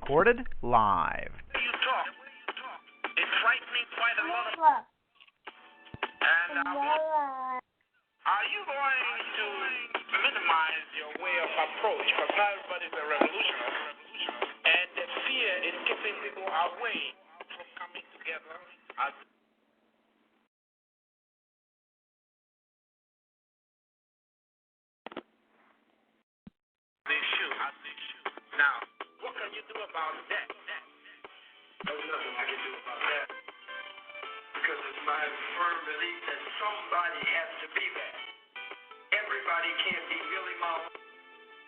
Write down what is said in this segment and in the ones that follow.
recorded live. You talk. It frightens me quite a lot. And are you going to minimize your way of approach? Because not everybody's a revolutionary. And the fear is keeping people away from coming together as they should. Now, what can you do about that? There's nothing I can do about that. Because it's my firm belief that somebody has to be there. Everybody can't be Billy Mom.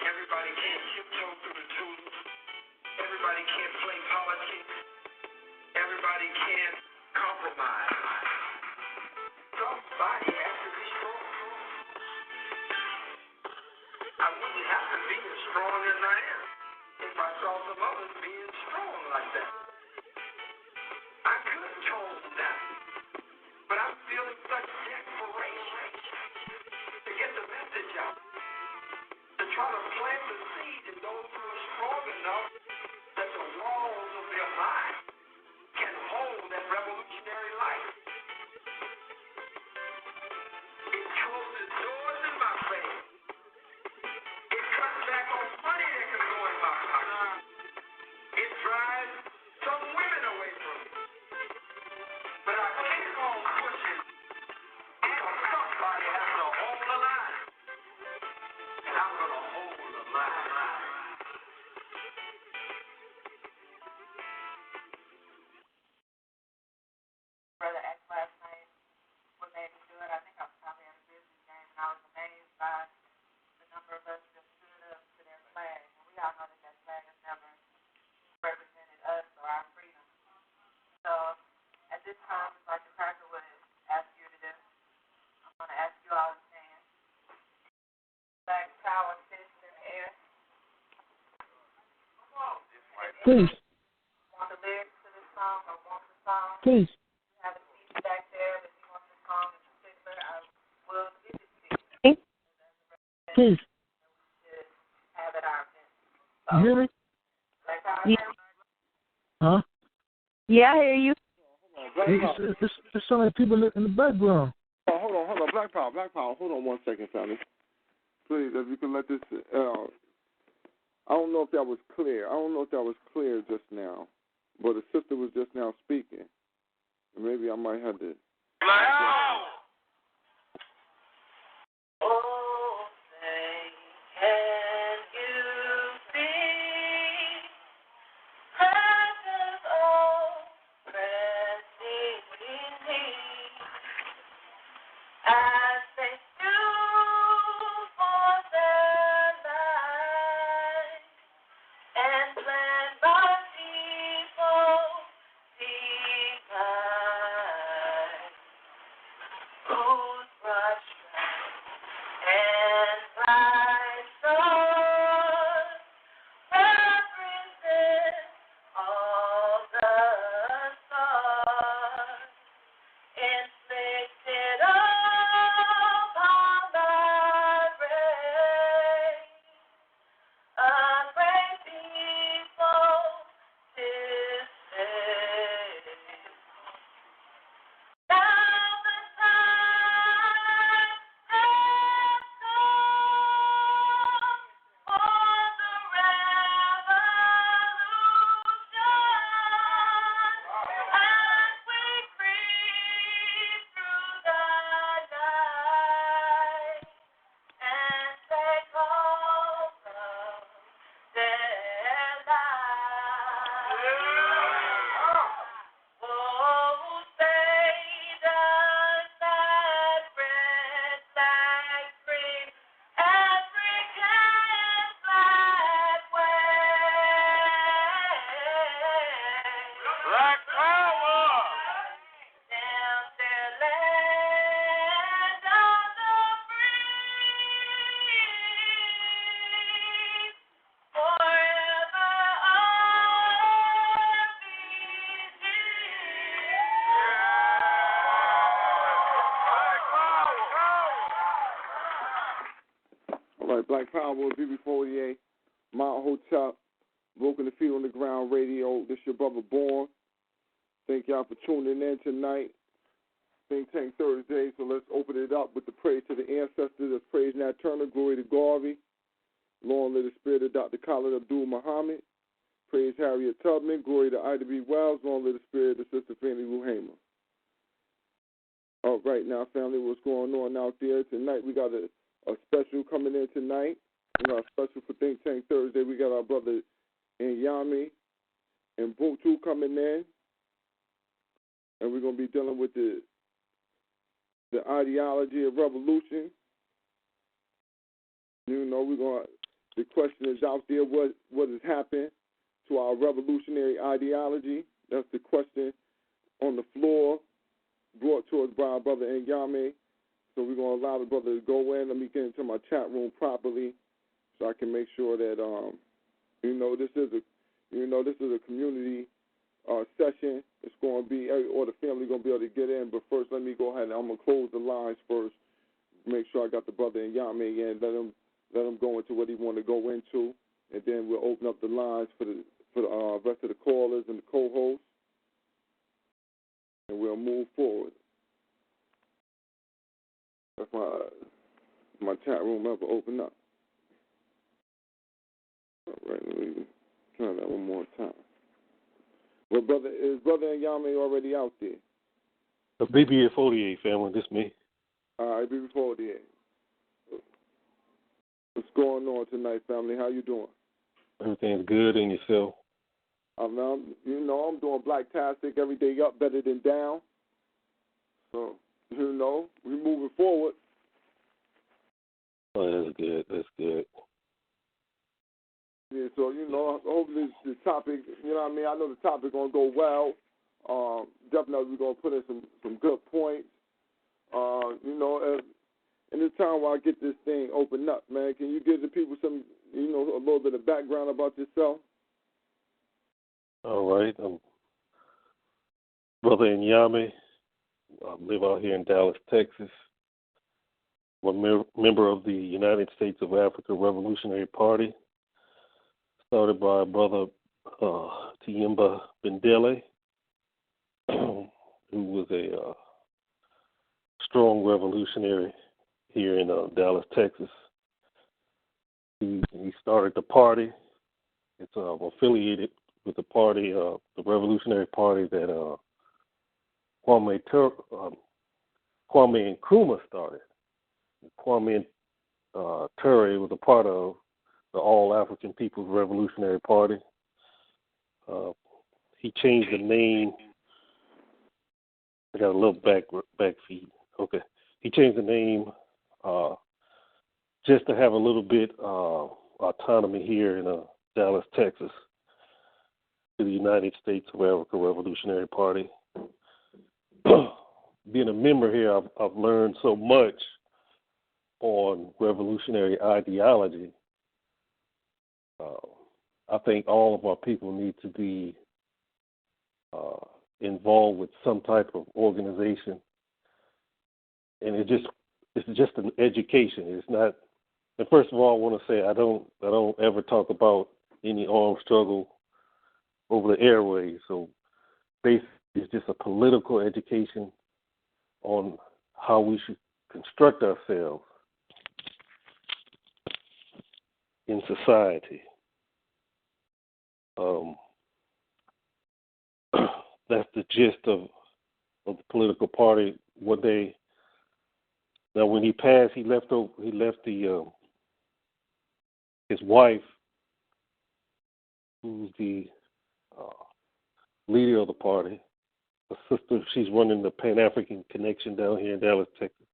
Everybody can't tiptoe through the tulips. Everybody can't play politics. Everybody can't compromise. Somebody has to be strong. I wouldn't have to be as strong as I am if I saw some others being strong like that. I could tone down, but I'm feeling such desperation to get the message out, to try to plant the seed in those who are strong enough that the walls of their mind can hold that revolutionary life. It closes doors in my face. It cuts back on money that can go in my pocket. It drives some women away from me. But I keep on pushing because somebody has to hold the line. And I'm going to hold the line. Brother X last night, what made me do it, I think I was probably at a business game, and I was amazed by the number of us that stood up to their flag. And we all know that that flag has never represented us or our freedom. So at this time, like the Cracker would ask you to do, I'm going to ask you all to stand. Flag power fist in the air. Please. Want the lyrics to this song or want the song? Please. Have a seat back there. If you want the song in particular, I will give it to you. Please. Just have it our event. You hear me? Like our Yeah. Huh? Yeah, I hear you. It sounds like people in the background. Oh, hold on. Black Power. Hold on 1 second, Sonny. Please, if you can let this. I don't know if that was clear just now, but the sister was just now speaking. Maybe I might have to. Oh, say, can you see precious pressing me as they do for their life and plan by people divine, whose broad stripes and bright stars represent all the stars inflicted upon thy race, a great people to save. Now the time has come for the revolution as we breathe through the night and take hold of their lives. Oh, Satan, that red flag free, African flag wave. Black power! Down their land of the free, forever All right, Black Power will be before the Mount Hotep, Broken the Feet on the Ground Radio. This your brother Born. Thank y'all for tuning in tonight. Think Tank Thursday, so let's open it up with the praise to the ancestors. Let's praise Nat Turner, glory to Garvey. Long live the spirit of Dr. Khalid Abdul Muhammad. Praise Harriet Tubman, glory to Ida B. Wells. Long live the spirit of Sister Fannie Lou Hamer. All right, now, family, what's going on out there? Tonight we got a special coming in tonight. We got a special for Think Tank Thursday. We got our brother NYAME UBUNTU coming in. And we're going to be dealing with the ideology of revolution. You know, the question is out there, what has happened to our revolutionary ideology? That's the question on the floor, brought to us by our brother NYAME. So we're going to allow the brother to go in. Let me get into my chat room properly so I can make sure that, this is a community session. It's going to be, or the family going to be able to get in. But first, let me go ahead and I'm going to close the lines first. Make sure I got the brother NYAME in. Let him go into what he want to go into, and then we'll open up the lines for the rest of the callers and the co-hosts, and we'll move forward. That's my chat room ever open up. All right, let me try that one more time. Well, is brother NYAME already out there? The BB 48 family, this me. All right, BB 48. What's going on tonight, family? How you doing? Everything's good, and yourself? I'm doing black-tastic, every day up, better than down. So, we're moving forward. Oh, that's good. That's good. Yeah, so, hopefully the topic, I know the topic going to go well. Definitely we're going to put in some good points. In this time while I get this thing opened up, man, can you give the people some, a little bit of background about yourself? All right. I'm Brother NYAME. I live out here in Dallas, Texas. I'm a member of the United States of Africa Revolutionary Party, started by Brother Tiyimba Bendele, who was a strong revolutionary here in Dallas, Texas. He started the party. It's affiliated with the party, the Revolutionary Party that Kwame Nkrumah started. Kwame Ture was a part of the All African People's Revolutionary Party. He changed the name. I got a little back feed. Okay. He changed the name just to have a little bit autonomy here in Dallas, Texas, to the United States of Africa Revolutionary Party. Being a member here, I've learned so much on revolutionary ideology. I think all of our people need to be involved with some type of organization, and it's just an education. It's not. And first of all, I want to say I don't ever talk about any armed struggle over the airways. So basically, it's just a political education on how we should construct ourselves in society. That's the gist of the political party. Now when he passed, he left his wife, who's the leader of the party, a sister. She's running the Pan-African Connection down here in Dallas, Texas.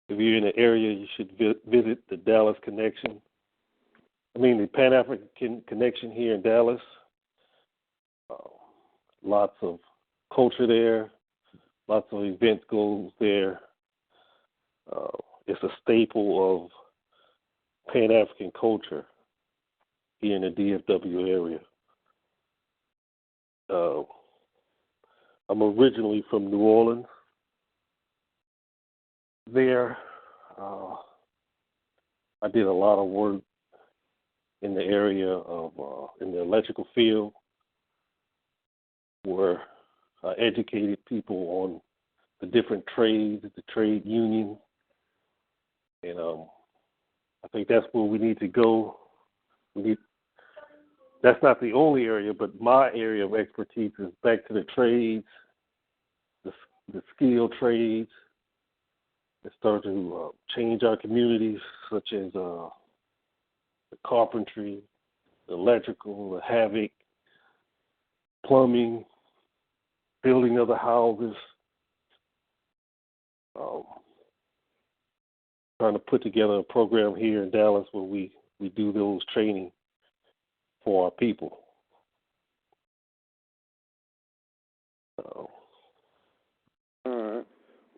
If you're in the area, you should visit the Dallas Connection. The Pan-African Connection here in Dallas. Lots of culture there. Lots of events goes there. It's a staple of Pan-African culture here in the DFW area. I'm originally from New Orleans. There, I did a lot of work in the area of in the electrical field, where I educated people on the different trades, the trade union, and I think that's where we need to go. That's not the only area, but my area of expertise is back to the trades, the skilled trades, and start to change our communities, such as the carpentry, the electrical, the havoc, plumbing, building other houses. Trying to put together a program here in Dallas where we do those training for our people. All right.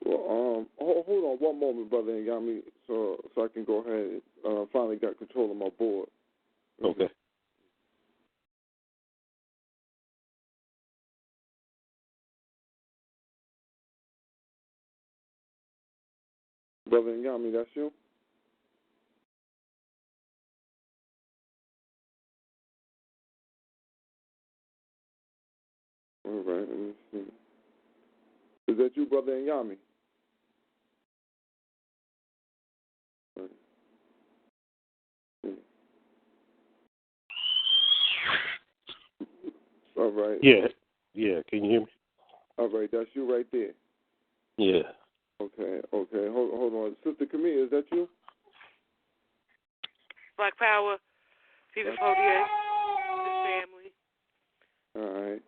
Well, hold on one moment, brother Nyame, so I can go ahead and finally got control of my board. Okay. Brother Nyame, that's you? All right, let me see. Is that you, Brother Nyame? Right. All right. Yeah. Can you hear me? All right, that's you right there. Yeah. Okay. Hold on. Sister Camille, is that you? Black Power, People 48, the family. All right.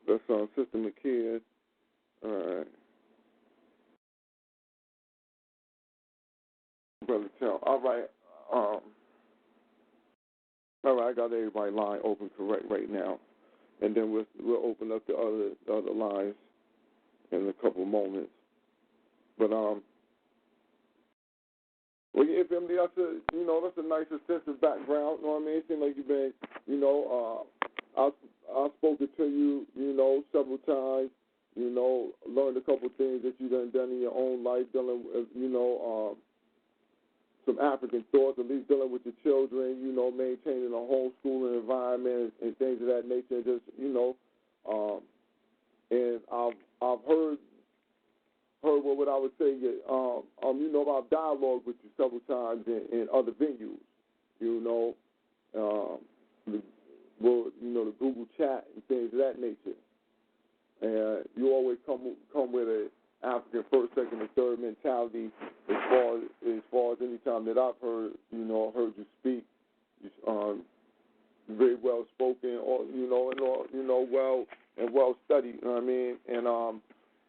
That's Sister McKeon. All right. Brother Tell. All right. All right. I got everybody's line open correct right now, and then we'll open up the other lines in a couple moments. But well, yeah, family, that's a nice extensive background. You know what I mean? It seems like you've been, I've spoken to you, several times. Learned a couple things that you've done in your own life, dealing with, some African thoughts, at least dealing with your children, maintaining a homeschooling environment and things of that nature. Just, and I've heard what I would say, I've dialogued with you several times in other venues, the Google chat and things of that nature. And you always come with an African first, second, and third mentality as far as any time that I've heard you speak. Very well spoken, or well studied. You know what I mean? And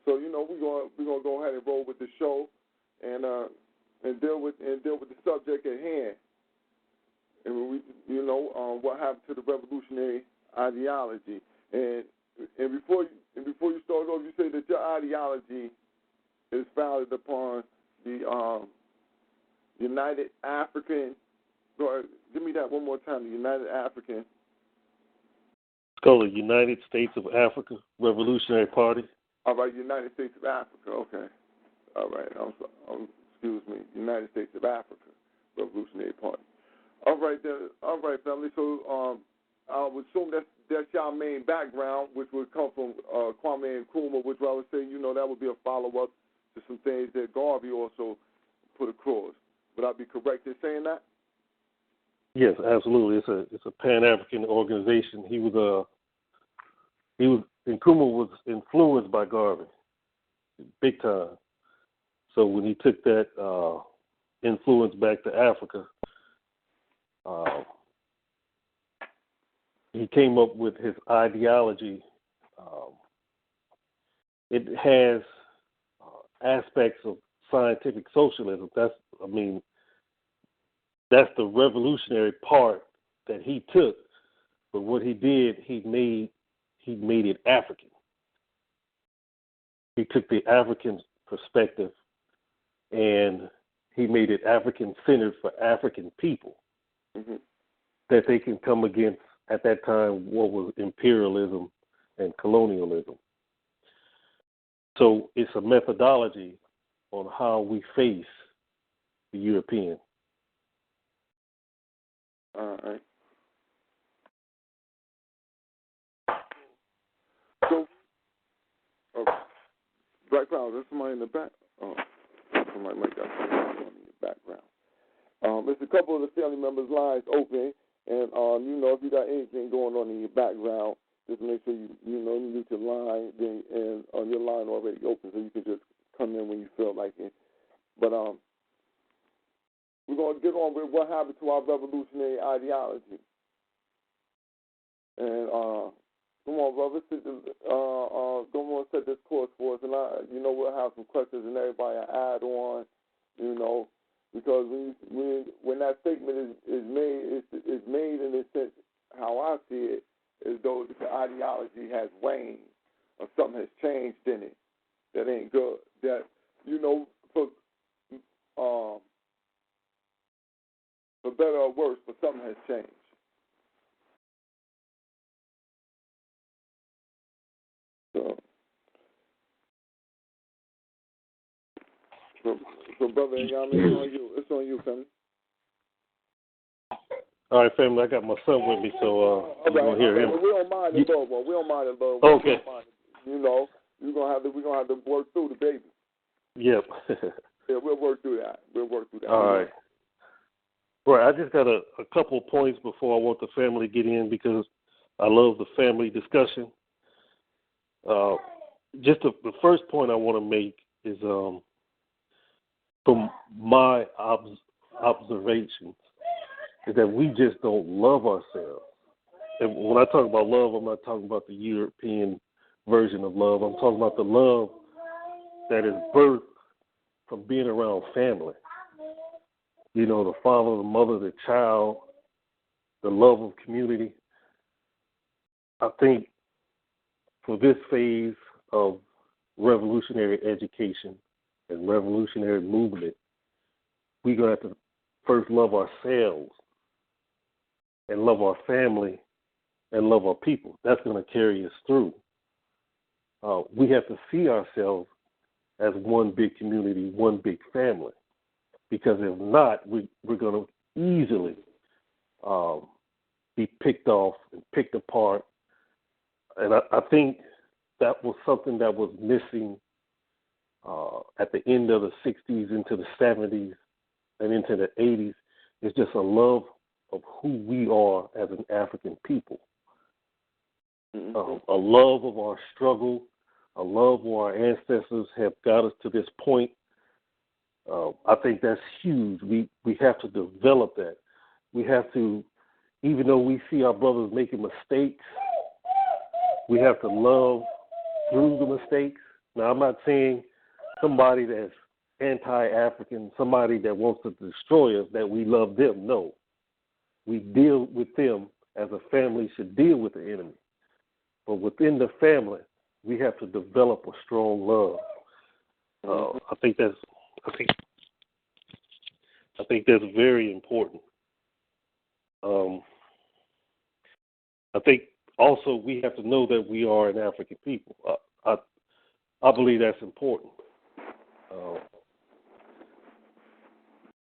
so we're gonna go ahead and roll with the show, and deal with the subject at hand. And what happened to the revolutionary ideology. And before you start off, you say that your ideology is founded upon the United African. Give me that one more time. The United African. It's called the United States of Africa Revolutionary Party. All right, United States of Africa. Okay. All right. Excuse me. United States of Africa Revolutionary Party. All right, then. All right, family. So I would assume that's y'all main background, which would come from Kwame Nkrumah, which I would say, that would be a follow-up to some things that Garvey also put across. Would I be correct in saying that? Yes, absolutely. It's a Pan-African organization. Nkrumah was influenced by Garvey, big time. So when he took that influence back to Africa, he came up with his ideology. It has aspects of scientific socialism. That's the revolutionary part that he took. But what he did, he made it African. He took the African perspective and he made it African-centered for African people, that they can come against, at that time, what was imperialism and colonialism. So it's a methodology on how we face the European. All right. So, background, there's somebody in the back. Oh, somebody might got somebody in the background. There's a couple of the family members' lines open, and if you got anything going on in your background, just make sure you mute your line, and your line already open, so you can just come in when you feel like it. But we're going to get on with what happened to our revolutionary ideology. And come on, brother, come on, set this course for us, and we'll have some questions and everybody add on, because when that statement is made, it's made in a sense, how I see it, as though the ideology has waned or something has changed in it that ain't good. That, for better or worse, but something has changed. So brother, it's on you, family. All right, family, I got my son with me, so I'm going to hear him. We don't mind it, Lord. We don't mind it, Lord. Okay. We're gonna have to work through the baby. Yep. Yeah, we'll work through that. All right. Right, I just got a couple of points before I want the family to get in, because I love the family discussion. Just the first point I want to make is from my observations, is that we just don't love ourselves. And when I talk about love, I'm not talking about the European version of love. I'm talking about the love that is birthed from being around family. The father, the mother, the child, the love of community. I think for this phase of revolutionary education and revolutionary movement, we're going to have to first love ourselves and love our family and love our people. That's going to carry us through. We have to see ourselves as one big community, one big family. Because if not, we're going to easily be picked off and picked apart. And I think that was something that was missing at the end of the 60s into the 70s and into the 80s. It's just a love of who we are as an African people. A love of our struggle, a love of our ancestors have got us to this point. I think that's huge. We have to develop that. We have to, even though we see our brothers making mistakes, we have to love through the mistakes. Now, I'm not saying somebody that's anti-African, somebody that wants to destroy us, that we love them. No. We deal with them as a family should deal with the enemy. But within the family, we have to develop a strong love. I think that's very important. I think also we have to know that we are an African people. I believe that's important.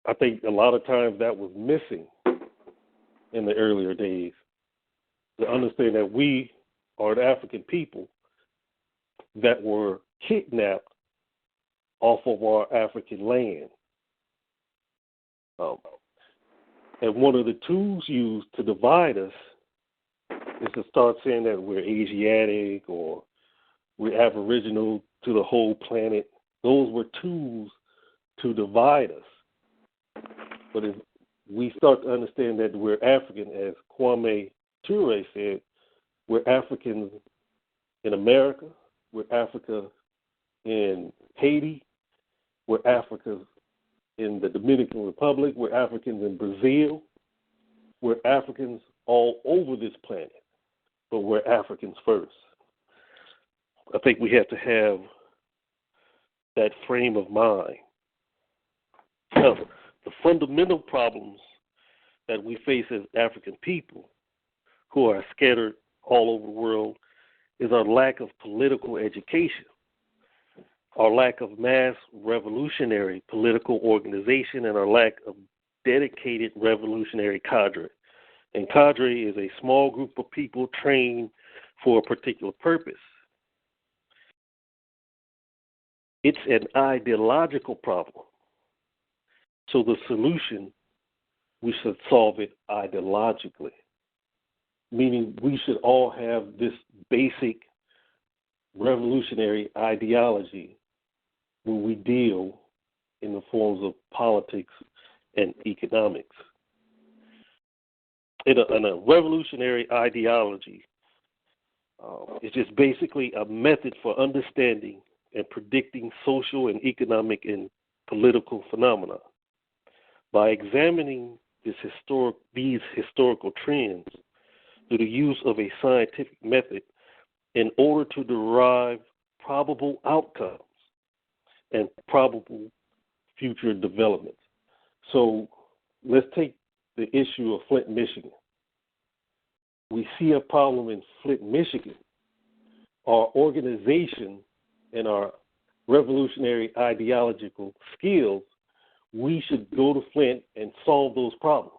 I think a lot of times that was missing in the earlier days, to understand that we are an African people that were kidnapped off of our African land. And one of the tools used to divide us is to start saying that we're Asiatic or we're Aboriginal to the whole planet. Those were tools to divide us. But if we start to understand that we're African, as Kwame Ture said, we're Africans in America, we're Africa in Haiti, we're Africans in the Dominican Republic, we're Africans in Brazil, we're Africans all over this planet, but we're Africans first. I think we have to have that frame of mind. Now, the fundamental problems that we face as African people who are scattered all over the world is our lack of political education, our lack of mass revolutionary political organization, and our lack of dedicated revolutionary cadre. And cadre is a small group of people trained for a particular purpose. It's an ideological problem. So the solution, we should solve it ideologically, meaning we should all have this basic revolutionary ideology when we deal in the forms of politics and economics. And a revolutionary ideology is just basically a method for understanding and predicting social and economic and political phenomena. By examining these historical trends through the use of a scientific method in order to derive probable outcomes and probable future developments. So let's take the issue of Flint, Michigan. We see a problem in Flint, Michigan. Our organization and our revolutionary ideological skills, we should go to Flint and solve those problems.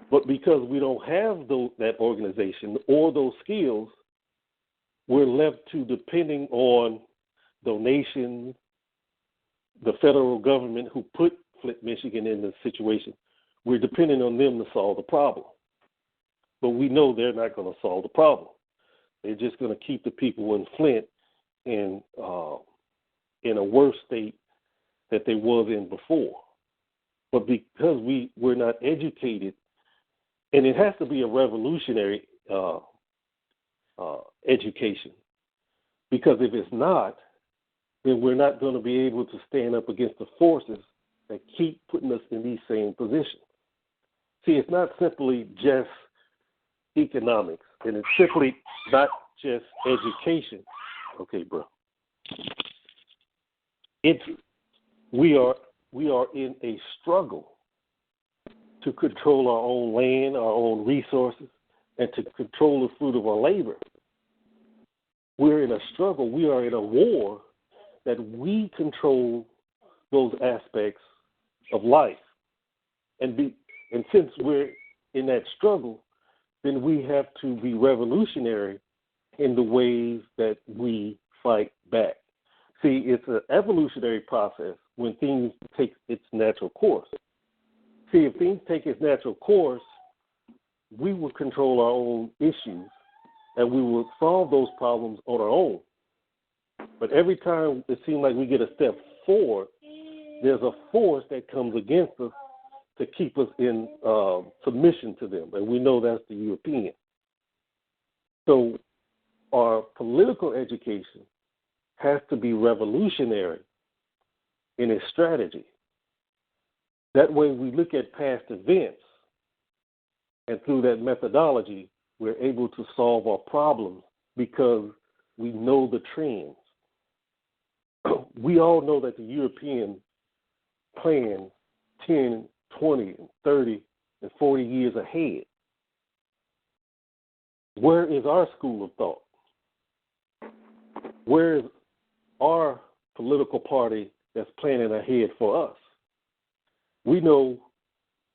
But because we don't have that organization or those skills, we're left to depending on donations, the federal government who put Flint, Michigan in this situation. We're depending on them to solve the problem. But we know they're not going to solve the problem. They're just going to keep the people in Flint in a worse state that they was in before. But because we're not educated, and it has to be a revolutionary education, because if it's not, then we're not going to be able to stand up against the forces that keep putting us in these same positions. See, it's not simply just economics, and it's simply not just education. Okay, bro. We are in a struggle to control our own land, our own resources, and to control the fruit of our labor. We're in a struggle. We are in a war that we control those aspects of life. And since we're in that struggle, then we have to be revolutionary in the ways that we fight back. See, it's an evolutionary process when things take its natural course. See, if things take its natural course, we will control our own issues and we will solve those problems on our own. But every time it seems like we get a step forward, there's a force that comes against us to keep us in submission to them, and we know that's the European. So our political education has to be revolutionary in its strategy. That way we look at past events, and through that methodology, we're able to solve our problems because we know the trends. We all know that the European plans 10, 20, and 30, and 40 years ahead. Where is our school of thought? Where is our political party that's planning ahead for us? We know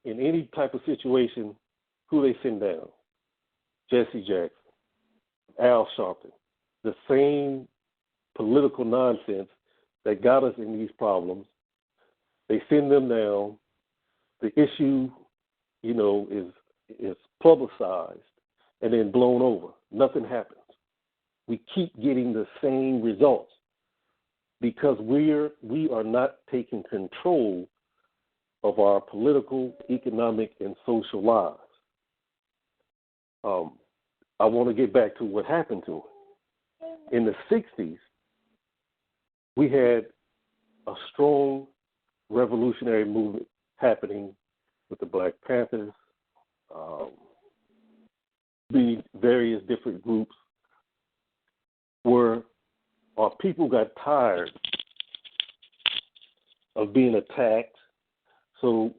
in any type of situation who they send down. Jesse Jackson, Al Sharpton, the same political nonsense that got us in these problems. They send them down. The issue, is publicized and then blown over. Nothing happens. We keep getting the same results because we are not taking control of our political, economic, and social lives. I want to get back to what happened to it. In the 60s, we had a strong revolutionary movement happening with the Black Panthers, the various different groups, where our people got tired of being attacked, so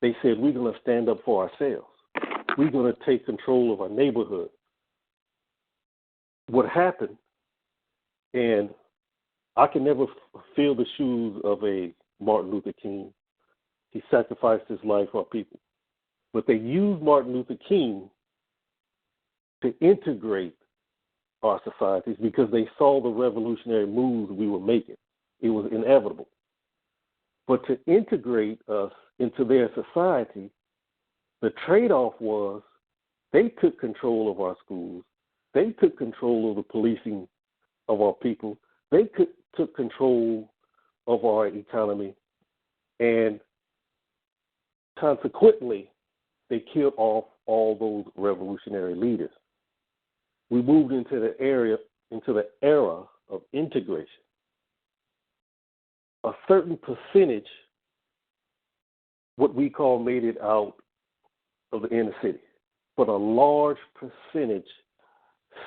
they said, we're going to stand up for ourselves. We're going to take control of our neighborhood. What happened, and I can never fill the shoes of a Martin Luther King. He sacrificed his life for our people. But they used Martin Luther King to integrate our societies because they saw the revolutionary moves we were making. It was inevitable. But to integrate us into their society, the trade-off was they took control of our schools. They took control of the policing of our people. They took control of our economy. And consequently, they killed off all those revolutionary leaders. We moved into the era of integration. A certain percentage, what we call, made it out of the inner city, but a large percentage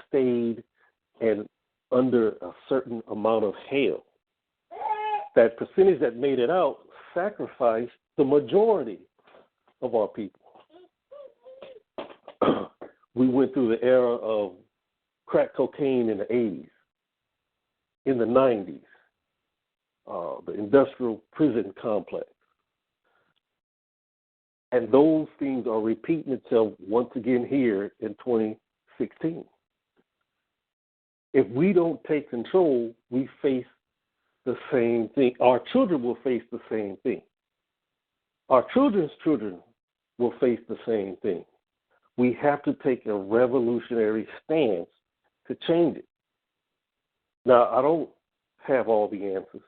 stayed and under a certain amount of hell. That percentage that made it out sacrificed the majority of our people. We went through the era of crack cocaine in the 80s, in the 90s, the industrial prison complex. And those things are repeating itself once again here in 2016. If we don't take control, we face the same thing. Our children will face the same thing. Our children's children will face the same thing. We have to take a revolutionary stance to change it. Now, I don't have all the answers,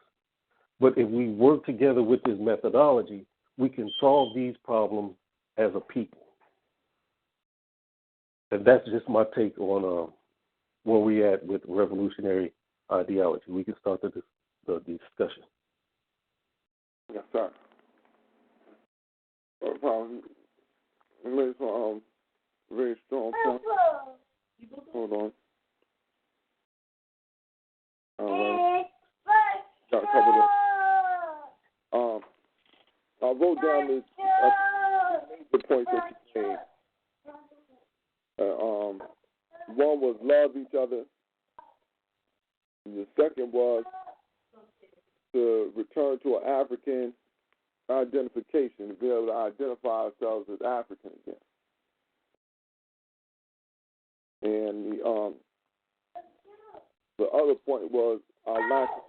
but if we work together with this methodology, we can solve these problems as a people. And that's just my take on where we're at with revolutionary ideology. We can start the discussion. Yes, sir. Very strong point. Hold on. Got a couple of. I wrote down the points that you made. One was love each other. And the second was to return to an African identification, to be able to identify ourselves as African again. And the other point was our lack of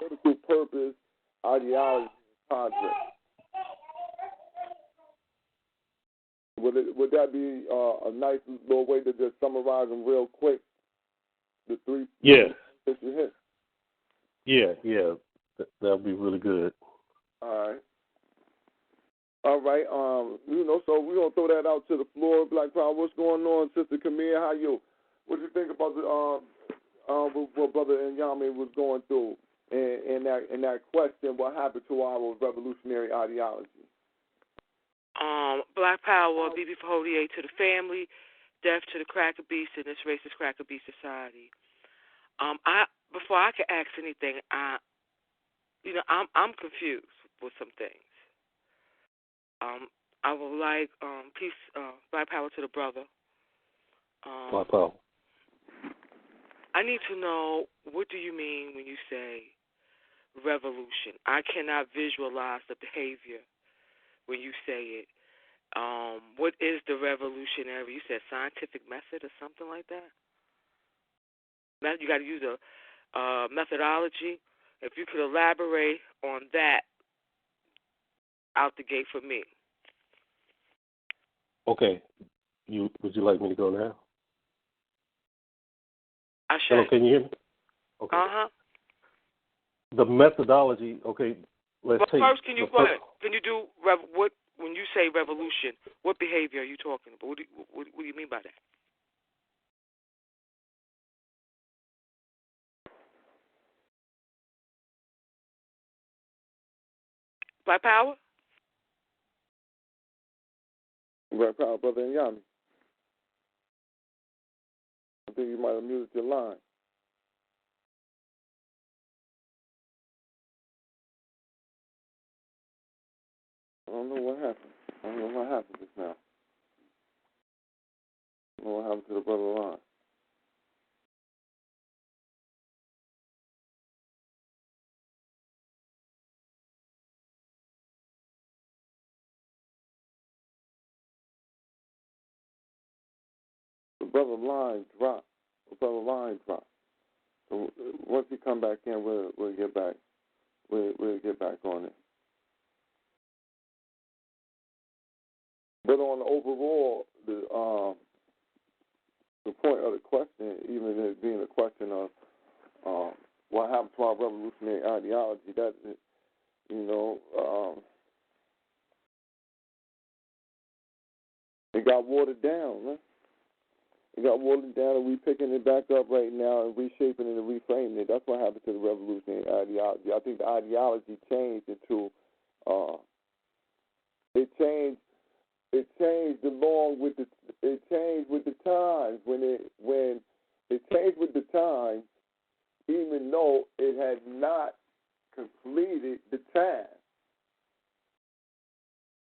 political purpose, ideology, and project. Would that be a nice little way to just summarize them real quick? The three that you hit. Yeah, that'll be really good. All right. So we're gonna throw that out to the floor. Black Power, what's going on, Sister Camille? How you? What do you think about the what Brother NYAME was going through, and that question? What happened to our revolutionary ideology? Black Power, BB48 to the family, death to the cracker beast in this racist cracker beast society. Before I can ask anything, I'm confused with some things. I would like peace, Black Power to the brother. Black Power. I need to know, what do you mean when you say revolution? I cannot visualize the behavior when you say it. What is the revolutionary? You said scientific method or something like that? You got to use a methodology. If you could elaborate on that out the gate for me. Okay. Would you like me to go now? I should. Hello, can you hear me? Okay. The methodology, okay, let's take... First, can you go ahead? Can you do, what, when you say revolution, what behavior are you talking about? What do you mean by that? Black Power? Black Power, Brother NYAME. I think you might have muted your line. I don't know what happened. I don't know what happened just now. I don't know what happened to the brother line. brother line dropped. So once he come back in, we'll get back. We'll get back on it. But on the overall, the point of the question, even it being a question of what happened to our revolutionary ideology, that it got watered down. Huh? It got watered down, and we're picking it back up right now and reshaping it and reframing it. That's what happened to the revolutionary ideology. I think the ideology changed into it changed along with the times when it changed with the times, even though it had not completed the task.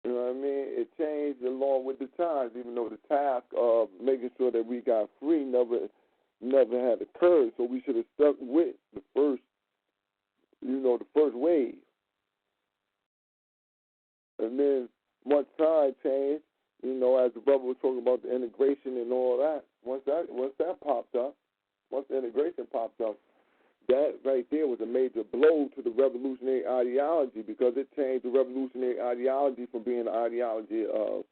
You know what I mean? It changed along with the times, even though the task of making sure that we got free never had occurred. So we should have stuck with the first wave. And then once time changed, as the brother was talking about the integration and all that, once that popped up, once the integration popped up, that right there was a major blow to the revolutionary ideology, because it changed the revolutionary ideology from being an ideology of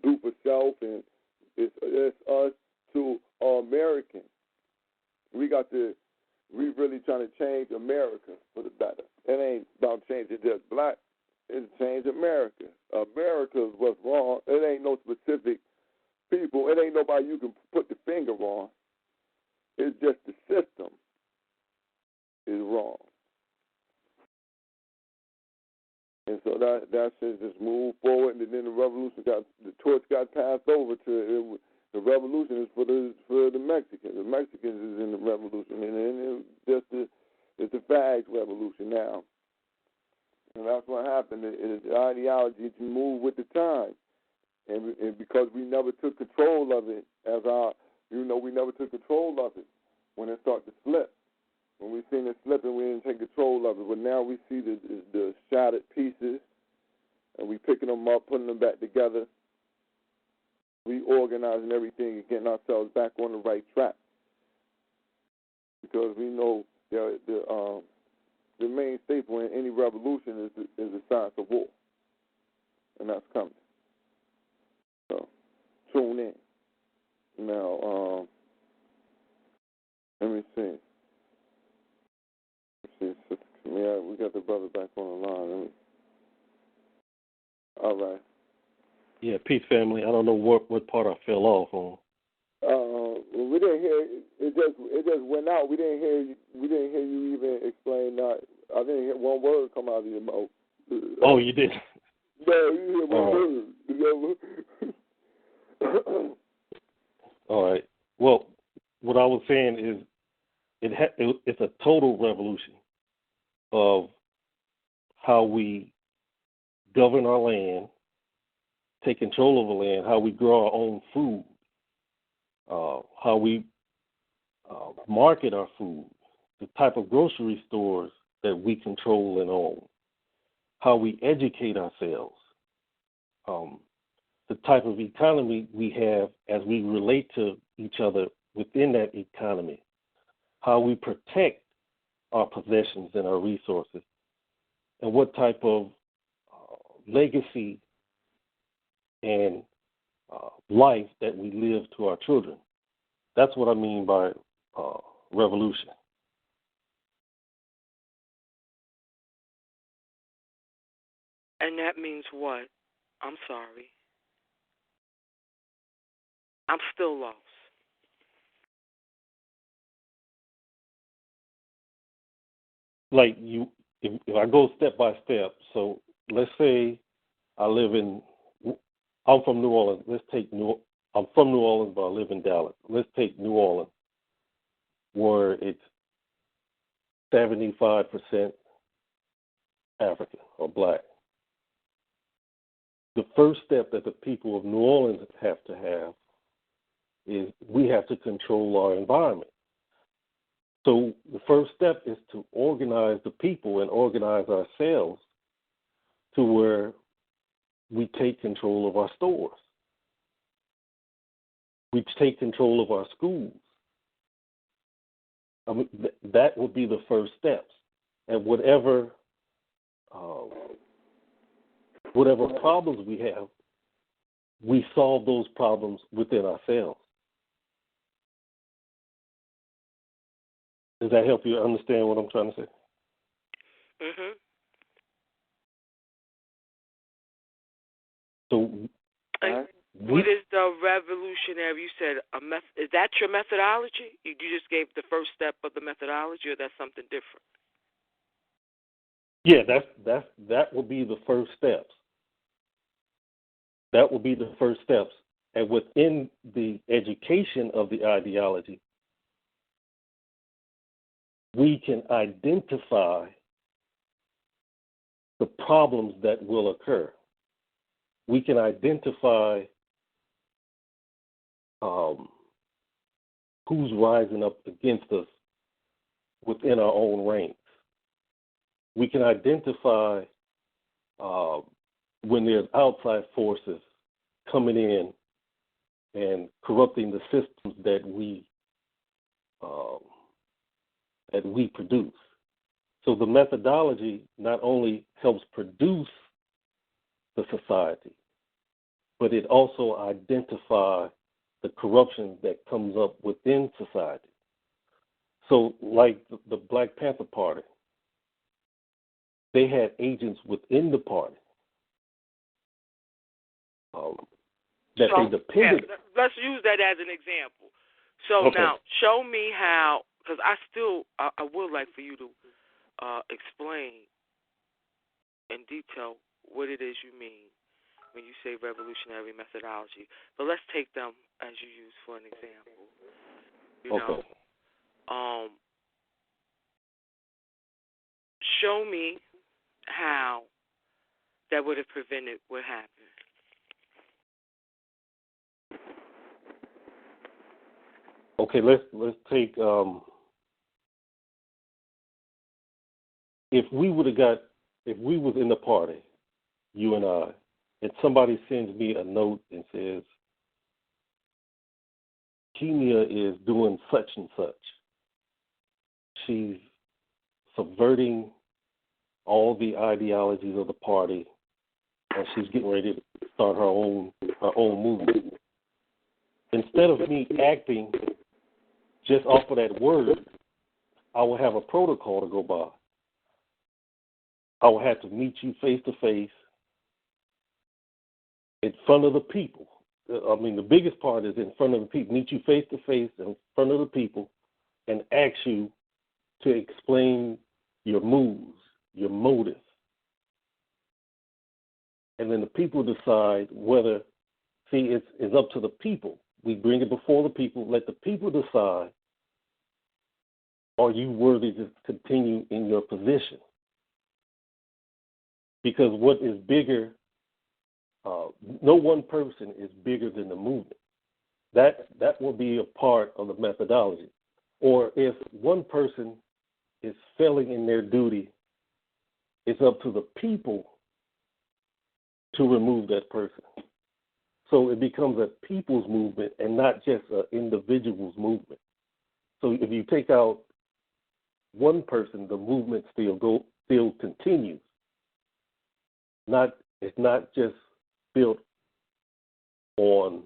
do for self and it's us to American. We really trying to change America for the better. It ain't about changing just black. It's change America. America is what's wrong. It ain't no specific people. It ain't nobody you can put the finger on. It's just the system is wrong. And so that should just move forward, and then the torch got passed over to the revolution is for the Mexicans. The Mexicans is in the revolution, and it's the fags revolution now. And that's what happened. The ideology to move with the time, and because we never took control of it, we never took control of it when it started to slip. When we seen it slipping, we didn't take control of it. But now we see the shattered pieces, and we picking them up, putting them back together, reorganizing everything and getting ourselves back on the right track. Because we know the main staple in any revolution is the science of war, and that's coming. So tune in. Now, let me see. Yeah, we got the brother back on the line. All right. Yeah, peace, family. I don't know what part I fell off on. We didn't hear it. Just went out. We didn't hear you even explain that. I didn't hear one word come out of your mouth. Oh, you did? Yeah, you hear one word. All right. Well, what I was saying is it's a total revolution of how we govern our land, take control of the land, how we grow our own food, how we market our food, the type of grocery stores that we control and own, how we educate ourselves, the type of economy we have as we relate to each other within that economy, how we protect our possessions and our resources, and what type of legacy and life that we live to our children. That's what I mean by revolution. And that means what? I'm sorry. I'm still lost. Like if I go step by step, so let's say I'm from New Orleans. I'm from New Orleans, but I live in Dallas. Let's take New Orleans, where it's 75% African or black. The first step that the people of New Orleans have to have is we have to control our environment. So the first step is to organize the people and organize ourselves to where we take control of our stores. we take control of our schools. I mean, that would be the first steps. And whatever problems we have, we solve those problems within ourselves. Does that help you understand what I'm trying to say? Mhm. So, what is the revolutionary? You said is that your methodology? You just gave the first step of the methodology, or that's something different? yeah, that would be the first steps. That would be the first steps. And within the education of the ideology, we can identify the problems that will occur. We can identify who's rising up against us within our own ranks. We can identify when there's outside forces coming in and corrupting the systems that we produce. So the methodology not only helps produce the society, but it also identifies the corruption that comes up within society. So like the Black Panther Party, they had agents within the party that they depended. Yeah, let's use that as an example. So Okay. now, show me how, because I would like for you to explain in detail what it is you mean when you say revolutionary methodology. But let's take them as you use for an example. You know, show me how that would have prevented what happened. Okay, let's take if we was in the party, you and I, and somebody sends me a note and says, Kenya is doing such and such. She's subverting all the ideologies of the party, and she's getting ready to start her own movement. Instead of me acting just off of that word, I will have a protocol to go by. I will have to meet you face to face in front of the people. I mean, the biggest part is in front of the people. Meet you face to face in front of the people and ask you to explain your moves, your motives. And then the people decide whether, it's up to the people. We bring it before the people, let the people decide, are you worthy to continue in your position? Because what is bigger, no one person is bigger than the movement. That will be a part of the methodology. Or if one person is failing in their duty, it's up to the people to remove that person. So it becomes a people's movement and not just an individual's movement. So if you take out one person, the movement still continues. It's not just built on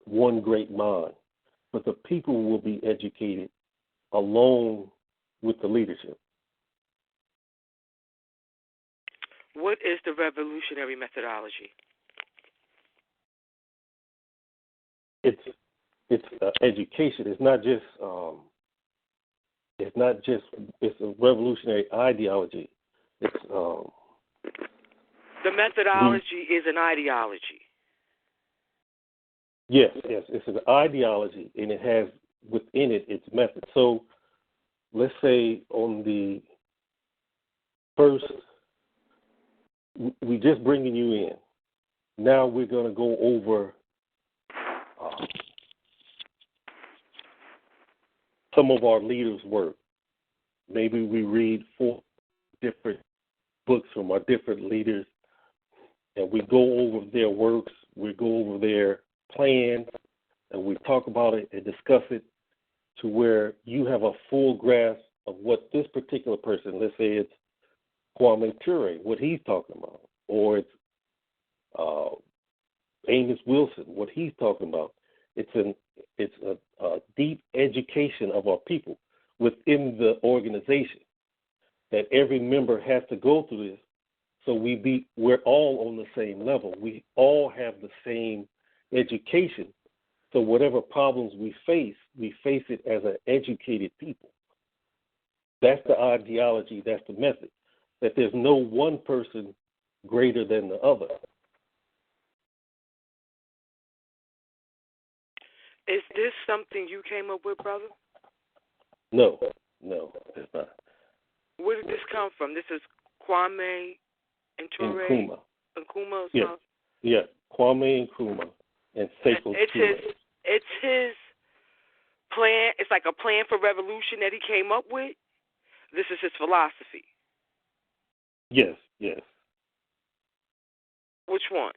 one great mind, but the people will be educated along with the leadership. What is the revolutionary methodology? It's education. It's not just. It's a revolutionary ideology. It's the methodology is an ideology. Yes, it's an ideology, and it has within it its method. So, let's say on the first, we just bringing you in. Now we're going to go over some of our leaders' work. Maybe we read 4 different books from our different leaders, and we go over their works. We go over their plan, and we talk about it and discuss it to where you have a full grasp of what this particular person, let's say it's Kwame Ture, what he's talking about, or it's Amos Wilson, what he's talking about. It's a deep education of our people within the organization that every member has to go through this. So we're all on the same level. We all have the same education. So whatever problems we face it as an educated people. That's the ideology, that's the method, that there's no one person greater than the other. Is this something you came up with, brother? No, it's not. Where did this come from? This is Kwame Nkrumah. Nkrumah. Yeah, Kwame Nkrumah and Sekou Touré. It's his plan. It's like a plan for revolution that he came up with. This is his philosophy. Yes. Which one?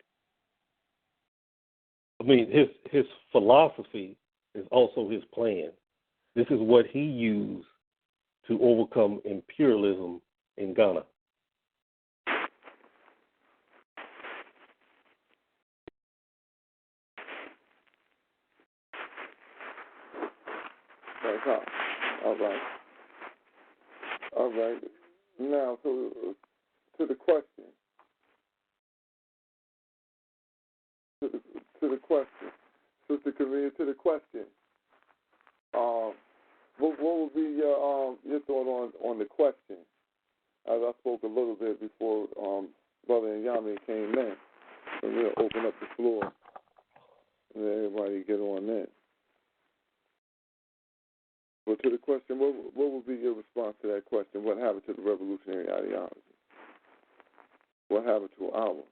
I mean, his philosophy is also his plan. This is what he used to overcome imperialism in Ghana. All right. Now, to the question. To the question. Sister Korea, to the question. What would be your thought on the question? As I spoke a little bit before Brother NYAME came in. And we'll open up the floor and let everybody get on in. But to the question, what would be your response to that question? What happened to the revolutionary ideology? What happened to our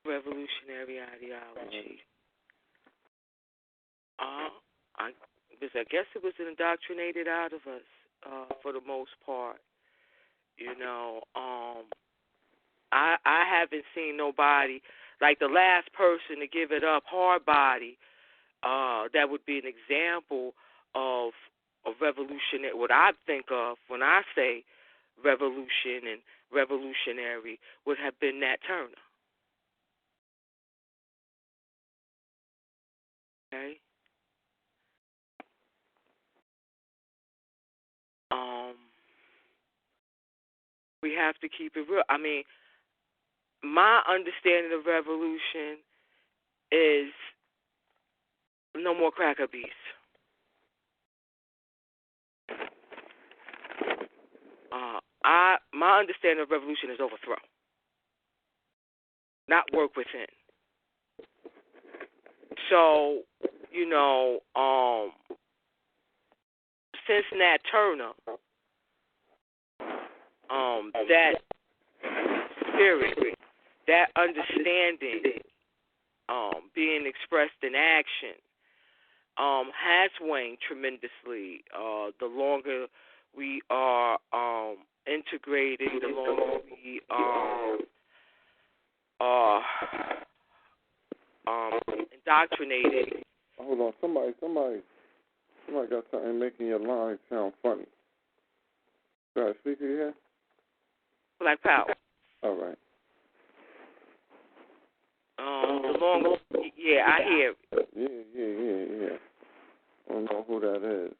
revolutionary ideology? I guess it was indoctrinated out of us for the most part. You know, I haven't seen nobody, like the last person to give it up, Hardbody, that would be an example of a revolutionary, what I think of when I say revolution and revolutionary would have been Nat Turner. Okay? We have to keep it real. I mean, my understanding of revolution is no more cracker beats. My understanding of revolution is overthrow, not work within. So, you know, since Nat Turner, that spirit, that understanding, being expressed in action, has waned tremendously. The longer we are integrated, the longer we are indoctrinated. Hold on, somebody got something making your line sound funny. Got a speaker here? Black Power. All right. The longer, yeah, I hear it. Yeah. I don't know who that is.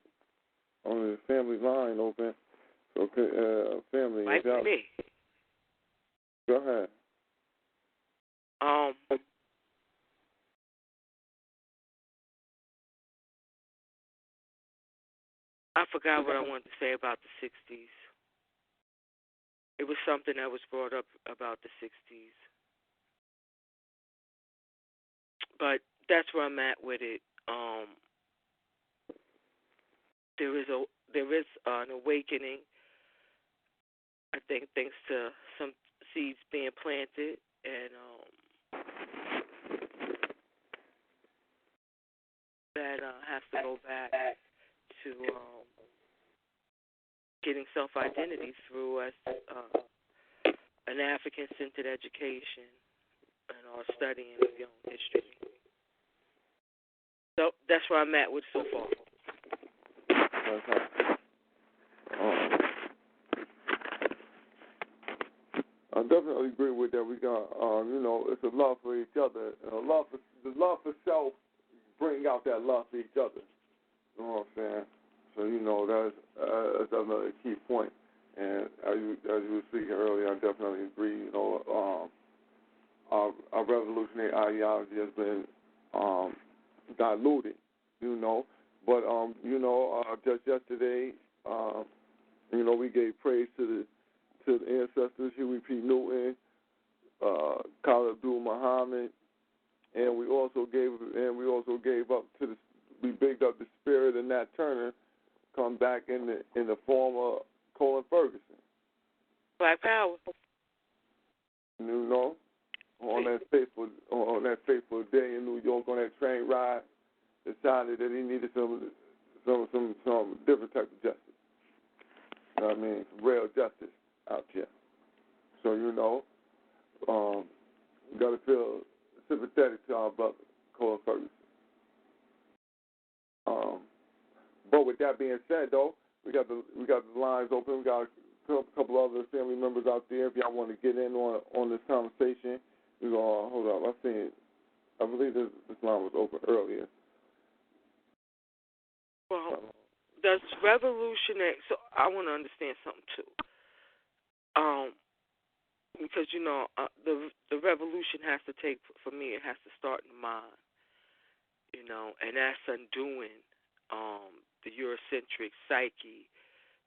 Only the family line open. Okay, family. Might be me. Go ahead. I forgot what I wanted to say about the 60s. It was something that was brought up about the 60s. But that's where I'm at with it. There is an awakening, I think, thanks to some seeds being planted, and that has to go back to getting self-identity through an African-centered education and studying of your own history. So that's where I'm at with so far. I definitely agree with that. We got, it's a love for each other. The love for self bring out that love for each other. You know what I'm saying? So, that's another key point. And as you were speaking earlier, I definitely agree. Our revolutionary ideology has been diluted, But, just yesterday, we gave praise to the ancestors, Huey P. Newton, Khalid Abdul Muhammad, and we also gave up we bigged up the spirit of Nat Turner, come back in the form of Colin Ferguson. Black Power. On that fateful day in New York, on that train ride, decided that he needed some different type of justice. You know what I mean? Some real justice out here. So, we got to feel sympathetic to our brother, Colin Ferguson. But with that being said, though, we got the lines open. We got a couple other family members out there. If y'all want to get in on this conversation, we're going to hold up. I believe this line was open earlier. Well, does revolutionary? So I want to understand something too. Because the revolution has to take, for me, it has to start in the mind. And that's undoing the Eurocentric psyche,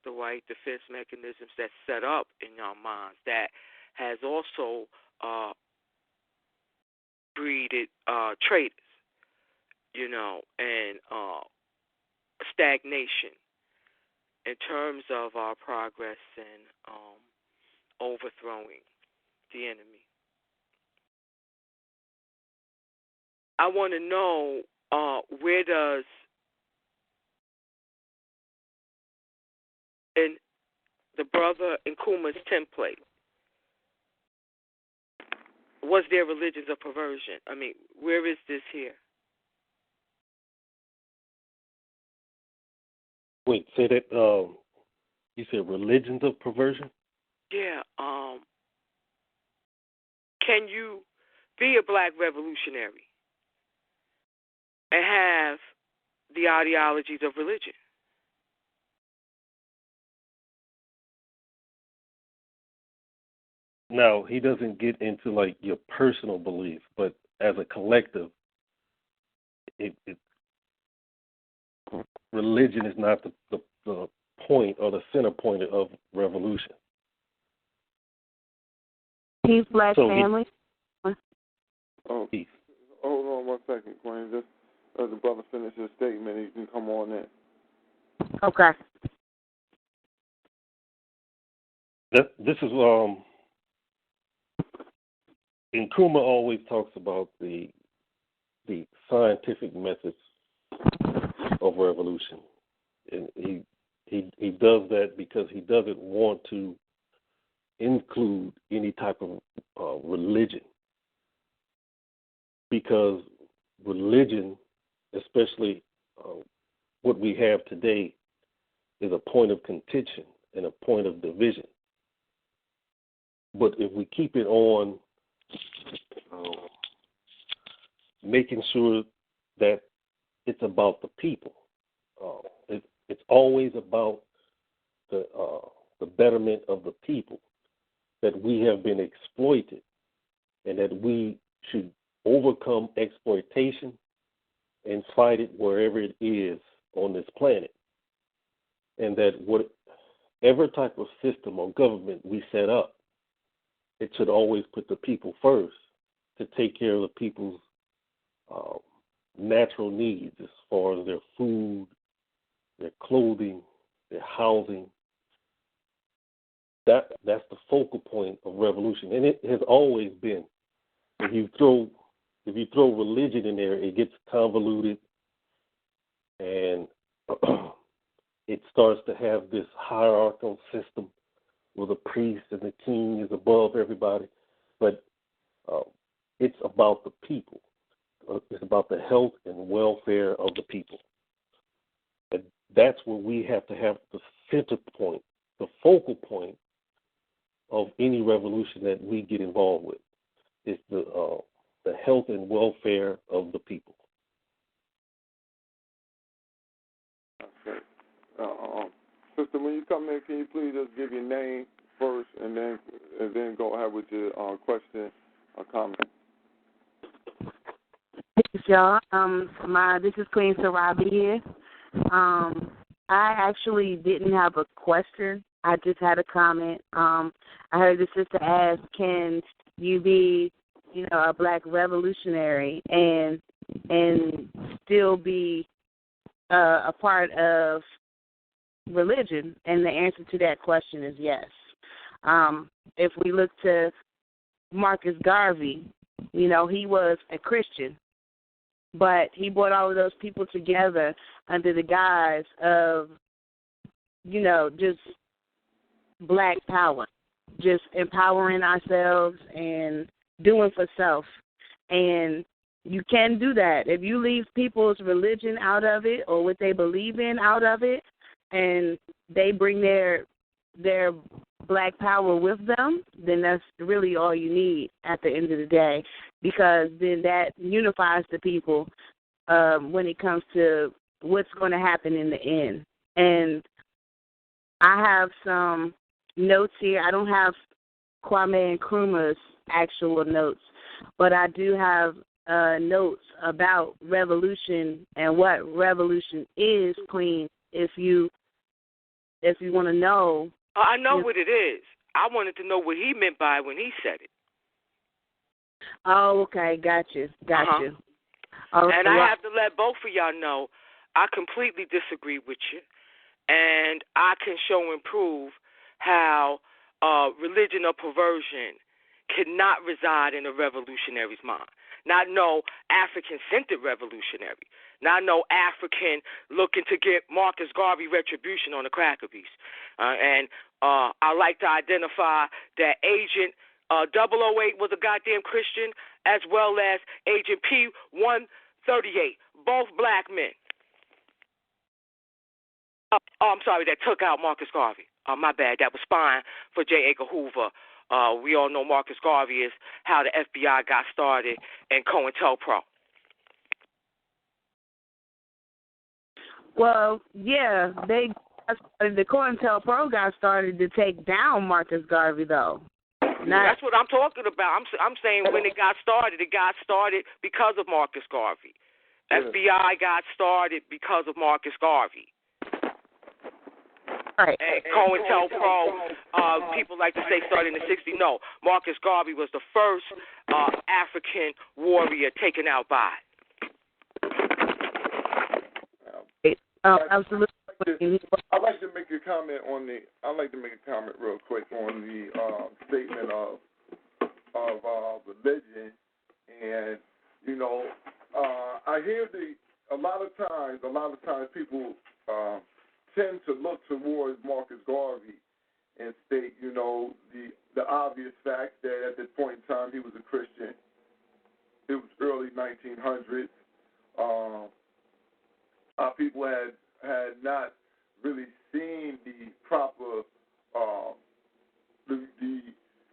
the white defense mechanisms that's set up in our minds that has also breeded traitors, and stagnation in terms of our progress and overthrowing the enemy. I want to know where does in the brother Nkrumah's template, was there religions of perversion? I mean, where is this here? Wait, say that. You said religions of perversion? Yeah. Can you be a black revolutionary and have the ideologies of religion? Now, he doesn't get into like your personal belief, but as a collective, religion is not the point or the center point of revolution. Peace, black family. Peace. Hold on 1 second, Queen. Just as the brother finishes his statement, you can come on in. Okay. This is Nkrumah always talks about the scientific methods of revolution, and he does that because he doesn't want to include any type of religion, because religion, especially what we have today, is a point of contention and a point of division. But if we keep it on making sure that it's about the people, it's always about the betterment of the people, that we have been exploited and that we should overcome exploitation and fight it wherever it is on this planet. And that whatever type of system or government we set up, it should always put the people first, to take care of the people's natural needs as far as their food, their clothing, their housing. That's the focal point of revolution, and it has always been. If you throw religion in there, it gets convoluted, and it starts to have this hierarchical system where the priest and the king is above everybody. But it's about the people. It's about the health and welfare of the people. And that's where we have to have the center point, the focal point of any revolution that we get involved with. It's the health and welfare of the people. Okay. Sister, when you come in, can you please just give your name first, and then go ahead with your question or comment? Thanks, y'all. This is Queen Sarabi here. I actually didn't have a question. I just had a comment. I heard the sister ask, "Can you be, a black revolutionary and still be a part of religion?" And the answer to that question is yes. If we look to Marcus Garvey, he was a Christian, but he brought all of those people together under the guise of, just black power, just empowering ourselves and doing for self. And you can do that. If you leave people's religion out of it or what they believe in out of it, and they bring their black power with them, then that's really all you need at the end of the day, because then that unifies the people when it comes to what's going to happen in the end. And I have some notes here. I don't have Kwame Nkrumah's actual notes, but I do have notes about revolution and what revolution is, Queen, if you want to know. I know what it is. I wanted to know what he meant by when he said it. Oh, okay. Got you. And I have to let both of y'all know I completely disagree with you, and I can show and prove how religion or perversion cannot reside in a revolutionary's mind. Not no African-centered revolutionary. Not no African looking to get Marcus Garvey retribution on the Crackerbees. And I like to identify that Agent 008 was a goddamn Christian, as well as Agent P-138, both black men. I'm sorry, that took out Marcus Garvey. My bad, that was spying for J. Edgar Hoover. We all know Marcus Garvey is how the FBI got started and COINTELPRO. Well, yeah, the COINTELPRO got started to take down Marcus Garvey, though. That's what I'm talking about. I'm saying when it got started because of Marcus Garvey. Yeah. FBI got started because of Marcus Garvey. Right. And COINTELPRO, people like to say started in the 60s. No, Marcus Garvey was the first African warrior taken out by. Absolutely. I'd like to make a comment real quick on the statement of religion, and I hear a lot of times people tend to look towards Marcus Garvey and state, the obvious fact that at this point in time he was a Christian. It was early 1900s. Our people had not really seen the proper,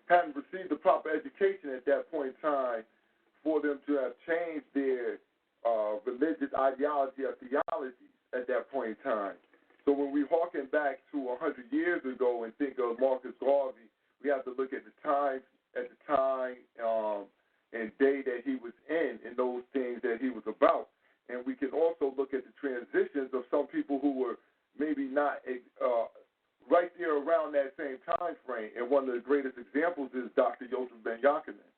hadn't received the proper education at that point in time for them to have changed their religious ideology or theology at that point in time. So when we harken back to 100 years ago and think of Marcus Garvey, we have to look at the time and day that he was in and those things that he was about. And we can also look at the transitions of some people who were maybe not right there around that same time frame. And one of the greatest examples is Dr. Joseph Ben Jochannan,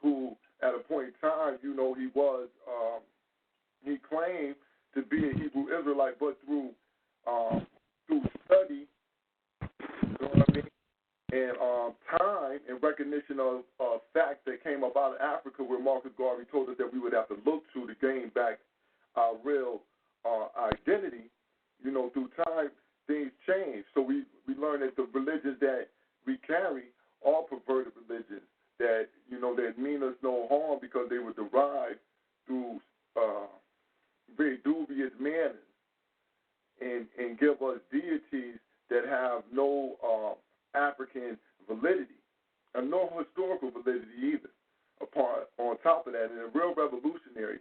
who at a point in time, he claimed to be a Hebrew Israelite, but through study, and time and recognition of facts that came up out of Africa, where Marcus Garvey told us that we would have to look to gain back our real identity. Through time, things change. So we learn that the religions that we carry are perverted religions that that mean us no harm because they were derived through no historical validity either. On top of that, and a real revolutionary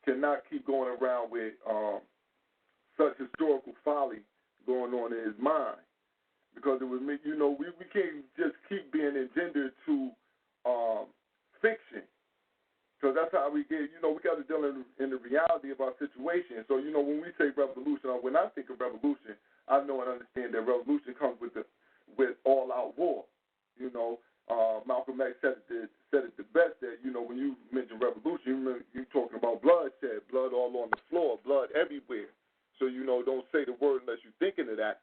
cannot keep going around with such historical folly going on in his mind, because it would make, we can't just keep being engendered to fiction, because that's how we get, we got to deal in the reality of our situation. So, when we say revolution, or when I think of revolution, I know and understand that revolution comes with all-out war. Malcolm X said it the best, that, when you mention revolution, you're talking about bloodshed, blood all on the floor, blood everywhere. So, don't say the word unless you're thinking of that.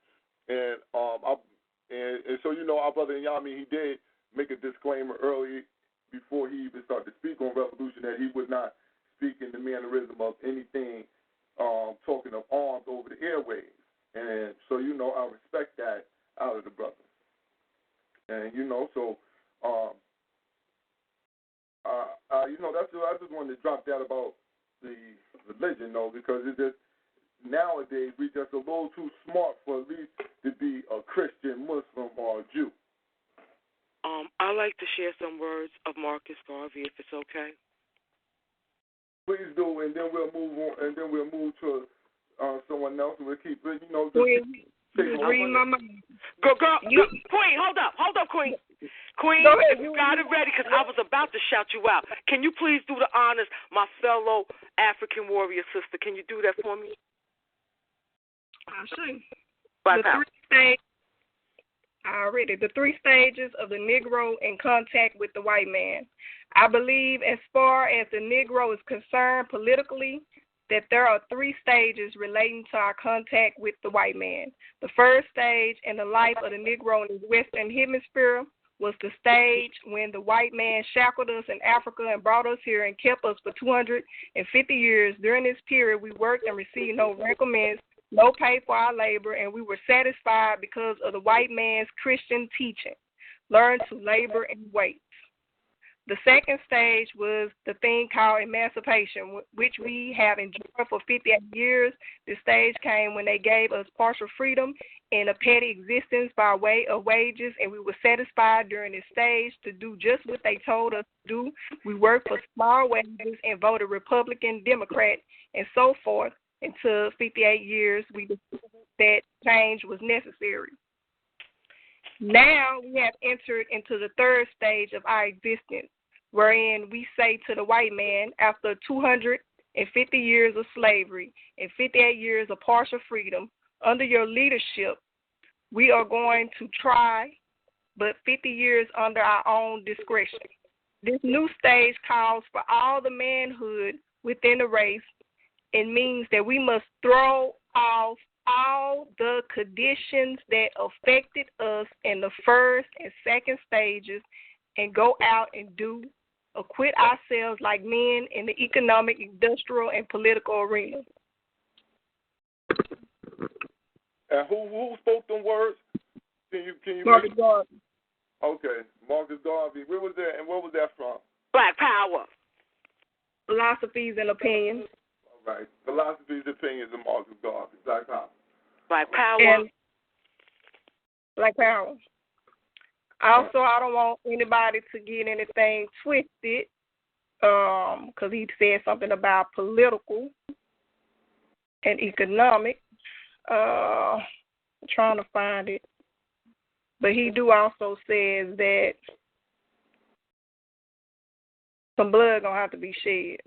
And so, our brother NYAME, he did make a disclaimer early before he even started to speak on revolution, that he would not speak in the mannerism of anything talking of arms over the airwaves. And so, I respect that out of the brother. And, so, that's I just wanted to drop that about the religion, though, because it just, nowadays, we just a little too smart for at least to be a Christian, Muslim, or a Jew. I'd like to share some words of Marcus Garvey, if it's okay. Please do, and then we'll move on, and then we'll move to someone else, and we'll keep, read my mind. Go, Queen, hold up, Queen. Queen, if you got it ready, because I was about to shout you out. Can you please do the honors, my fellow African warrior sister? Can you do that for me? I'll show you. The three stages of the Negro in contact with the white man. I believe, as far as the Negro is concerned politically, that there are three stages relating to our contact with the white man. The first stage in the life of the Negro in the Western Hemisphere was the stage when the white man shackled us in Africa and brought us here and kept us for 250 years. During this period, we worked and received no recompense, no pay for our labor, and we were satisfied because of the white man's Christian teaching. Learn to labor and wait. The second stage was the thing called emancipation, which we have enjoyed for 58 years. This stage came when they gave us partial freedom in a petty existence by way of wages, and we were satisfied during this stage to do just what they told us to do. We worked for small wages and voted Republican, Democrat, and so forth until 58 years we decided that change was necessary. Now we have entered into the third stage of our existence, wherein we say to the white man, after 250 years of slavery and 58 years of partial freedom, under your leadership, we are going to try, but 50 years under our own discretion. This new stage calls for all the manhood within the race. It means that we must throw off all the conditions that affected us in the first and second stages and go out and acquit ourselves like men in the economic, industrial, and political arena. And who spoke them words? Can you Marcus Garvey. Okay, Marcus Garvey. Where was that, and where was that from? Black Power. Philosophies and Opinions. All right. Philosophies and Opinions of Marcus Garvey. Black Power. Black Power. And Black Power. Also, I don't want anybody to get anything twisted, because he said something about political and economic. I'm trying to find it. But he do also says that some blood gonna have to be shed.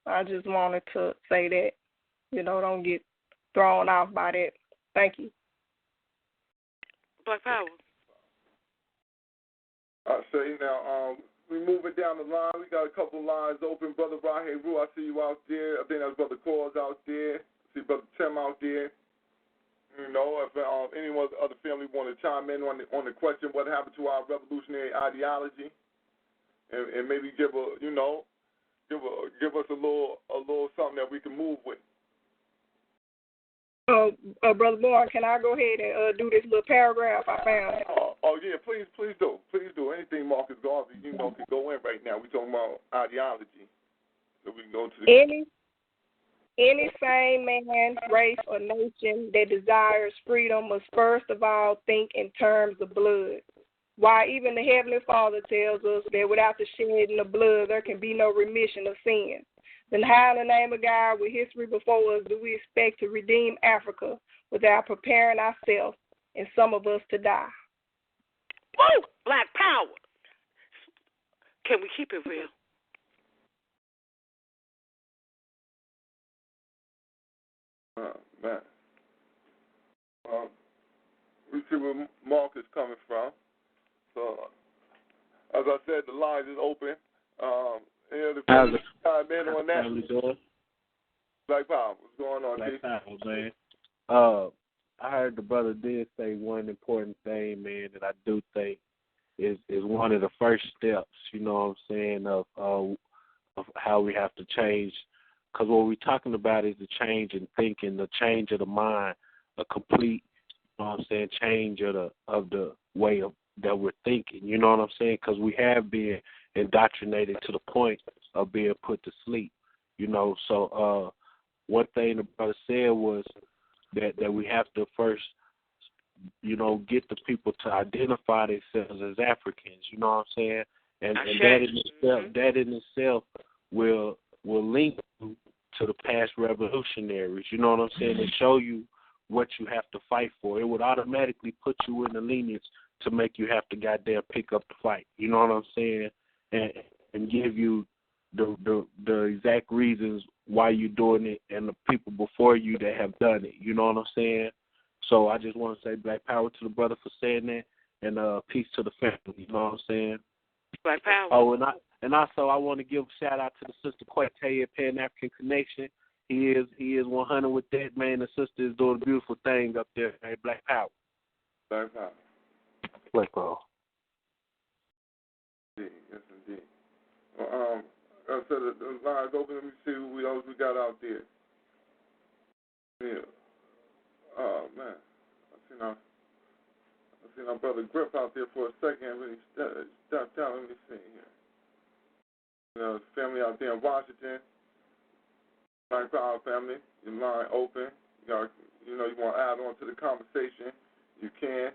I just wanted to say that, don't get thrown off by that. Thank you. Black Power. Now, we moving down the line. We got a couple lines open. Brother Rahe Rue, I see you out there. I think that's Brother Cause out there. I see Brother Tim out there. If anyone other family want to chime in on the question, what happened to our revolutionary ideology, and maybe give us a little something that we can move with. Brother Boy, can I go ahead and do this little paragraph I found? Yeah, please do. Anything Marcus Garvey, can go in right now. We're talking about ideology. So we can go to any sane man, race, or nation that desires freedom must first of all think in terms of blood. Why even the Heavenly Father tells us that without the shedding of blood, there can be no remission of sin. Then how in the name of God, with history before us, do we expect to redeem Africa without preparing ourselves and some of us to die? Woo! Black power. Can we keep it real? Man. We see where Mark is coming from. So, as I said, the line is open. The time in on that. Black Power, what's going on, Black G? Power, man. I heard the brother did say one important thing, man, that I do think is one of the first steps, you know what I'm saying, of how we have to change. Because what we're talking about is the change in thinking, the change of the mind, a complete, you know what I'm saying, change of the way that we're thinking, you know what I'm saying? Because we have been indoctrinated to the point of being put to sleep, you know. So one thing the brother said was that we have to first, you know, get the people to identify themselves as Africans, you know what I'm saying? And that in itself will link you to the past revolutionaries, you know what I'm saying, and show you what you have to fight for. It would automatically put you in the lenience to make you have to goddamn pick up the fight, you know what I'm saying, and give you the exact reasons why you're doing it and the people before you that have done it, you know what I'm saying? So I just want to say black power to the brother for saying that, and peace to the family, you know what I'm saying? Black power. Oh, and also I want to give a shout out to the sister Quete at Pan African Connection. He is 100 with that, man. The sister is doing a beautiful thing up there, man. Black power. Black Power. Black power. Yes, indeed. So the line's open. Let me see who else we got out there. Yeah. Oh man, I seen our brother Grip out there for a second. When he stepped down. Let me see here. You know, family out there in Washington. Black Power family. Your line open. You want to add on to the conversation. You can.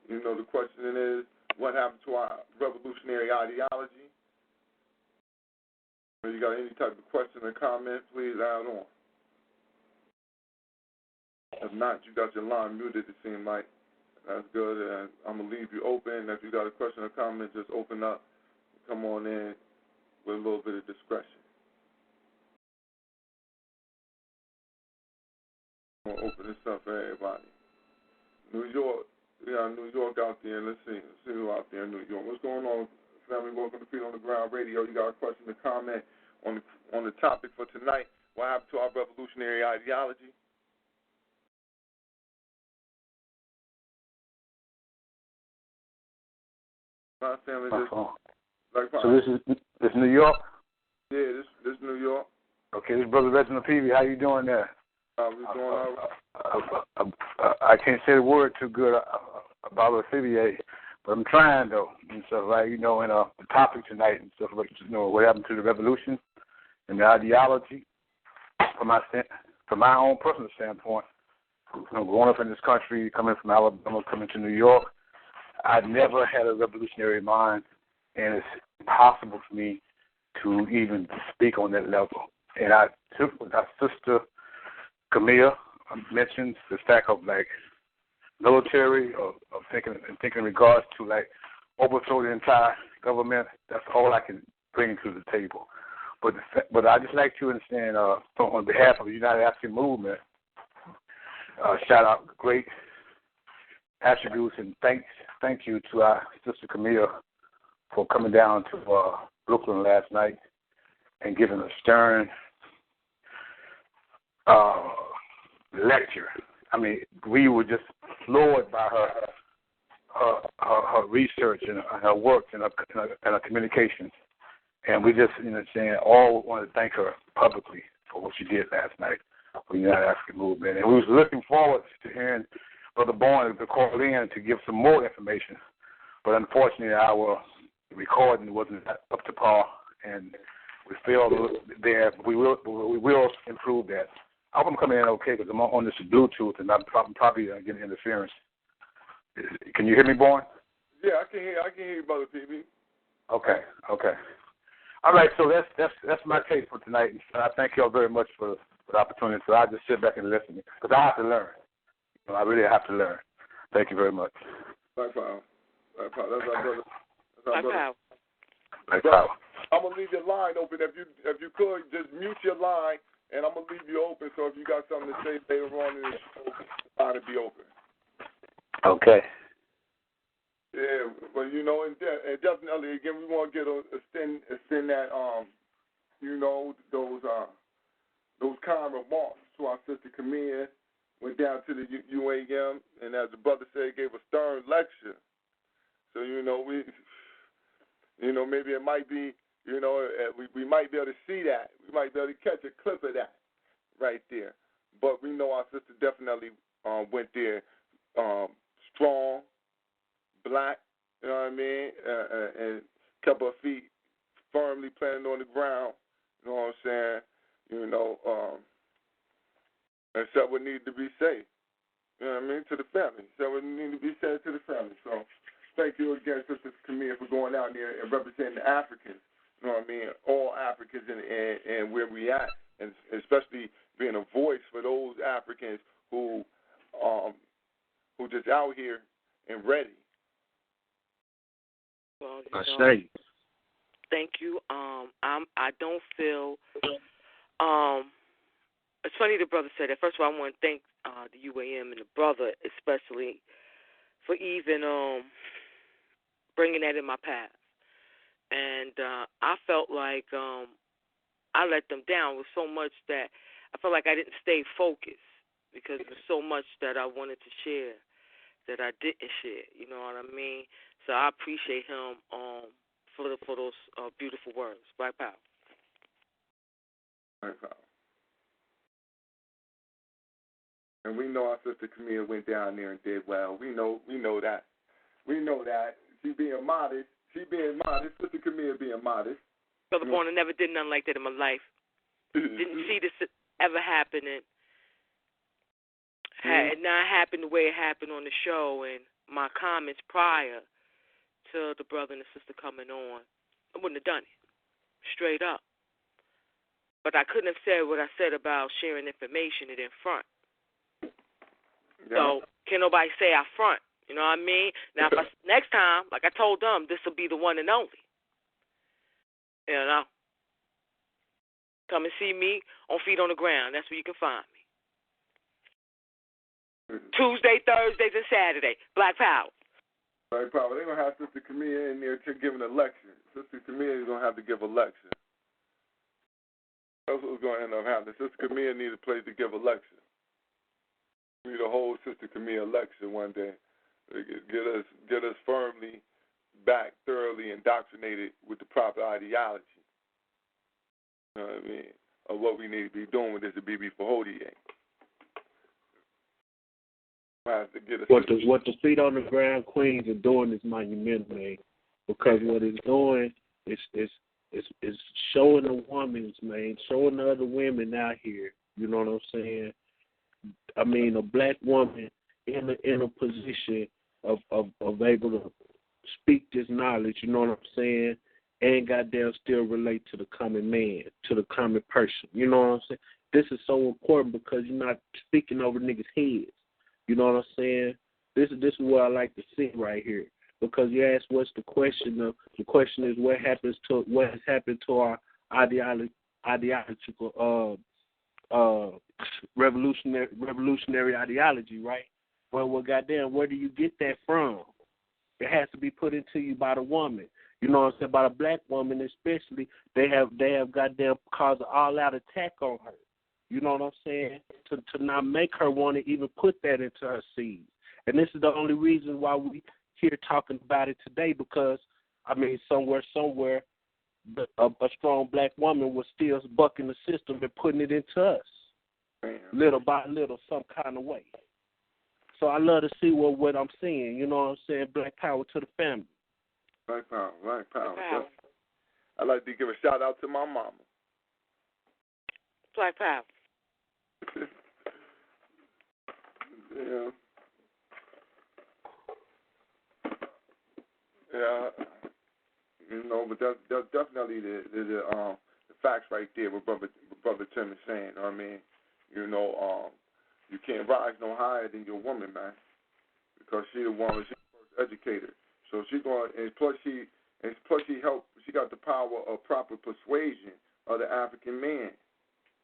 You know, the question is, what happened to our revolutionary ideology? If you got any type of question or comment, please add on. If not, you got your line muted, it seems like. That's good. And I'm going to leave you open. If you got a question or comment, just open up. Come on in with a little bit of discretion. I'm going to open this up for everybody. New York. We got New York out there. Let's see who out there in New York. What's going on, family? Welcome to Feet on the Ground Radio. You got a question or comment on the topic for tonight? What happened to our revolutionary ideology? My family, so this New York? Yeah, this New York. Okay, this brother Reginald Peavy. How you doing there? We're doing all right. I can't say the word too good about Olivier, but I'm trying though. And so, like, you know, in the topic tonight and stuff, you know, what happened to the revolution and the ideology. From my own personal standpoint, you know, growing up in this country, coming from Alabama, coming to New York, I never had a revolutionary mind, and it's impossible for me to even speak on that level. And I took with our sister Camille mentioned the fact of like military of thinking in regards to like overthrow the entire government. That's all I can bring to the table. But I just like to understand on behalf of the United African Movement, shout out great attributes and thank you to our sister Camille for coming down to Brooklyn last night and giving a stern lecture. I mean, we were just floored by her research and her work and her communications. And we just, you know, all want to thank her publicly for what she did last night for the United African Movement. And we was looking forward to hearing Brother Bourne to call in to give some more information. But unfortunately, our recording wasn't up to par, and we failed there. We will improve that. I hope I'm coming in okay because I'm on this Bluetooth and I'm probably getting interference. Can you hear me, Bourne? Yeah, I can hear you, Brother PB. Okay. All right, so that's my case for tonight. And I thank y'all very much for the opportunity. So I just sit back and listen because I have to learn. I really have to learn. Thank you very much. Black Power. That's our brother. Black Power. Black Power. I'm gonna leave your line open. If you could just mute your line, and I'm gonna leave you open. So if you got something to say later on in the show, the line will be open. Okay. Yeah, but and definitely again, we want to get extend that those kind remarks to our sister Camille. Went down to the UAM, and as the brother said, gave a stern lecture. So maybe it might be we might be able to see that. We might be able to catch a clip of that right there. But we know our sister definitely went there strong, black, you know what I mean, and kept her feet firmly planted on the ground, you know what I'm saying, and said what needed to be said, you know what I mean, to the family. Said what needed to be said to the family. So thank you again, Sister Camille, for going out there and representing the Africans, you know what I mean, all Africans and where we at, and especially being a voice for those Africans who just out here and ready. Well, thank you. I don't feel. It's funny the brother said that. First of all, I want to thank the UAM and the brother especially for even bringing that in my path. And I felt like I let them down with so much that I felt like I didn't stay focused because there was so much that I wanted to share that I didn't share. You know what I mean? So I appreciate him for those beautiful words. Black Power. Black Power. And we know our sister Camille went down there and did well. We know that. We know that. She being modest. Sister Camille being modest. Brother Born, I never did nothing like that in my life. Didn't see this ever happening. Had it not happened the way it happened on the show and my comments prior to the brother and the sister coming on, I wouldn't have done it. Straight up. But I couldn't have said what I said about sharing information in front. Yeah. So can't nobody say I front. You know what I mean? Now, if next time, like I told them, this will be the one and only. You know? Come and see me on Feet on the Ground. That's where you can find me. Tuesday, Thursdays, and Saturday. Black Power. Black Power. They're going to have Sister Camille in there to give an lecture. Sister Camille is going to have to give a lecture. That's what's going to end up happening. Sister Camille needs a place to give a lecture. We need a whole Sister Camille lecture one day. Get us firmly back, thoroughly indoctrinated with the proper ideology. You know what I mean? Of what we need to be doing with this BB for Hodier. What the Feet on the Ground Queens are doing is monumental, man. Because what it's doing is showing the women, man, showing the other women out here. You know what I'm saying? I mean, a black woman in a position of able to speak this knowledge. You know what I'm saying? And goddamn still relate to the common man, to the common person. You know what I'm saying? This is so important because you're not speaking over niggas' heads. You know what I'm saying? This is what I like to see right here. Because you ask what's the question? The question is what has happened to our ideological revolutionary ideology, right? Well, goddamn, where do you get that from? It has to be put into you by the woman. You know what I'm saying? By the black woman especially, they have goddamn caused an all-out attack on her. You know what I'm saying? To not make her want to even put that into her seed. And this is the only reason why we here talking about it today because, I mean, somewhere, a strong black woman was still bucking the system and putting it into us, little by little, some kind of way. So I love to see what I'm seeing. You know what I'm saying? Black power to the family. Black power, black power. I'd like to give a shout out to my mama. Black power. Yeah. Yeah, but that's definitely the facts right there. What brother Tim is saying. You know what I mean, you can't rise no higher than your woman, man, because she's the first educator. So she going, and plus she helped. She got the power of proper persuasion of the African man.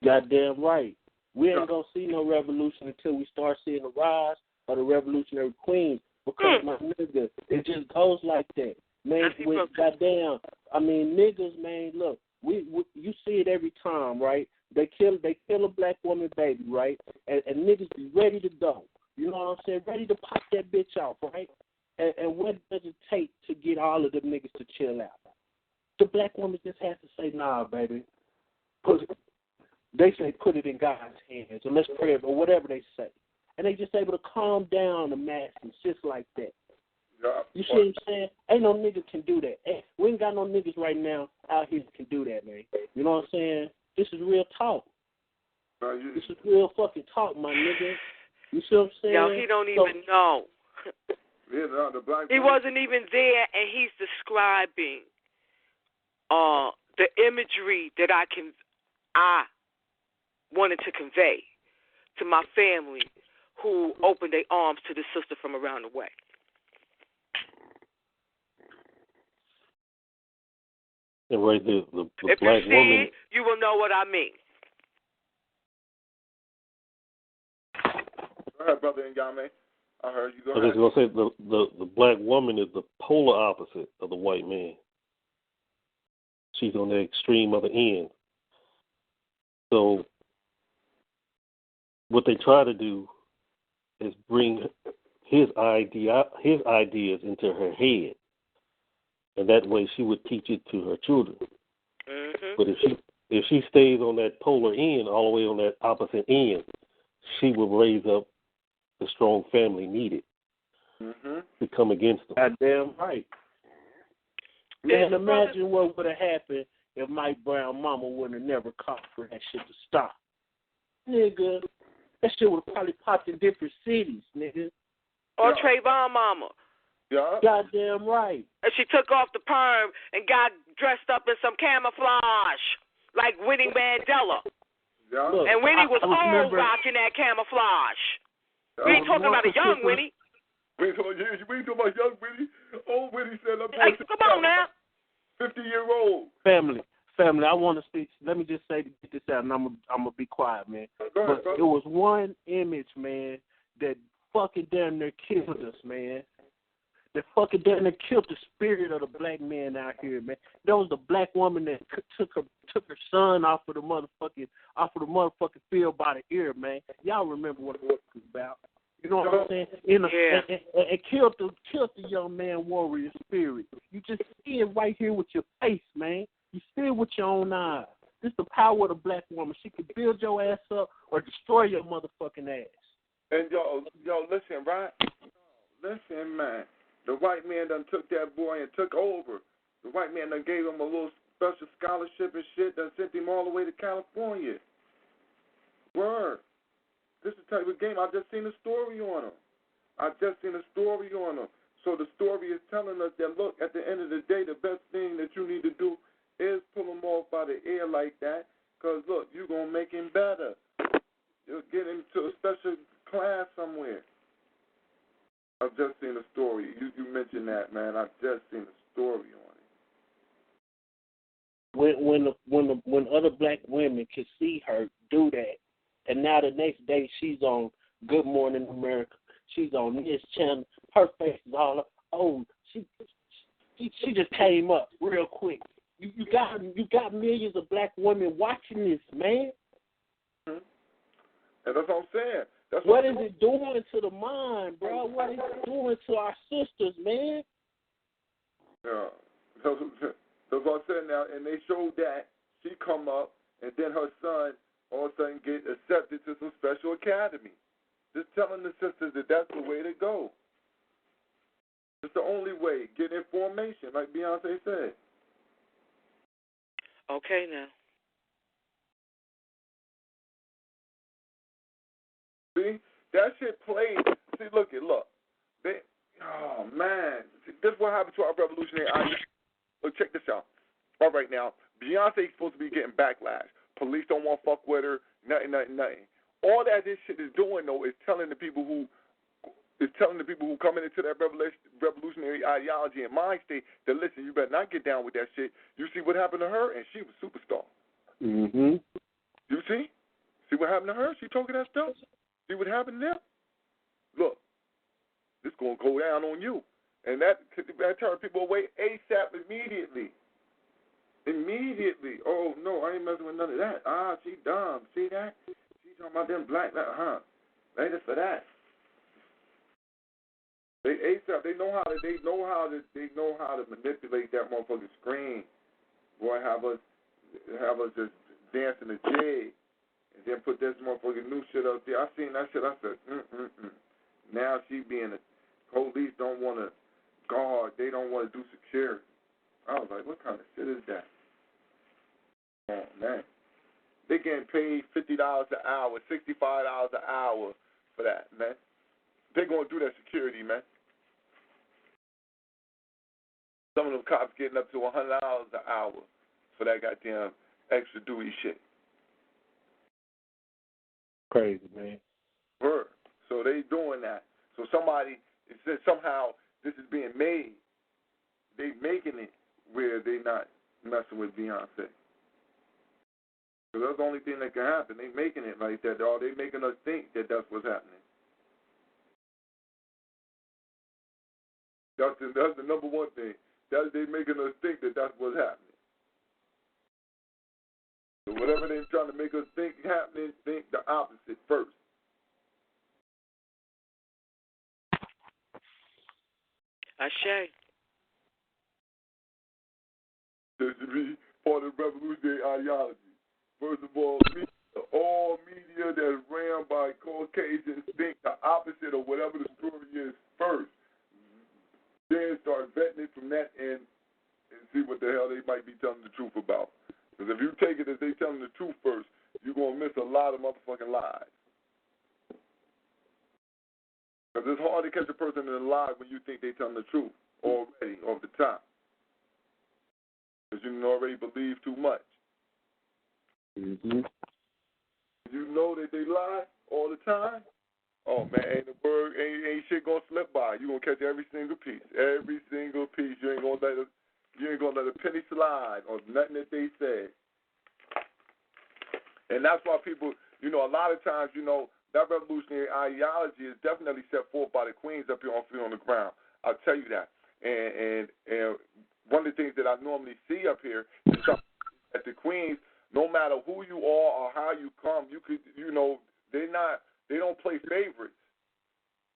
Goddamn right. We ain't gonna see no revolution until we start seeing the rise of the revolutionary queens. Because my nigga, it just goes like that, man. Goddamn, I mean, niggas, man. Look, you see it every time, right? They kill a black woman, baby, right? And niggas be ready to go. You know what I'm saying? Ready to pop that bitch off, right? And what does it take to get all of them niggas to chill out? The black woman just has to say, nah, baby. They say put it in God's hands, or let's pray, or whatever they say. And they just able to calm down the mass and shit like that. Yeah. You see what I'm saying? Ain't no nigga can do that. Hey, we ain't got no niggas right now out here that can do that, man. You know what I'm saying? This is real talk. This is real fucking talk, my nigga. You see what I'm saying? Yo, he don't even know. He wasn't even there, and he's describing the imagery that I wanted to convey to my family who opened their arms to the sister from around the way. And right there, the if black you see woman. It, you will know what I mean. Go ahead, brother NYAME. I heard you. Go ahead. I was going to say the black woman is the polar opposite of the white man. She's on the extreme other end. So what they try to do is bring his ideas into her head, and that way she would teach it to her children. Mm-hmm. But if she stays on that polar end, all the way on that opposite end, she will raise up the strong family needed to come against them. Goddamn right. Man, imagine what would have happened if Mike Brown mama would have never caught for that shit to stop. Nigga, that shit would have probably popped in different cities, nigga. Or Trayvon mama. Yeah. Goddamn right. And she took off the perm and got dressed up in some camouflage, like Winnie Mandela. Yeah. Look, and Winnie was old rocking that camouflage. We ain't talking about a young Winnie. We ain't talking about young Winnie. Old Winnie said, hey, come on now. 50-year-old. Family, I want to speak. Let me just say to get this out, and I'm gonna be quiet, man. Go ahead, but it was one image, man, that fucking damn near killed us, man. That fucking damn near killed the spirit of the black man out here, man. That was the black woman that took her son off of the motherfucking field by the ear, man. Y'all remember what it was about? You know what I'm saying? And killed the young man warrior spirit. You just see it right here with your face, man. You see it with your own eyes. This is the power of the black woman. She could build your ass up or destroy your motherfucking ass. And yo, listen, right? Listen, man. The white man done took that boy and took over. The white man done gave him a little special scholarship and shit, done sent him all the way to California. Word. This is the type of game. I just seen a story on him. So the story is telling us that, look, at the end of the day, the best thing that you need to do is pull him off by the ear like that, because, look, you're going to make him better. You'll get him to a special class somewhere. I've just seen a story. You mentioned that, man. I've just seen a story on it. When other black women could see her do that, and now the next day she's on Good Morning America, she's on this channel, her face is all up. Oh, she just came up real quick. You got millions of black women watching this, man. Mm-hmm. And that's what I'm saying. What is it doing to the mind, bro? What is it doing to our sisters, man? Yeah. That's what I'm saying now. And they showed that she come up, and then her son all of a sudden get accepted to some special academy. Just telling the sisters that that's the way to go. It's the only way. Get information, like Beyonce said. Okay, now. See, that shit played. See, look. Oh man, this is what happened to our revolutionary ideology. Look, check this out. All right, now, Beyonce's supposed to be getting backlash. Police don't want to fuck with her, nothing. All that this shit is doing, though, is telling the people who coming into that revolutionary ideology and mind state that, listen, you better not get down with that shit. You see what happened to her, and she was a superstar. Mm-hmm. You see? See what happened to her? She talking that stuff? See what happened to them? Look, this going to go down on you. And that turns people away ASAP immediately. Immediately. Oh, no, I ain't messing with none of that. Ah, she dumb. See that? She talking about them black, later for that. They ASAP. They know how to manipulate that motherfucking screen. Boy, have us just dancing the jig, and then put this motherfucking new shit up there. I seen that shit. I said, Now she being a police don't want to guard. They don't want to do security. I was like, what kind of shit is that? Oh man, they getting paid $50 an hour, $65 an hour for that, man. They gonna do that security, man. Some of them cops getting up to $100 an hour for that goddamn extra duty shit. Crazy, man. Word. So they doing that. So somebody, it says somehow this is being made. They making it where they not messing with Beyonce. Because that's the only thing that can happen. They making it like that. Or they making us think that that's what's happening. That's the number one thing. They making us think that that's what's happening. So whatever they're trying to make us think happening, think the opposite first. Ashe. This should be part of the revolutionary ideology. First of all, all media that's ran by Caucasians think the opposite of whatever the story is first. Then start vetting it from that end and see what the hell they might be telling the truth about. Because if you take it as they telling the truth first, you're going to miss a lot of motherfucking lies. Because it's hard to catch a person in a lie when you think they telling the truth already off the top. Because you already believe too much. Mm-hmm. You know that they lie all the time. Oh man, ain't shit gonna slip by. You gonna catch every single piece. Every single piece. You ain't gonna let a penny slide on nothing that they said. And that's why people, a lot of times, that revolutionary ideology is definitely set forth by the queens up here on the ground. I'll tell you that. And one of the things that I normally see up here is that the queens, no matter who you are or how you come, you could, they don't play favorites.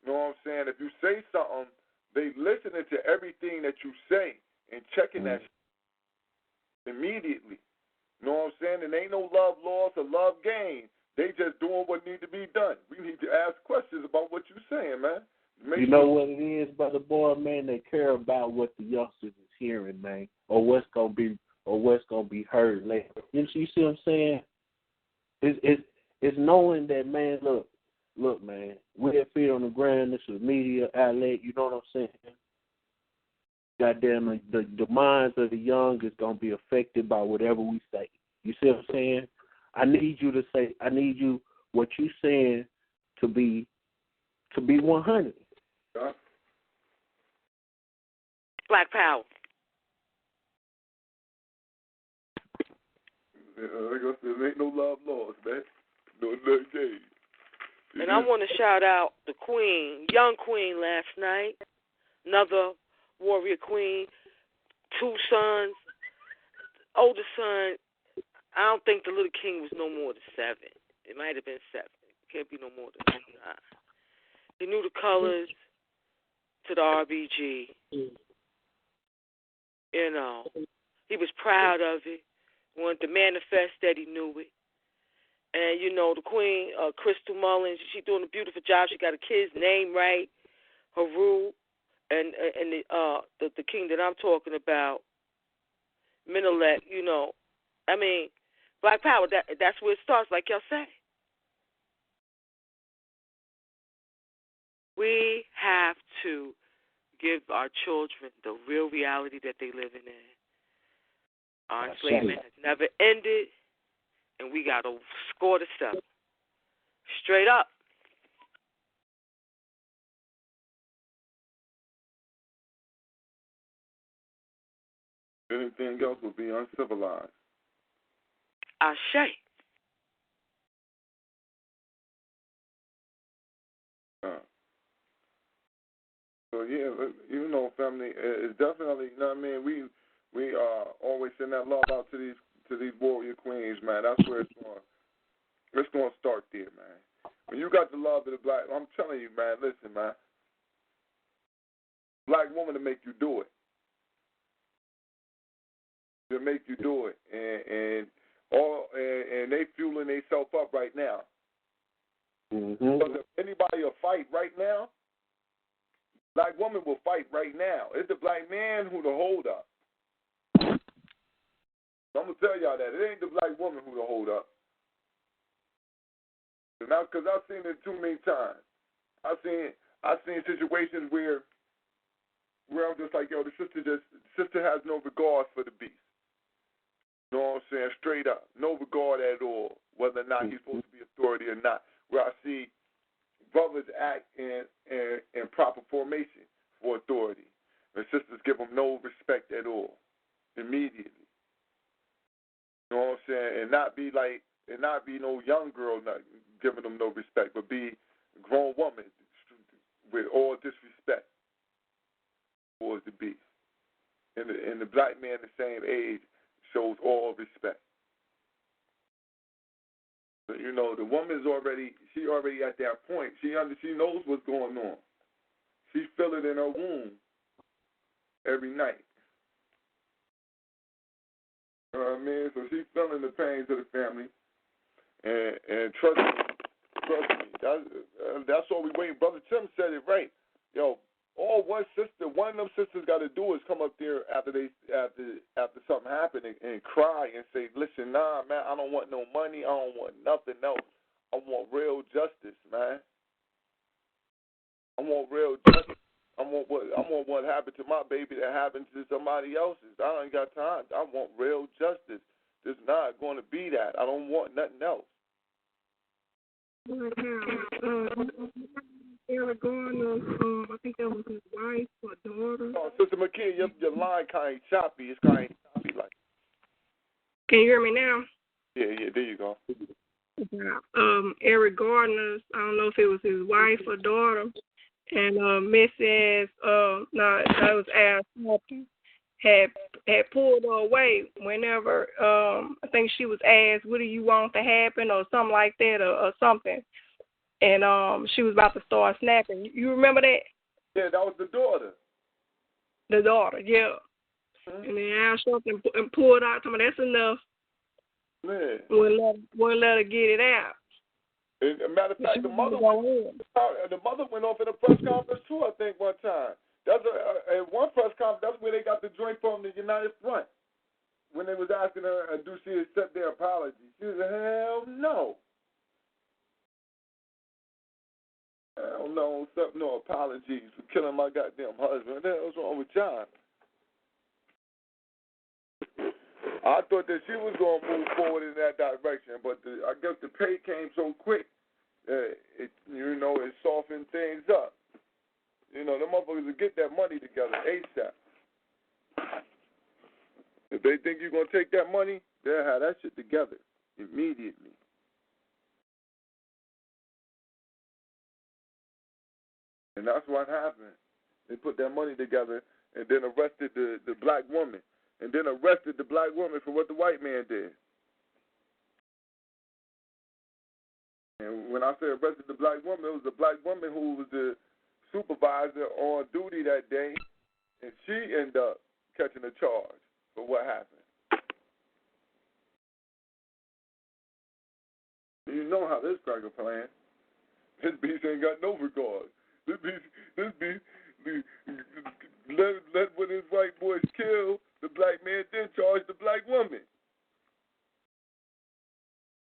You know what I'm saying? If you say something, they listening to everything that you say and checking that shit immediately. You know what I'm saying? And ain't no love lost or love gained. They just doing what need to be done. We need to ask questions about what you're saying, man. You know what it is, brother boy, man? They care about what the youngsters is hearing, man, or what's gonna be heard later. You see what I'm saying? It's knowing that, man. Look, man. We're feet on the ground. This is a media outlet. You know what I'm saying? Goddamn, the minds of the young is gonna be affected by whatever we say. You see what I'm saying? I need you what you saying to be 100. Yeah. Black Power. Like I said, there ain't no love lost, man. No love gained. And I want to shout out the queen, young queen last night, another warrior queen, 2 sons. Older son, I don't think the little king was no more than 7. It might have been 7. It can't be no more than 9. He knew the colors to the RBG. He was proud of it. Wanted to manifest that he knew it. And, the queen, Crystal Mullins, she's doing a beautiful job. She got a kid's name right, Haru, and the king that I'm talking about, Minilet, Black Power, that's where it starts, like y'all say. We have to give our children the real reality that they living in. Our enslavement has never ended, and we got to score the stuff. Straight up. Anything else would be uncivilized. Ashe. So yeah, you know, family, it's definitely, you know what I mean. We always send that love out to these warrior queens, man. That's where it's going to start there, man. When you got the love of the black, I'm telling you, man. Listen, man. Black woman to make you do it. To make you do it, and they fueling themselves up right now. Mm-hmm. Because if anybody will fight right now, black woman will fight right now. It's the black man who the hold up. I'm gonna tell y'all that it ain't the black woman who the hold up. Now, because I've seen it too many times. I've seen situations where I'm just like, yo, the sister has no regard for the beast. You know what I'm saying? Straight up. No regard at all, whether or not he's supposed to be authority or not. Where I see brothers act in proper formation for authority. And sisters give them no respect at all, immediately. You know what I'm saying? And not be no young girl not giving them no respect, but be a grown woman with all disrespect towards the beast. And the black man the same age shows all respect. So, you know, the woman's already at that point. She knows what's going on. She feel it in her womb every night. You know what I mean? So she's feeling the pains of the family. And trust me, that's all we wait. Brother Tim said it right. Yo, all one of them sisters got to do is come up there after something happened and cry and say, listen, nah, man, I don't want no money. I don't want nothing else. I want real justice, man. I want real justice. I want what happened to my baby that happened to somebody else's. I ain't got time. I want real justice. It's not going to be that. I don't want nothing else. Eric Garner, I think that was his wife or daughter. Oh, Sister McKee, your line kind of choppy. It's kind of choppy, like. Can you hear me now? Yeah, there you go. Eric Gardner's, I don't know if it was his wife or daughter, and Mrs. That was Al Sharpton, had pulled her away whenever I think she was asked, what do you want to happen, or something like that, or something. And she was about to start snapping. You remember that? Yeah, that was the daughter. The daughter, yeah. Mm-hmm. And then Al Sharpton pulled out, told me that's enough. Man. Wouldn't let her get it out. As a matter of fact, the mother went off in a press conference too, I think, one time. That's at one press conference, that's where they got the joint from the United Front. When they was asking her, do she accept their apology? She was like, hell no. Hell no, accept no apologies for killing my goddamn husband. What the hell's wrong with John? I thought that she was going to move forward in that direction, but I guess the pay came so quick, it softened things up. You know, the motherfuckers will get that money together ASAP. If they think you're going to take that money, they'll have that shit together immediately. And that's what happened. They put that money together and then arrested the black woman. And then arrested the black woman for what the white man did. And when I say arrested the black woman, it was the black woman who was the supervisor on duty that day, and she ended up catching a charge for what happened. You know how this cracker playing. This beast ain't got no regard. This beast, let when his white boys kill the black man, then charge the black woman.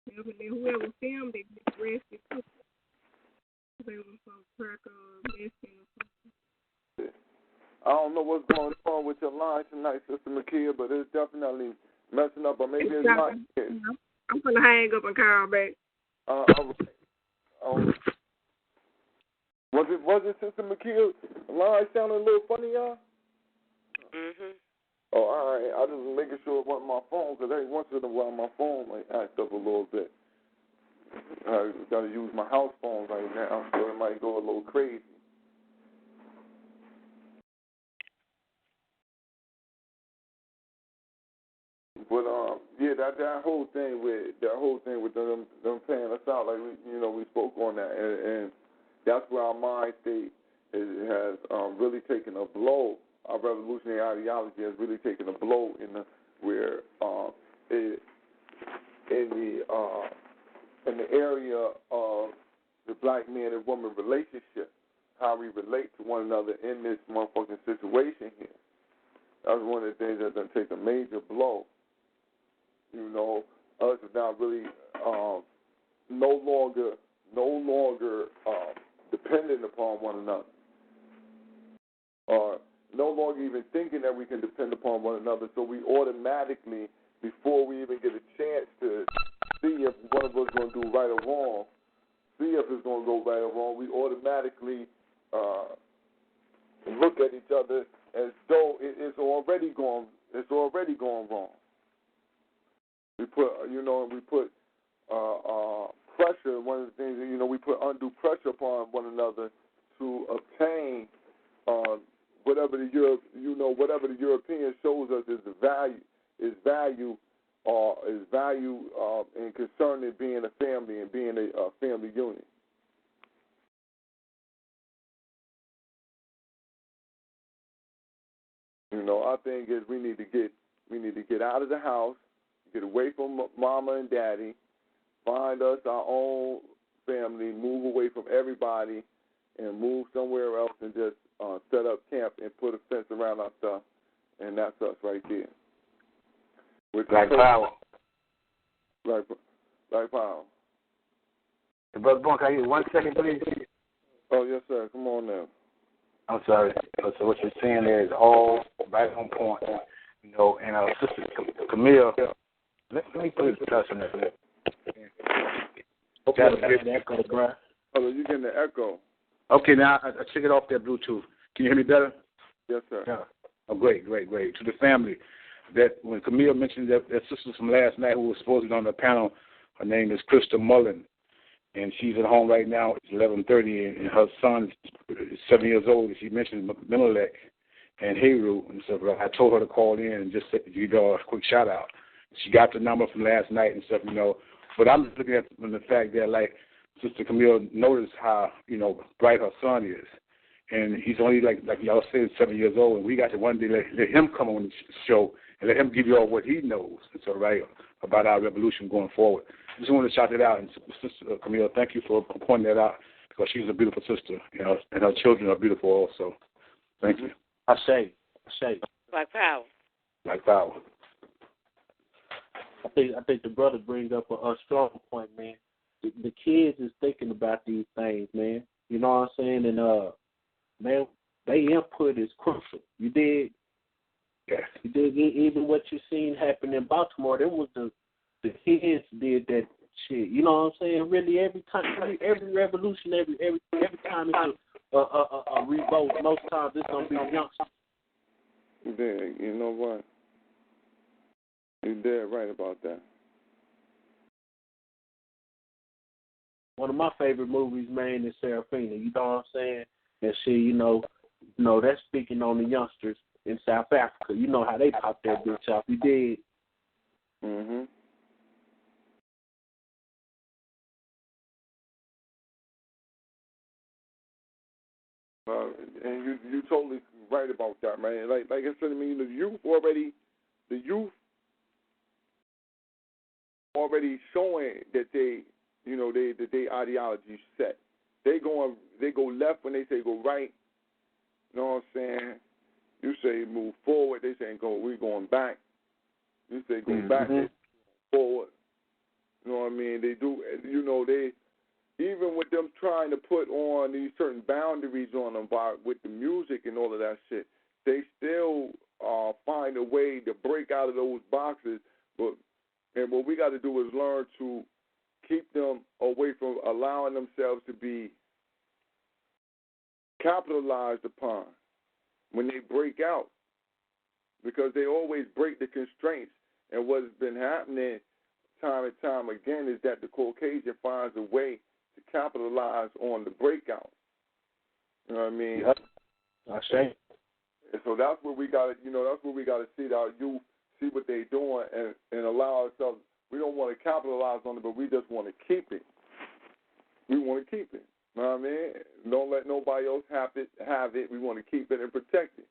Yeah, but then whoever filmed it gets arrested too. They was some cracker messing or something. I don't know what's going on with your line tonight, Sister Makia, but it's definitely messing up. Or maybe it's not. I'm going to hang up and call back. Was it Sister Makia? The line sounded a little funny, y'all? Oh, all right. I just making sure it wasn't my phone, because every once in a while my phone might act up a little bit. I got to use my house phone right now, so it might go a little crazy. But yeah, that whole thing with them paying us out, like we spoke on that, and that's where our mind state has really taken a blow. Our revolutionary ideology has really taken a blow in the area of the black man and woman relationship, how we relate to one another in this motherfucking situation here. That's one of the things that's going to take a major blow. Us is now really no longer dependent upon one another, or no longer even thinking that we can depend upon one another. So we automatically, before we even get a chance to see if one of us is going to do right or wrong, see if it's going to go right or wrong, we automatically look at each other as though it's already gone wrong. We put pressure. One of the things, we put undue pressure upon one another to obtain whatever the European shows us is value in concerning being a family and being a family unit. Our thing is we need to get out of the house, get away from mama and daddy, find us our own family, move away from everybody, and move somewhere else and just set up camp and put a fence around our stuff, and that's us right there. Black power. Black power. Hey, Brother Bourne, can I get 1 second, please? Oh, yes, sir. Come on now. I'm sorry. So what you're saying there is all right on point. And Sister Camille, let me put a touch on that. Okay, the echo, bro. Oh, you're getting the echo. Okay, now I took it off that Bluetooth. Can you hear me better? Yes, sir. Yeah. Oh, great. To the family, that when Camille mentioned that sister from last night who was supposed to be on the panel, her name is Krista Mullen, and she's at home right now. It's 11:30, and her son is 7 years old. She mentioned Menelec and Heru and stuff. I told her to call in and just give her a quick shout out. She got the number from last night and stuff, But I'm just looking at the fact that, like, Sister Camille noticed how, bright her son is. And he's only, like y'all said, 7 years old. And we got to one day let him come on the show and let him give you all what he knows. It's all right about our revolution going forward. I just wanted to shout it out. And Sister Camille, thank you for pointing that out, because she's a beautiful sister, and her children are beautiful also. Thank you. I say. Black power. Black power. I think the brother brings up a strong point, man. The kids is thinking about these things, man. You know what I'm saying? And man, their input is crucial. You dig? Yes. You dig? Even what you seen happen in Baltimore, them was the kids did that shit. You know what I'm saying? Really, every revolution, every time it's a revolt, most times it's gonna be youngsters. Yeah, you know what? You're dead right about that. One of my favorite movies, man, is Serafina. You know what I'm saying? And shit, that's speaking on the youngsters in South Africa. You know how they pop that bitch off. You did. Mhm. And you totally right about that, man. Like I said, I mean, the youth already showing that that they ideology set. They go left when they say go right. You know what I'm saying? You say move forward, they say we're going back. You say go back, they forward. You know what I mean? They do. They even with them trying to put on these certain boundaries on them with the music and all of that shit. they still find a way to break out of those boxes. And what we got to do is learn to keep them away from allowing themselves to be capitalized upon when they break out, because they always break the constraints. And what's been happening time and time again is that the Caucasian finds a way to capitalize on the breakout. You know what I mean? Yep. I say. And so that's where we got to, that's where we got to see our youth, see what they're doing, and allow ourselves. We don't want to capitalize on it, but we just want to keep it. We want to keep it. You know what I mean? Don't let nobody else have it. We want to keep it and protect it.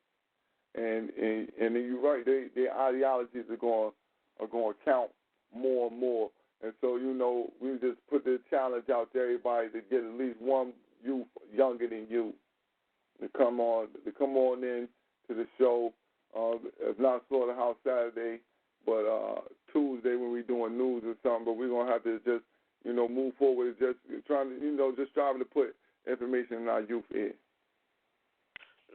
And you're right. Their ideologies are going to count more and more. And so, we just put this challenge out to everybody to get at least one youth younger than you to come on in to the show. It's not Slaughterhouse Saturday, but Tuesday when we're doing news or something. But we're gonna have to just move forward, just trying to just striving to put information in our youth ear.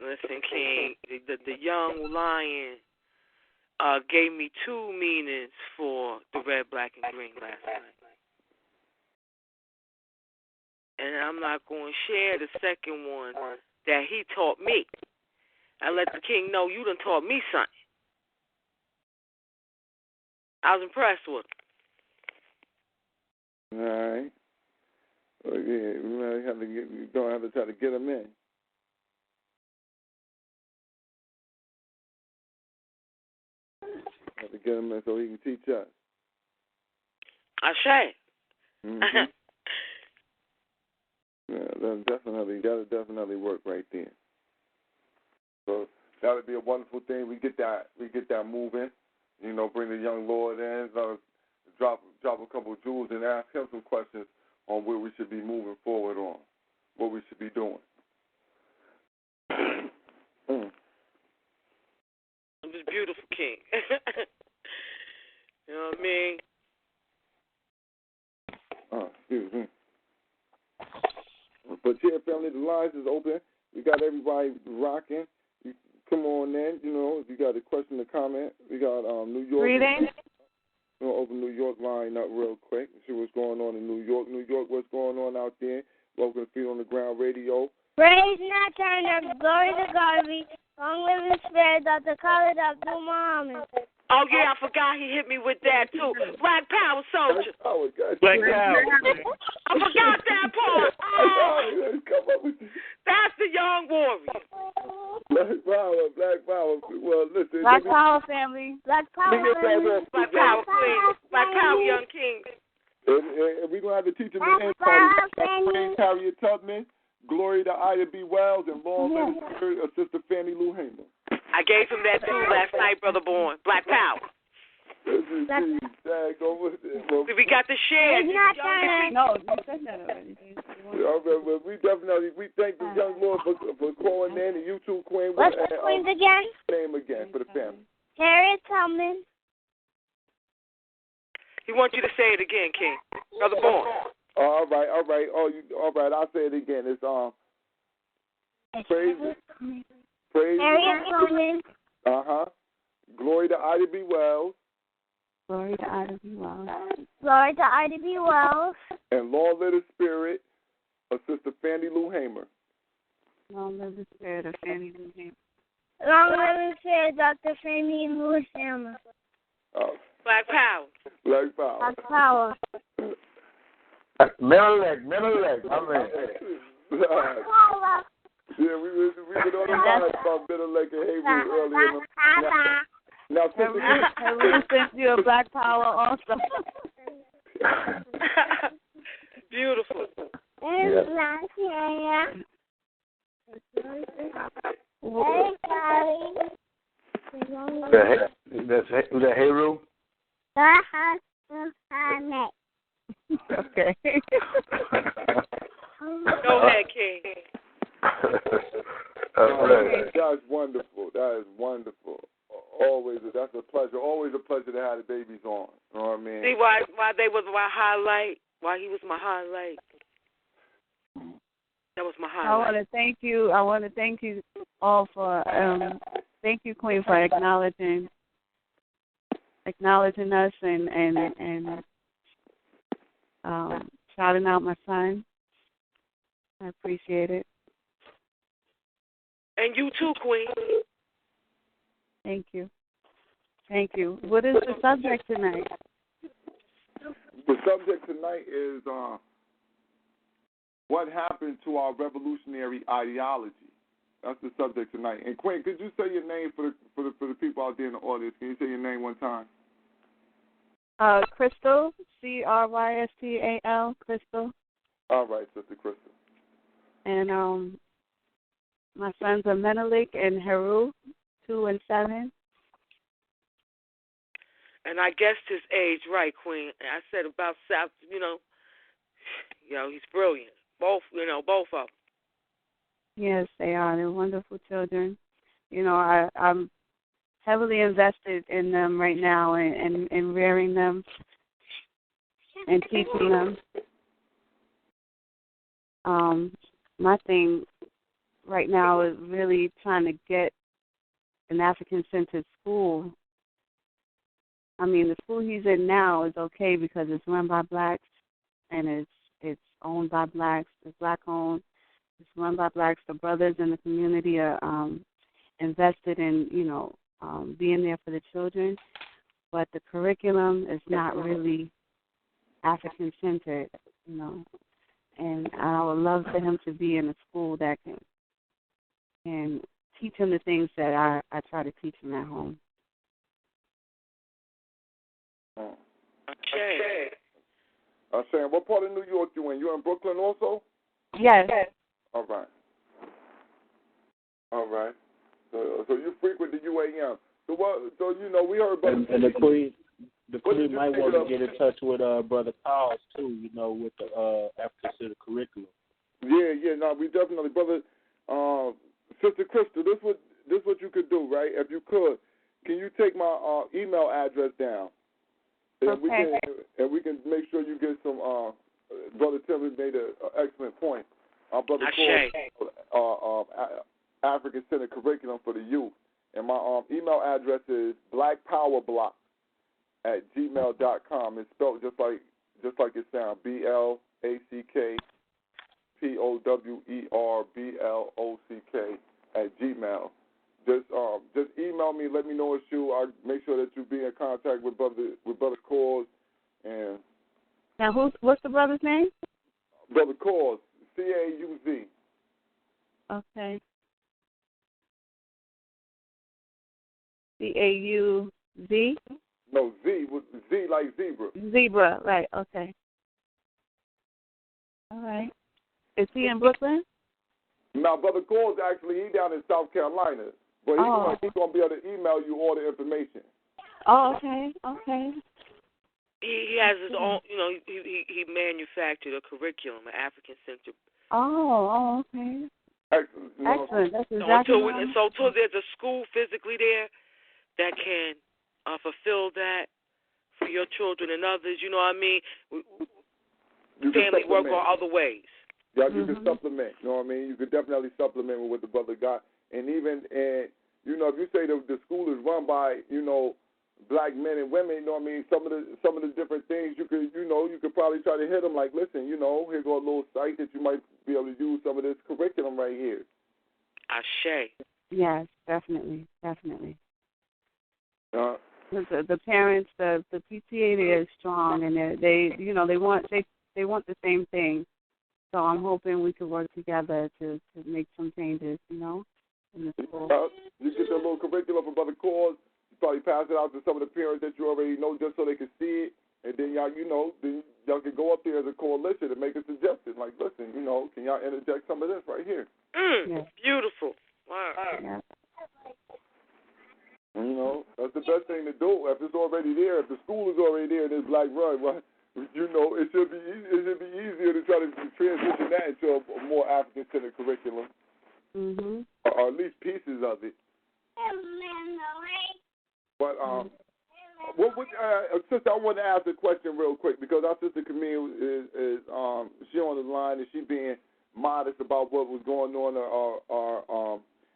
Listen, King, the young lion gave me two meanings for the red, black, and green last night. And I'm not going to share the second one that he taught me. I let the king know you done taught me something. I was impressed with him. All right. Well, yeah, we're going to have to try to get him in. Have to get him in so he can teach us. I say. Mm-hmm. Yeah, that'll definitely work right there. So that would be a wonderful thing. We get that moving. Bring the young Lord in, drop a couple of jewels, and ask him some questions on where we should be moving forward on, what we should be doing. It was beautiful, King. You know what I mean? Excuse me. But yeah, family, the lines is open. We got everybody rocking. You come on in, if you got a question or comment. We got New York. Greetings. We'll open New York line up real quick. See what's going on in New York. New York, what's going on out there? Welcome to Feet on the Ground Radio. Praise not turn up, glory to Garvey. Long live the spirit, Dr. Khalid Abdul Muhammad. Oh, yeah, I forgot he hit me with that, too. Black Power Soldier. Black Power. I forgot that part. Oh, that's the young warrior. Black Power. Well, listen. Black Power family. Black Power. Black Power Queen. Black Power Young King. And we're going to have to teach him the end part. Harriet Tubman, Glory to Ida B. Wells, and long live the spirit of Sister Fannie Lou Hamer. I gave him that, too, last night, Brother Born. Black Power. We got to share. No, you said that already. We thank the young Lord for calling in, and you too, Queen. What's the Queen's again? Name again for the family. Harriet Tubman. He wants you to say it again, King. Brother Born. All right. All right. I'll say it again. It's praise. Harriet Tubman. Glory to Ida B. Wells. Glory to Ida B. Wells. Glory to Ida B. Wells. And long live the spirit of Sister Fannie Lou Hamer. Long live the spirit of Fannie Lou Hamer. Long live the spirit of Dr. Fannie Lou Hamer. Black Power. Black Power. Black Power. Middle leg. I mean. Black Power. Yeah, we been on the line about middle leg and Hayward earlier. Now, we sent you a Black Power also. Beautiful. That's the Heru? Okay. Go ahead, King. That's wonderful. That is wonderful. Always, that's a pleasure. Always a pleasure to have the babies on. You know what I mean? See why they was my highlight? Why he was my highlight? That was my highlight. I want to thank you all for Thank you, Queen, for acknowledging us and shouting out my son. I appreciate it. And you too, Queen. Thank you. Thank you. What is the subject tonight? The subject tonight is what happened to our revolutionary ideology. That's the subject tonight. And Queen, could you say your name for the people out there in the audience? Can you say your name one time? Crystal, Crystal, Crystal. All right, Sister Crystal. And my sons are Menelik and Heru, 2 and 7. And I guessed his age right, Queen. I said about South, he's brilliant. Both of them. Yes, they are. They're wonderful children. I'm heavily invested in them right now and rearing them and teaching them. My thing right now is really trying to get an African-centered school. I mean, the school he's in now is okay because it's run by blacks and it's owned by blacks. It's black-owned. It's run by blacks. The brothers in the community are invested in, being there for the children. But the curriculum is not really African-centered, And I would love for him to be in a school that can teach him the things that I try to teach him at home. Okay. Sam, what part of New York you in? You in Brooklyn also? Yes. All right. So you frequent the UAM. So we heard about and the Queen might want to get in touch with Brother Carl too. With the African Center curriculum. Yeah. No, we definitely, brother. Sister Crystal, this what you could do, right? If you could, can you take my email address down? And we can make sure you get some. Brother Tim made an excellent point. Brother Cole, African Center curriculum for the youth, and my email address is blackpowerblock@gmail.com. It's spelled just like it sounds. BlackPowerblock@gmail. Just email me. Let me know it's you. I'll make sure that you be in contact with Brother Cause. And now, what's the brother's name? Brother Cause, Cauz. Okay. Cauz? No, Z like zebra. Zebra, right? Okay. All right. Is he in Brooklyn? Now, Brother Cause actually he down in South Carolina. But he's going to be able to email you all the information. Oh, okay. He has his own, he manufactured a curriculum, an African-centered. Oh, okay. Excellent. That's exactly so until there's a school physically there that can fulfill that for your children and others, you know what I mean? Family work on other ways. Yeah, you can supplement, you know what I mean? You could definitely supplement with what the brother got. And if you say the school is run by, black men and women, you know what I mean? Some of the different things you could probably try to hit them like, listen, here go a little site that you might be able to use some of this curriculum right here. Ashe. Yes, definitely. The parents, the PTA there is strong, and they want the same thing. So I'm hoping we can work together to make some changes, in the school. You get that little curriculum from Brother Cause. You probably pass it out to some of the parents that you already know, just so they can see it, and then y'all can go up there as a coalition and make a suggestion. Like, listen, can y'all interject some of this right here? Yes. Beautiful. Wow. Yeah. That's the best thing to do. If it's already there, if the school is already there and it's black run, right? It should be easier to try to transition that into a more African-centered curriculum, or at least pieces of it. But sister, I want to ask a question real quick because our sister Camille is she on the line and she being modest about what was going on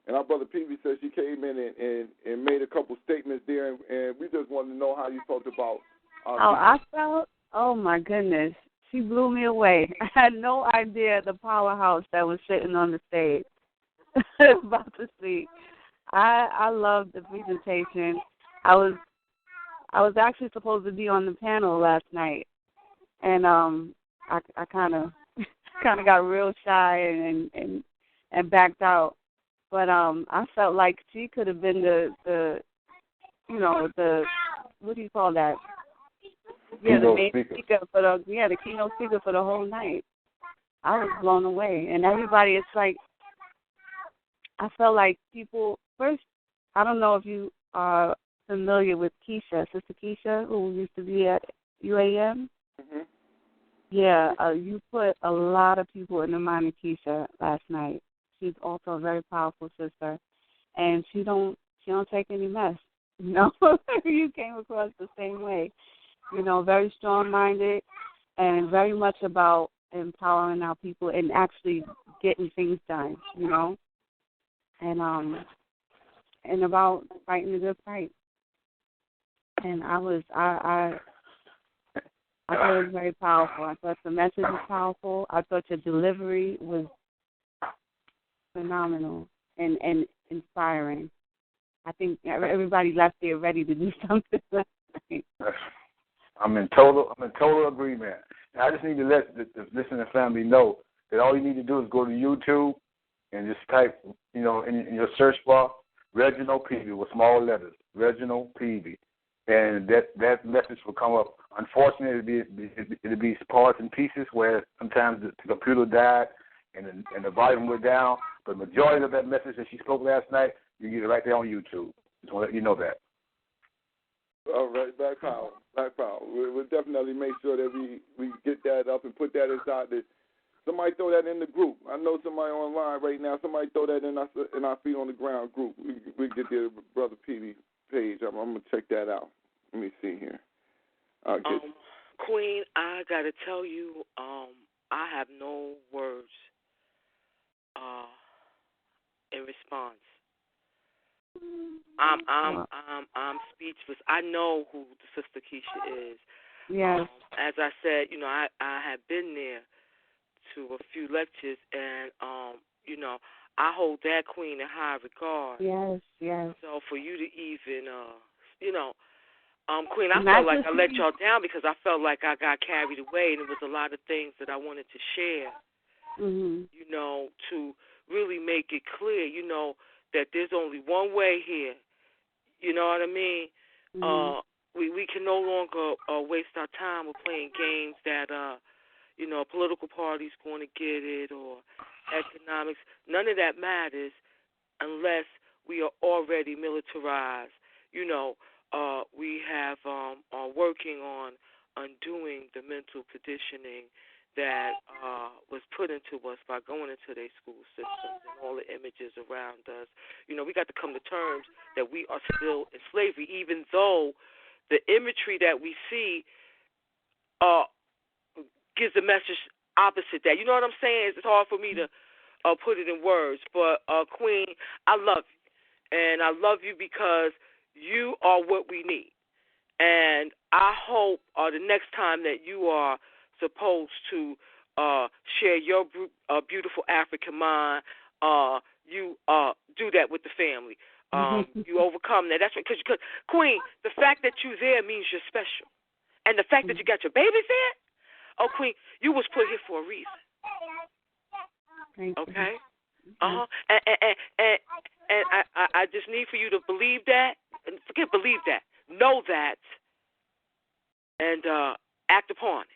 And our brother Peavy said she came in and made a couple statements there, and we just wanted to know how you felt about. I felt. Oh my goodness, she blew me away. I had no idea the powerhouse that was sitting on the stage about to speak. I loved the presentation. I was actually supposed to be on the panel last night, and I kind of got real shy and backed out. But I felt like she could have been the what do you call that? Yeah, the main speaker for the keynote speaker for the whole night. I was blown away, and everybody. It's like I felt like people first. I don't know if you are familiar with Keisha, Sister Keisha, who used to be at UAM. Mm-hmm. Yeah, you put a lot of people in the mind of Keisha last night. She's also a very powerful sister, and she don't take any mess. You know, you came across the same way. You know, very strong-minded and very much about empowering our people and actually getting things done. You know, and about fighting the good fight. And I thought it was very powerful. I thought the message was powerful. I thought your delivery was phenomenal and inspiring. I think everybody left there ready to do something. I'm in total agreement. And I just need to let the listening family know that all you need to do is go to YouTube and just type, in your search bar, Reginald Peavy with small letters, Reginald Peavy, and that message will come up. Unfortunately, it'll be parts and pieces where sometimes the computer died and the volume went down. But the majority of that message that she spoke last night, you get it right there on YouTube. Just want to let you know that. All right, Black Power. We'll definitely make sure that we get that up and put that inside the. Somebody throw that in the group. I know somebody online right now. Somebody throw that in our Feet on the Ground group. We get the Brother Peavy page. I'm gonna check that out. Let me see here. Queen, I gotta tell you, I have no words in response. I'm speechless. I know who the Sister Keisha is. Yes. As I said, I have been there to a few lectures, and I hold that queen in high regard. Yes. So for you to even, Queen, I felt like I let y'all down because I felt like I got carried away, and there was a lot of things that I wanted to share. Mm-hmm. To really make it clear, that there's only one way here. You know what I mean? Mm-hmm. We can no longer waste our time with playing games that a political party's going to get it or economics. None of that matters unless we are already militarized. We have are working on undoing the mental conditioning that was put into us by going into their school systems and all the images around us. We got to come to terms that we are still in slavery, even though the imagery that we see gives the message opposite that. You know what I'm saying? It's hard for me to put it in words. But, Queen, I love you. And I love you because you are what we need. And I hope the next time that you are supposed to share your beautiful African mind, you do that with the family. You overcome that. That's because Queen, the fact that you're there means you're special, and the fact that you got your babies there, Queen, you was put here for a reason. Okay. And I just need for you to believe that, and forget believe that, know that, and act upon it.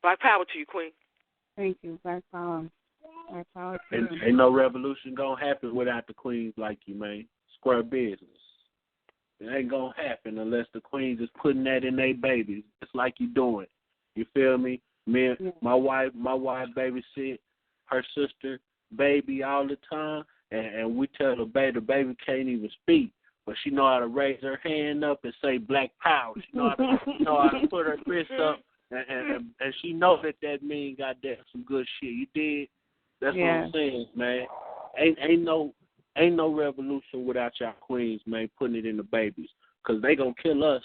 Black power to you, Queen. Thank you. Black power. Black power to you. Ain't no revolution gonna happen without the queens like you, man. Square business. It ain't gonna happen unless the queens is putting that in their babies, just like you doing. You feel me? My wife babysit her sister, baby, all the time, and we tell the baby can't even speak, but she know how to raise her hand up and say Black Power. She know how to put her fist up, and she know that mean goddamn some good shit. You did? That's what I'm saying, man. Ain't no Ain't no revolution without y'all queens, man, putting it in the babies. Because they going to kill us.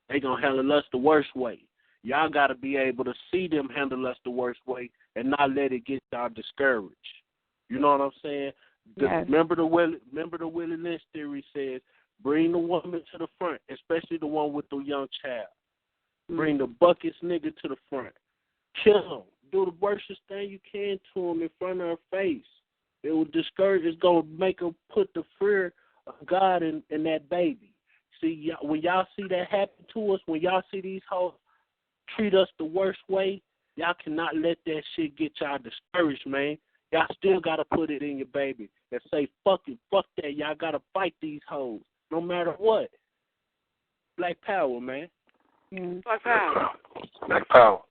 They going to handle us the worst way. Y'all got to be able to see them handle us the worst way and not let it get y'all discouraged. You know what I'm saying? Yes. Remember the Willie Lynch theory says, bring the woman to the front, especially the one with the young child. Bring the buckets nigga to the front. Kill him. Do the worstest thing you can to him in front of her face. It will discourage. It's going to make her put the fear of God in that baby. See, when y'all see that happen to us, when y'all see these hoes treat us the worst way, y'all cannot let that shit get y'all discouraged, man. Y'all still got to put it in your baby and say, fuck it, fuck that. Y'all got to fight these hoes no matter what. Black power, man. Black power. Black power.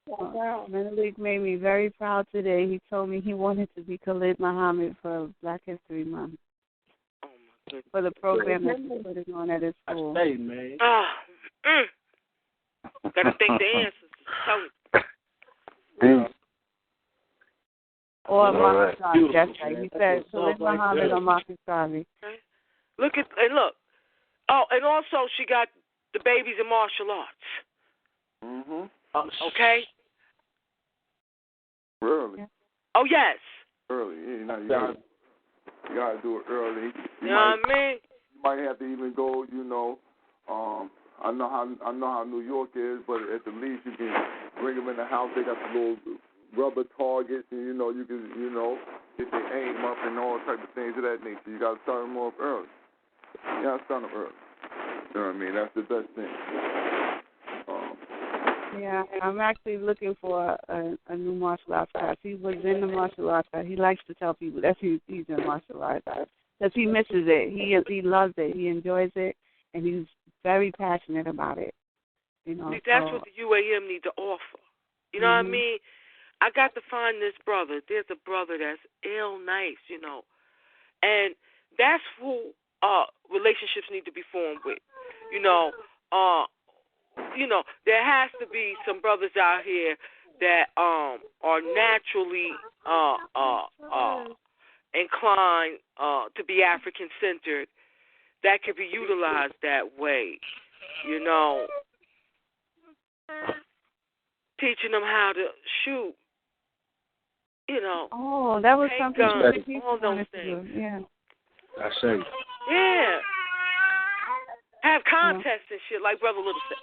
Wow, Menelik made me very proud today. He told me he wanted to be Khalid Muhammad for Black History Month. Oh, my goodness. For the program that he's putting on at his school. I say, man. Gotta think the answers. Tell me. Or Marcus Garvey, that's right. He said Khalid Muhammad or Marcus Garvey. Okay. Look. Oh, and also she got the babies in martial arts. Okay. Early. Oh yes. Early. You gotta do it early. You know what I mean? You might have to even go. I know how New York is, but at the least you can bring them in the house. They got the little rubber targets, and you can get their aim up and all types of things of that nature. You gotta start them off early. You gotta start them early. You know what I mean? That's the best thing. Yeah, I'm actually looking for a new martial arts class. He was in the martial arts class. He likes to tell people that he's in martial arts because he misses it. He loves it. He enjoys it, and he's very passionate about it. See, that's what the UAM need to offer. You know what I mean? I got to find this brother. There's a brother that's ill nice, and that's who relationships need to be formed with. There has to be some brothers out here that are naturally inclined to be African centered, that could be utilized that way. Teaching them how to shoot. Oh, that was something guns, people all those wanted to things. do. Yeah. I say. Yeah. Have contests and shit like Brother Little said.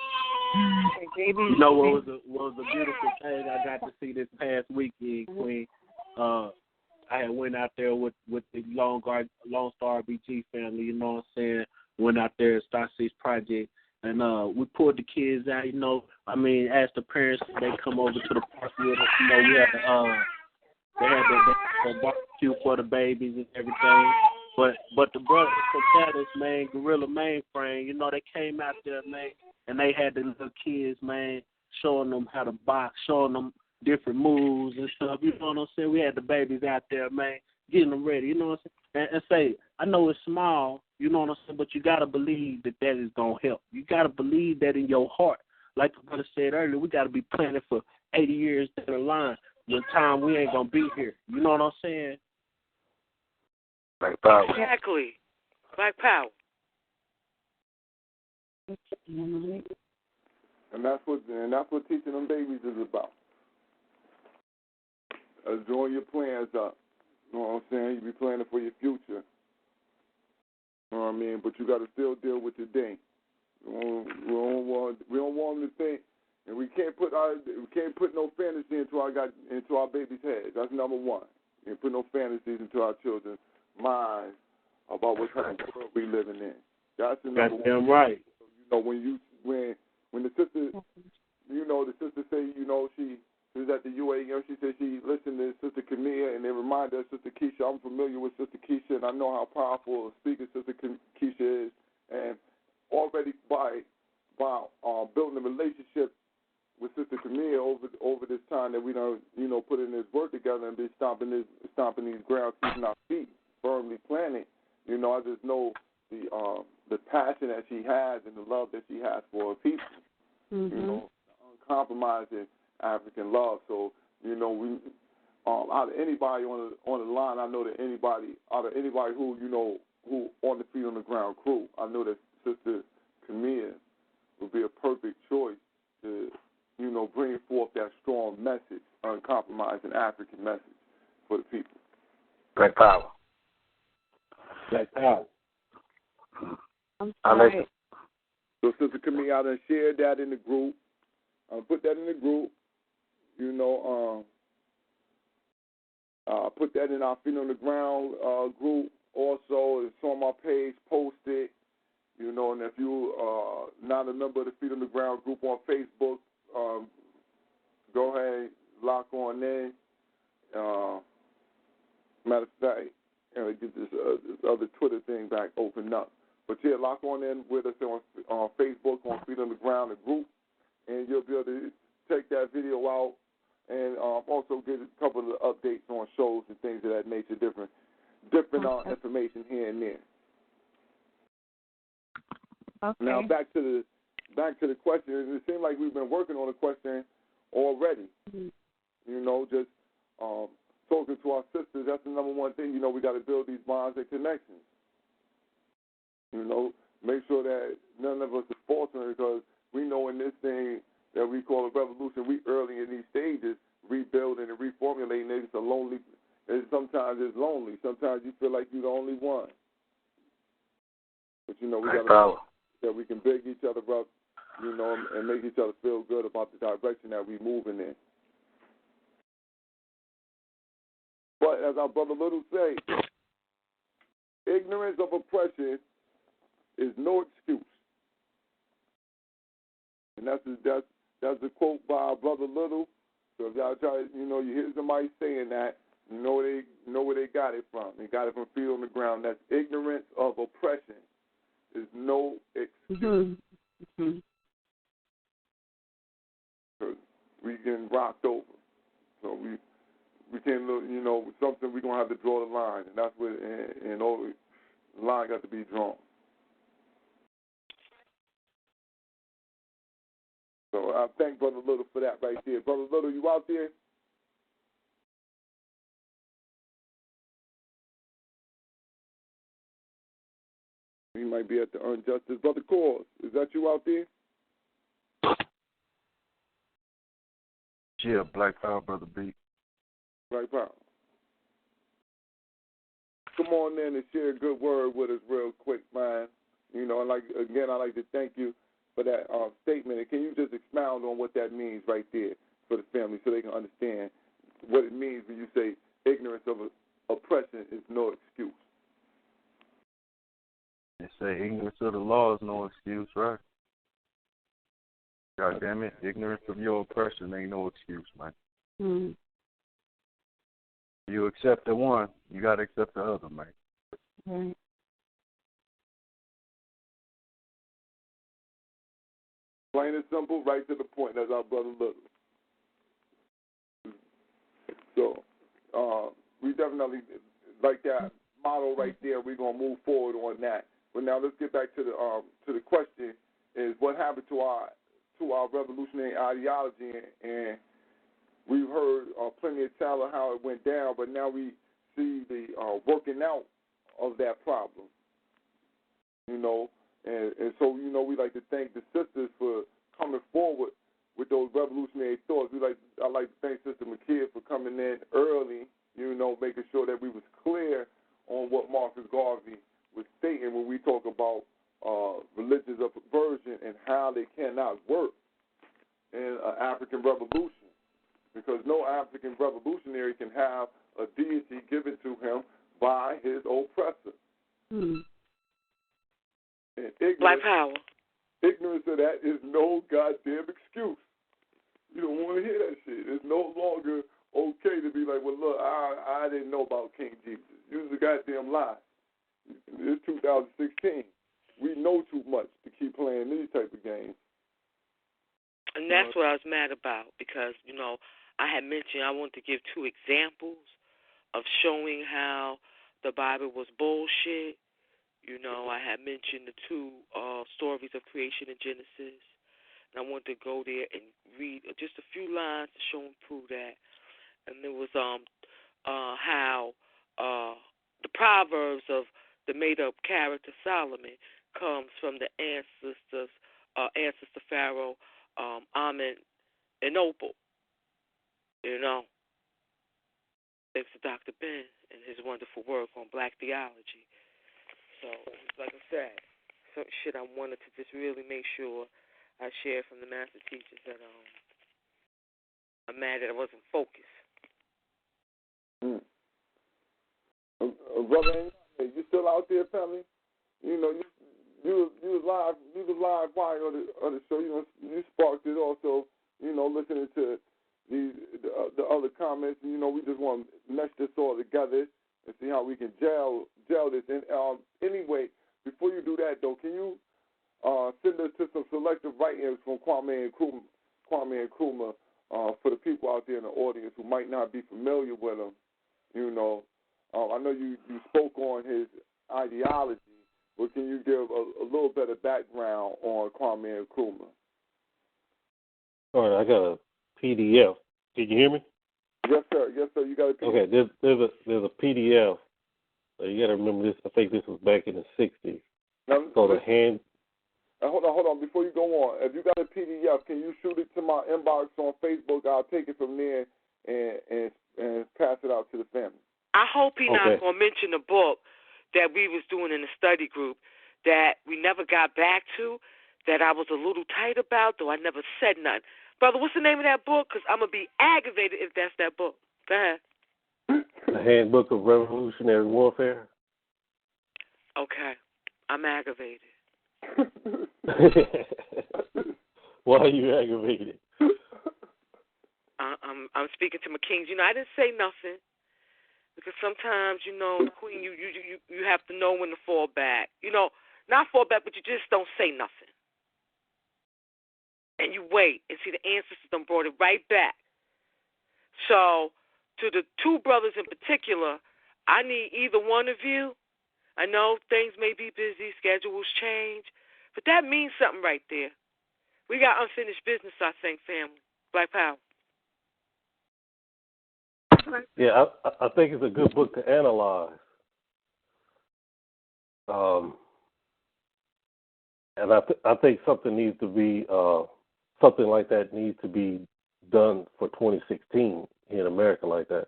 You know what was a beautiful thing I got to see this past weekend, Queen? I had went out there with the Lone Star BG family, you know what I'm saying? Went out there at Star 6 Project, and we pulled the kids out, asked the parents if they come over to the park with us. We had they had the barbecue for the babies and everything. But the brothers from Dallas, man, Gorilla Mainframe, they came out there, man, and they had the little kids, man, showing them how to box, showing them different moves and stuff. You know what I'm saying? We had the babies out there, man, getting them ready. You know what I'm saying? And say, I know it's small, you know what I'm saying, but you got to believe that is going to help. You got to believe that in your heart. Like the brother said earlier, we got to be planning for 80 years down the line. When time we ain't going to be here. You know what I'm saying? Black power. Exactly. Black power. And that's what teaching them babies is about. Drawing your plans up. You know what I'm saying? You be planning for your future. You know what I mean? But you got to still deal with your day. We don't want them to think, and we can't put no fantasy into our babies' heads. That's number one. We can't put no fantasies into our children's minds about what kind of world we living in. That's the number one. Damn right. When the sister, the sister say, she was at the UAM, she said she listened to Sister Camilla, and it reminded her of Sister Keisha. I'm familiar with Sister Keisha, and I know how powerful a speaker Sister Keisha is, and already by building a relationship with Sister Camille over this time that we don't, put in this work together and be stomping these grounds, keeping our feet firmly planted. I just know the passion that she has and the love that she has for her people. Uncompromising African love. So, out of anybody on the line, I know that out of anybody who who on the Feet on the Ground crew, I know that Sister Camille would be a perfect choice to bring forth that strong message, uncompromising African message for the people. Black power. Black power. I'm sorry. So Sister Camille, I done shared that in the group. Put that in the group. Put that in our Feet on the Ground group. Also, it's on my page. Post it. And if you not a member of the Feet on the Ground group on Facebook, go ahead, lock on in. Matter of fact, get this other Twitter thing back open up. But yeah, lock on in with us on Facebook, on Feet on the Ground, the group, and you'll be able to take that video out and also get a couple of updates on shows and things of that nature, different information here and there. Okay. Now back to the question. It seems like we've been working on the question already. Mm-hmm. Just talking to our sisters. That's the number one thing. We got to build these bonds and connections. Make sure that none of us is faltering, because we know in this thing that we call a revolution, we early in these stages, rebuilding and reformulating. It's lonely. Sometimes it's lonely. Sometimes you feel like you're the only one. But we got that we can big each other up, and make each other feel good about the direction that we're moving in. But as our brother Little say, ignorance of oppression is no excuse. And that's a quote by our brother Little. So if y'all try, you hear somebody saying that, you know where they got it from. They got it from Feet on the Ground. That's ignorance of oppression is no excuse. Mm-hmm. Because we getting rocked over. So we can't look, something we're going to have to draw the line. And that's where, and all the line got to be drawn. So I thank Brother Little for that right there. Brother Little, you out there? He might be at the Unjustice. Brother Cause, is that you out there? Yeah, Black Power, Brother B. Black Power. Come on in and share a good word with us real quick, man. I'd like to thank you for that statement. And can you just expound on what that means right there for the family so they can understand what it means when you say ignorance of oppression is no excuse? They say ignorance of the law is no excuse, right? God damn it, ignorance of your oppression ain't no excuse, man. Mm-hmm. You accept the one, you got to accept the other, man. Right. Plain and simple, right to the point. That's our brother Little. So we definitely like that model right there. We're gonna move forward on that. But now let's get back to the question: is what happened to our revolutionary ideology? And we've heard plenty of tell of how it went down, but now we see the working out of that problem. And so, we like to thank the sisters for coming forward with those revolutionary thoughts. I like to thank Sister McKee for coming in early, making sure that we was clear on what Marcus Garvey was stating when we talk about religions of perversion and how they cannot work in an African revolution. Because no African revolutionary can have a deity given to him by his oppressor. Mm-hmm. Black power. Ignorance of that is no goddamn excuse. You don't want to hear that shit. It's no longer okay to be like, well, look, I didn't know about King Jesus. It was a goddamn lie. It's 2016. We know too much to keep playing these type of games. And that's what I was mad about because, I had mentioned I wanted to give two examples of showing how the Bible was bullshit. I had mentioned the two stories of creation in Genesis. And I wanted to go there and read just a few lines to show and prove that. and it was how the Proverbs of the made-up character Solomon comes from the ancestor Pharaoh Amen and Opal. You know, thanks to Dr. Ben and his wonderful work on black theology. So, like I said, some shit I wanted to just really make sure I shared from the master teachers that I'm mad that I wasn't focused. Brother, you still out there, family? You know, you was live wire of the show. You know, you sparked it also. You know, listening to the other comments. You know, we just want to mesh this all together and see how we can gel this. And anyway, before you do that though, can you send us to some selective writings from Kwame Nkrumah for the people out there in the audience who might not be familiar with him? You know, I know you spoke on his ideology, but can you give a little bit of background on Kwame Nkrumah? All right, I got a PDF. Can you hear me? Yes, sir. Yes, sir. You got a PDF. Okay, there's a PDF. You got to remember this. I think this was back in the 60s. Now, so the hand. Hold on. Before you go on, if you got a PDF, can you shoot it to my inbox on Facebook? I'll take it from there and pass it out to the family. I hope he's not going to mention the book that we was doing in the study group that we never got back to, that I was a little tight about, though I never said nothing. Brother, what's the name of that book? Because I'm going to be aggravated if that's that book. Go ahead. The Handbook of Revolutionary Warfare. Okay. I'm aggravated. Why are you aggravated? I'm speaking to my kings. You know, I didn't say nothing because sometimes, you know, Queen, you have to know when to fall back. You know, not fall back, but you just don't say nothing. And you wait and see the ancestors done brought it right back. So, to the two brothers in particular, I need either one of you. I know things may be busy, schedules change, but that means something right there. We got unfinished business, I think, family. Black Power. Yeah, I think it's a good book to analyze. And I think something needs to be something like that needs to be done for 2016 in America like that.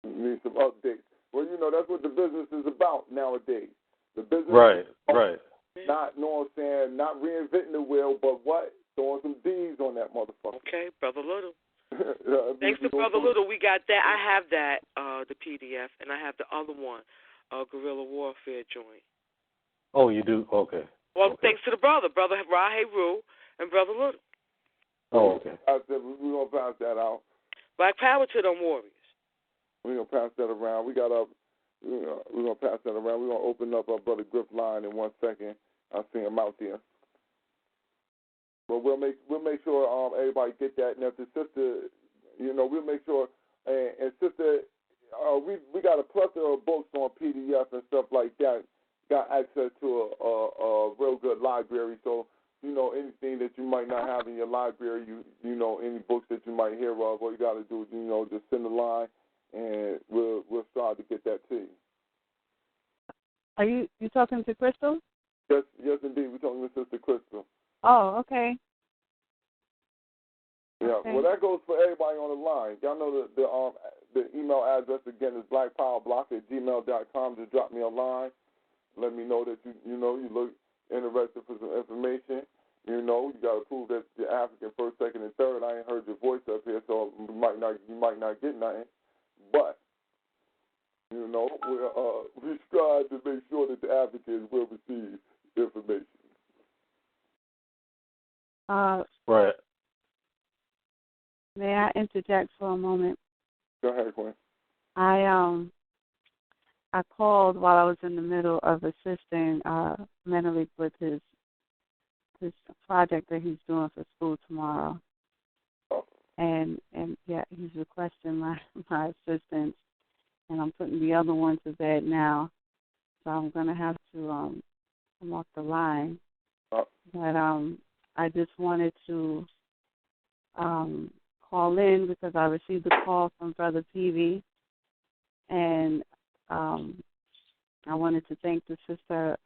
Need some updates. Well, you know, that's what the business is about nowadays. The business right. Not, you know what I'm saying, not reinventing the wheel, but what? Throwing some D's on that motherfucker. Okay, Brother Little. Thanks to Brother Little, we got that. I have that, the PDF, and I have the other one, Guerrilla Warfare joint. Oh, you do? Okay. Well, thanks to the Brother Rahe Rue and Brother Little. Oh, okay. We're going to pass that out. Black Power to them warriors. We're going to pass that around. We're going to pass that around. We're going to open up our Brother Griff line in 1 second. I see him out there. But we'll make sure everybody get that. And if the sister, you know, we'll make sure. And sister, we got a plethora of books on PDF and stuff like that. Got access to a real good library. So, you know, anything that you might not have in your library, you know, any books that you might hear of, all you got to do is, you know, just send a line, and we'll strive to get that to you. Are you talking to Crystal? Yes, indeed. We're talking to Sister Crystal. Oh, okay. Yeah, okay. Well, that goes for everybody on the line. Y'all know the email address again is blackpowerblock@gmail.com. Just drop me a line. Let me know that you look interested for some information. You know, you got to prove that you're African first, second, and third. I ain't heard your voice up here, so you might not get nothing. But you know, we strive to make sure that the Africans will receive information. Right. May I interject for a moment? Go ahead, Quinn. I called while I was in the middle of assisting Menelik with his project that he's doing for school tomorrow. Oh. And yeah, he's requesting my assistance, and I'm putting the other one to bed now. So I'm gonna have to come off the line. Oh. But I just wanted to call in because I received a call from Brother PV, and I wanted to thank the sister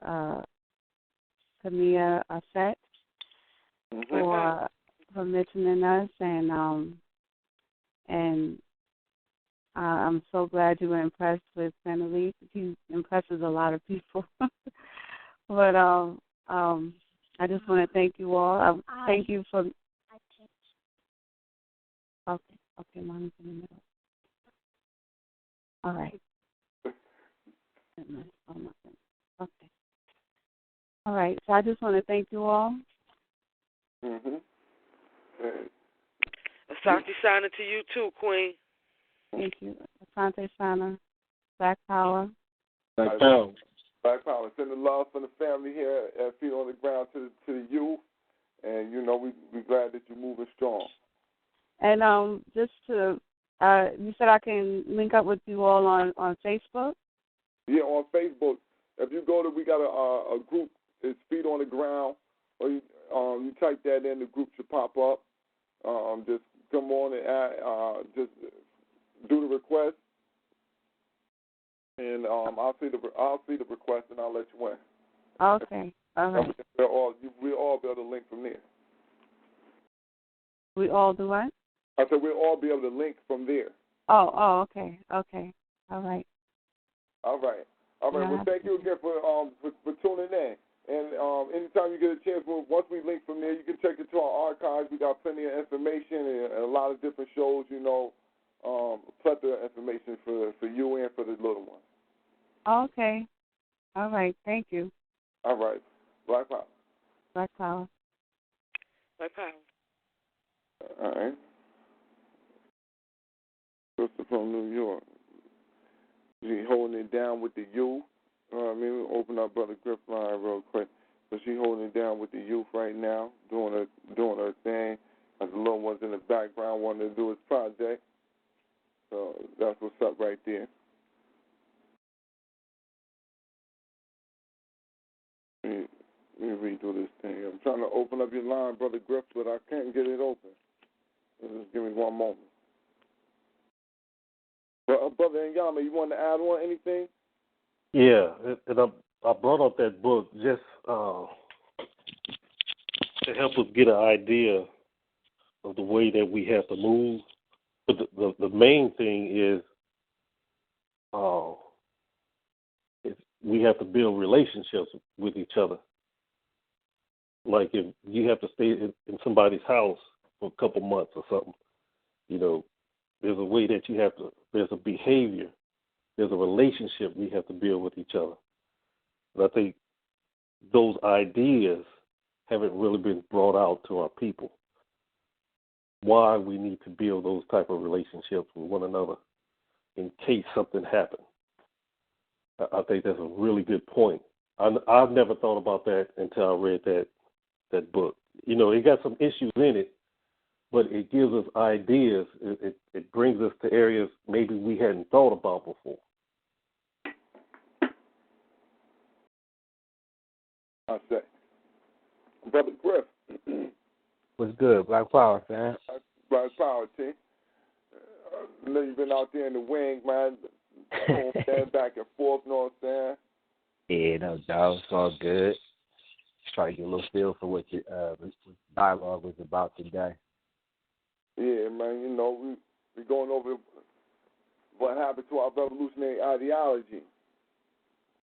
Camilla Asset for mentioning us, and I'm so glad you were impressed with Penalise. He impresses a lot of people. But I just want to thank you all. Thank you for. Okay, Mommy's in the middle. All right. Oh my goodness. Okay. All right. So I just want to thank you all. Asante Sana to you too, Queen. Thank you. Asante Sana. Black Power. Black Power. Black Power. Send the love from the family here at Feet on the Ground to the youth. And, you know, we're glad that you're moving strong. And just to, you said I can link up with you all on Facebook? Yeah, on Facebook. If you go to, we got a group, it's Feet on the Ground, or you type that in, the group should pop up. Just come on and just do the request, and I'll see the request and I'll let you in. Okay, all right. We'll all be able to link from there. We all do what? I said we'll all be able to link from there. Oh, okay, all right. All right. Well, thank you again for tuning in. And anytime you get a chance, once we link from there, you can check into our archives. We got plenty of information and a lot of different shows, you know, plethora of information for you and for the little ones. Okay. All right. Thank you. All right. Black Power. Black Power. Black Power. All right. Sister from New York. She holding it down with the youth. We'll open up Brother Griff line real quick. But she holding it down with the youth right now, doing her thing. As the little ones in the background wanting to do his project. So that's what's up right there. Let me read through this thing. I'm trying to open up your line, Brother Griff, but I can't get it open. Just give me one moment. But, Brother NYAME, you want to add on anything? Yeah, and I brought up that book just to help us get an idea of the way that we have to move. But the main thing is we have to build relationships with each other. Like if you have to stay in somebody's house for a couple months or something, you know, there's a way that you have to, there's a behavior, there's a relationship we have to build with each other. And I think those ideas haven't really been brought out to our people. Why we need to build those type of relationships with one another in case something happens. I think that's a really good point. I've never thought about that until I read that book. You know, it got some issues in it, but it gives us ideas. It brings us to areas maybe we hadn't thought about before. I say, Brother Griff. What's good? Black Power, fam. Black Power, T. I know you've been out there in the wing, man. Back and forth, you know what I'm saying? Yeah, no doubt. It's all good. Just try to get a little feel for what your dialogue was about today. Yeah, man, you know, we're going over what happened to our revolutionary ideology.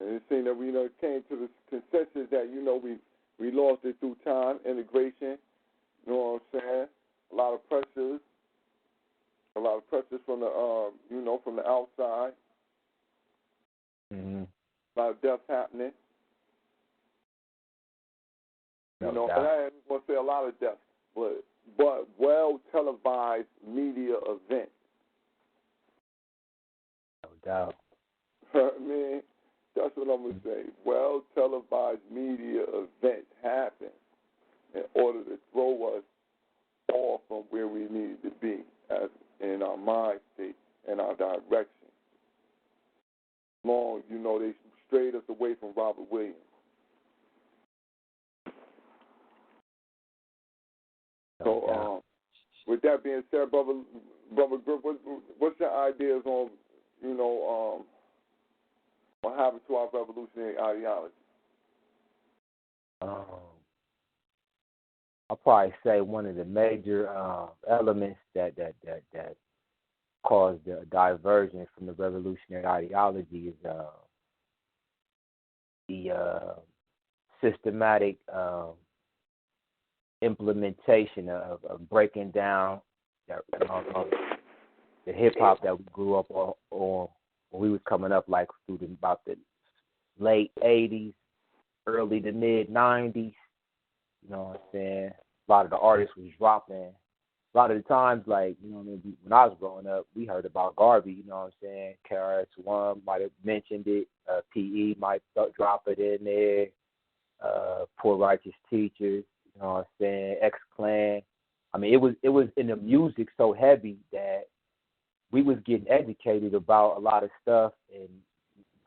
And it seemed that we, came to the consensus that, we lost it through time, integration, you know what I'm saying? A lot of pressures from the, from the outside. Mm-hmm. A lot of deaths happening. And I ain't going to say a lot of deaths, but well-televised media events. No doubt. I mean, that's what I'm going to say. Well-televised media events happen in order to throw us off from where we needed to be as in our mind state and our direction. Long, they strayed us away from Robert Williams. So, with that being said, brother Griff, what's your ideas on, what happened to our revolutionary ideology? I'll probably say one of the major elements that caused the diversion from the revolutionary ideology is the systematic implementation of breaking down the hip hop that we grew up on when we was coming up, like through about the late '80s, early to mid '90s. You know what I'm saying? A lot of the artists was dropping. A lot of the times, like, when I was growing up, we heard about Garvey, you know what I'm saying? KRS-One might have mentioned it. PE might drop it in there. Poor Righteous Teachers, you know what I'm saying? X-Clan. I mean, it was in the music so heavy that we was getting educated about a lot of stuff, and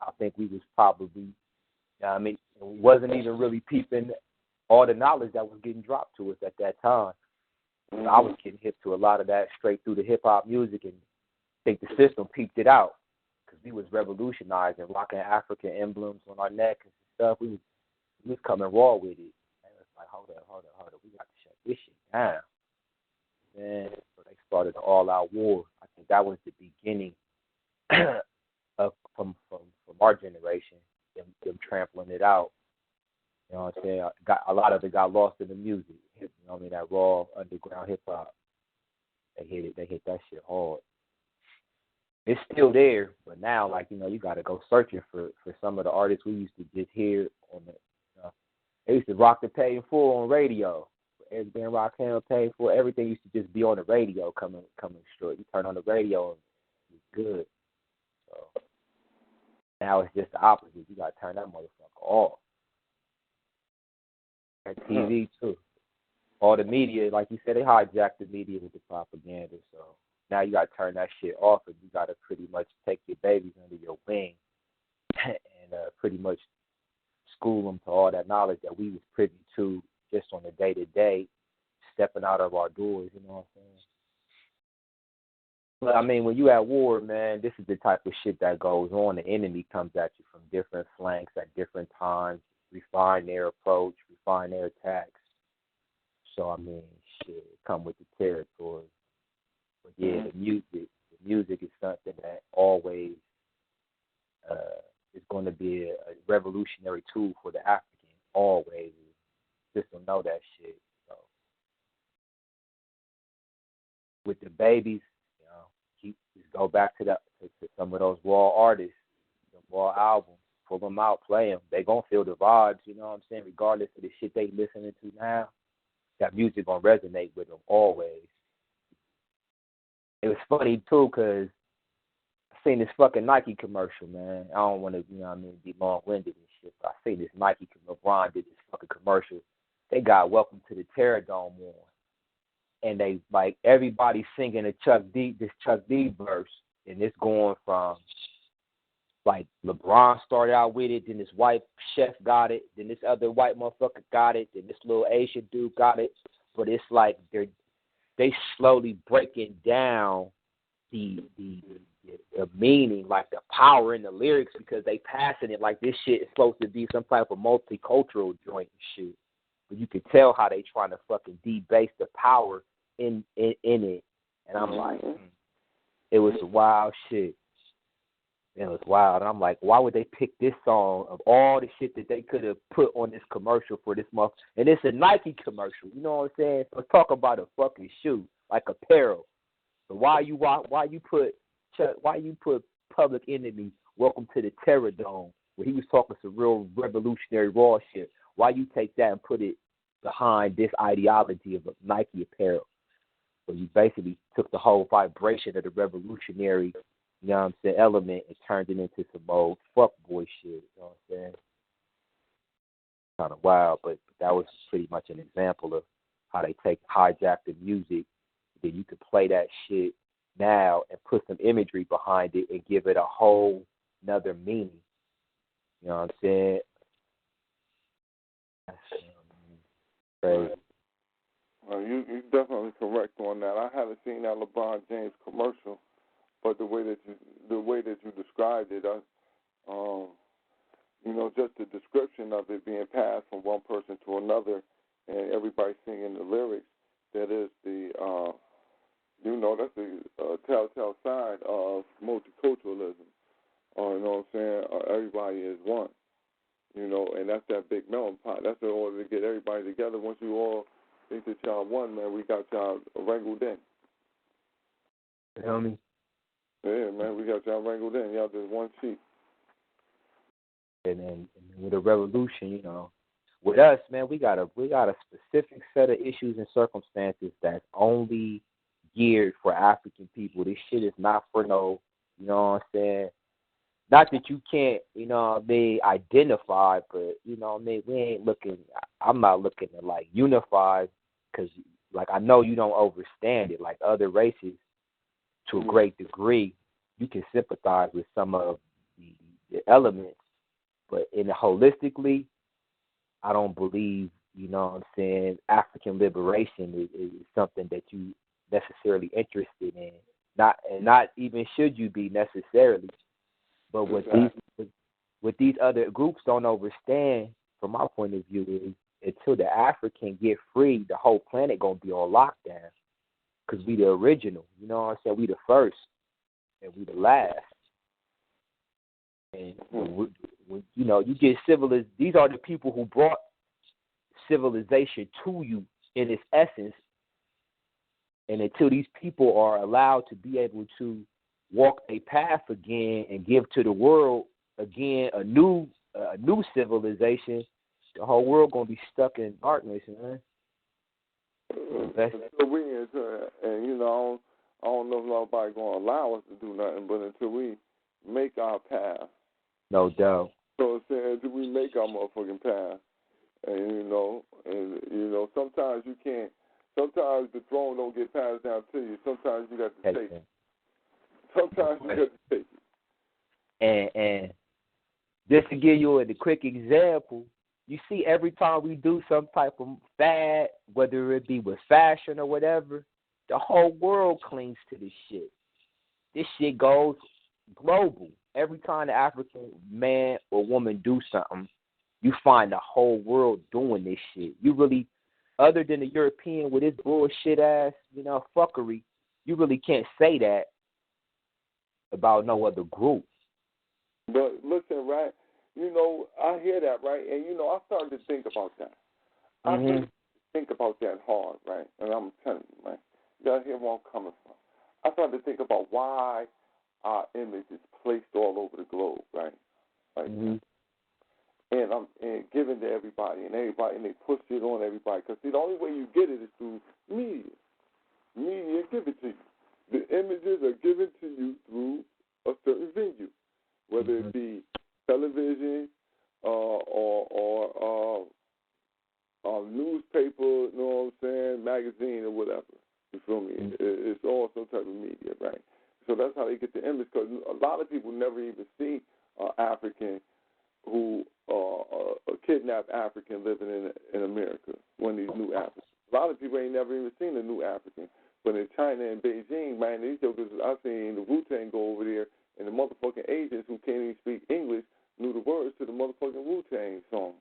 I think we was probably, wasn't even really peeping all the knowledge that was getting dropped to us at that time. I was getting hip to a lot of that straight through the hip-hop music, and I think the system peeped it out because we was revolutionizing, rocking African emblems on our neck and stuff. We was coming raw with it. And it was like, hold up. We got to shut this shit down. And so they started an all-out war. I think that was the beginning from our generation, them trampling it out. You know what I'm saying? A lot of it got lost in the music. You know what I mean? That raw underground hip hop. They hit that shit hard. It's still there, but now, like, you got to go searching for some of the artists we used to just hear on the. They used to rock the Pay in Full on radio. Eric Ben Rakim, Pay in Full. Everything used to just be on the radio coming straight. You turn on the radio and it's good. So now it's just the opposite. You got to turn that motherfucker off. And TV too. All the media, like you said, they hijacked the media with the propaganda. So now you got to turn that shit off, and you got to pretty much take your babies under your wing and pretty much school them to all that knowledge that we was privy to just on a day-to-day, stepping out of our doors, you know what I'm saying? But, I mean, when you at war, man, this is the type of shit that goes on. The enemy comes at you from different flanks at different times, refine their approach, refine their attacks. So, I mean, shit, come with the territory. But, yeah, the music is something that always is going to be a revolutionary tool for the African, always. Just don't know that shit. So, with the babies, just go back to some of those raw artists, the raw albums, pull them out, play them. They gonna feel the vibes, you know what I'm saying? Regardless of the shit they listening to now, that music gonna resonate with them always. It was funny too, cause I seen this fucking Nike commercial, man. I don't want to, be long-winded and shit, but I seen this Nike. LeBron did this fucking commercial. They got Welcome to the Terror Dome on. And they, like, everybody singing this Chuck D verse. And it's going from, like, LeBron started out with it, then this white chef got it, then this other white motherfucker got it, then this little Asian dude got it. But it's like they slowly breaking down the meaning, like the power in the lyrics, because they passing it like this shit is supposed to be some type of multicultural joint and shit. But you can tell how they trying to fucking debase the power in it. And I'm like, it was wild shit. It was wild. And I'm like, why would they pick this song of all the shit that they could have put on this commercial for this month? And it's a Nike commercial. You know what I'm saying? So talk about a fucking shoe, like apparel. So why you put Public Enemy, Welcome to the Terror Dome, where he was talking some real revolutionary raw shit? Why you take that and put it behind this ideology of Nike apparel? So you basically took the whole vibration of the revolutionary, you know what I'm saying, element and turned it into some old fuckboy shit, you know what I'm saying? Kind of wild, but that was pretty much an example of how they hijack the music. Then you could play that shit now and put some imagery behind it and give it a whole another meaning. You know what I'm saying? Crazy. You're definitely correct on that. I haven't seen that LeBron James commercial, but the way that you described it, just the description of it being passed from one person to another, and everybody singing the lyrics, that is that's the telltale sign of multiculturalism. You know what I'm saying? Everybody is one. And that's that big melting pot. That's in order to get everybody together. Once you all think that y'all one, man, we got y'all wrangled in. You know me? Yeah, man, we got y'all wrangled in. Y'all just one sheep. And then with the revolution, with us, man, we got a specific set of issues and circumstances that's only geared for African people. This shit is not for no, you know what I'm saying? Not that you can't, identify, but, we ain't looking, I'm not looking to, unify, because, I know you don't overstand it. Like other races, to a great degree, you can sympathize with some of the elements, but holistically, I don't believe, African liberation is something that you necessarily interested in. Not even should you be necessarily. But what these other groups don't understand, from my point of view, is until the African get free, the whole planet gonna be on lockdown. Because we the original, you know what I'm saying? We the first, and we the last. And when you get civilized, these are the people who brought civilization to you in its essence. And until these people are allowed to be able to walk a path again and give to the world again a new civilization, the whole world gonna be stuck in darkness, man. Until we enter, and I don't know if nobody gonna allow us to do nothing, but until we make our path. No doubt. So until we make our motherfucking path, and sometimes you can't. Sometimes the throne don't get passed down to you. Sometimes you got to take it. Sometimes you got to take it. And just to give you a quick example, you see every time we do some type of fad, whether it be with fashion or whatever, the whole world clings to this shit. This shit goes global. Every time the African man or woman do something, you find the whole world doing this shit. You really, other than the European with his bullshit ass, fuckery, you really can't say that about no other group. But listen, right? I hear that, right? And I started to think about that. I started to think about that hard, right? And I'm telling you, right? You gotta hear where I'm coming from. I started to think about why our image is placed all over the globe, right? And given to everybody, and they push it on everybody. Because the only way you get it is through media. Media give it to you. The images are given to you through a certain venue, whether it be television or newspaper, you know what I'm saying, magazine or whatever. You feel me? It's all some type of media, right? So that's how they get the image. Because a lot of people never even see African who kidnapped African living in America, one of these new Africans. A lot of people ain't never even seen a new African. But in China and Beijing, man, these jokers, I seen the Wu-Tang go over there, and the motherfucking agents who can't even speak English knew the words to the motherfucking Wu-Tang song.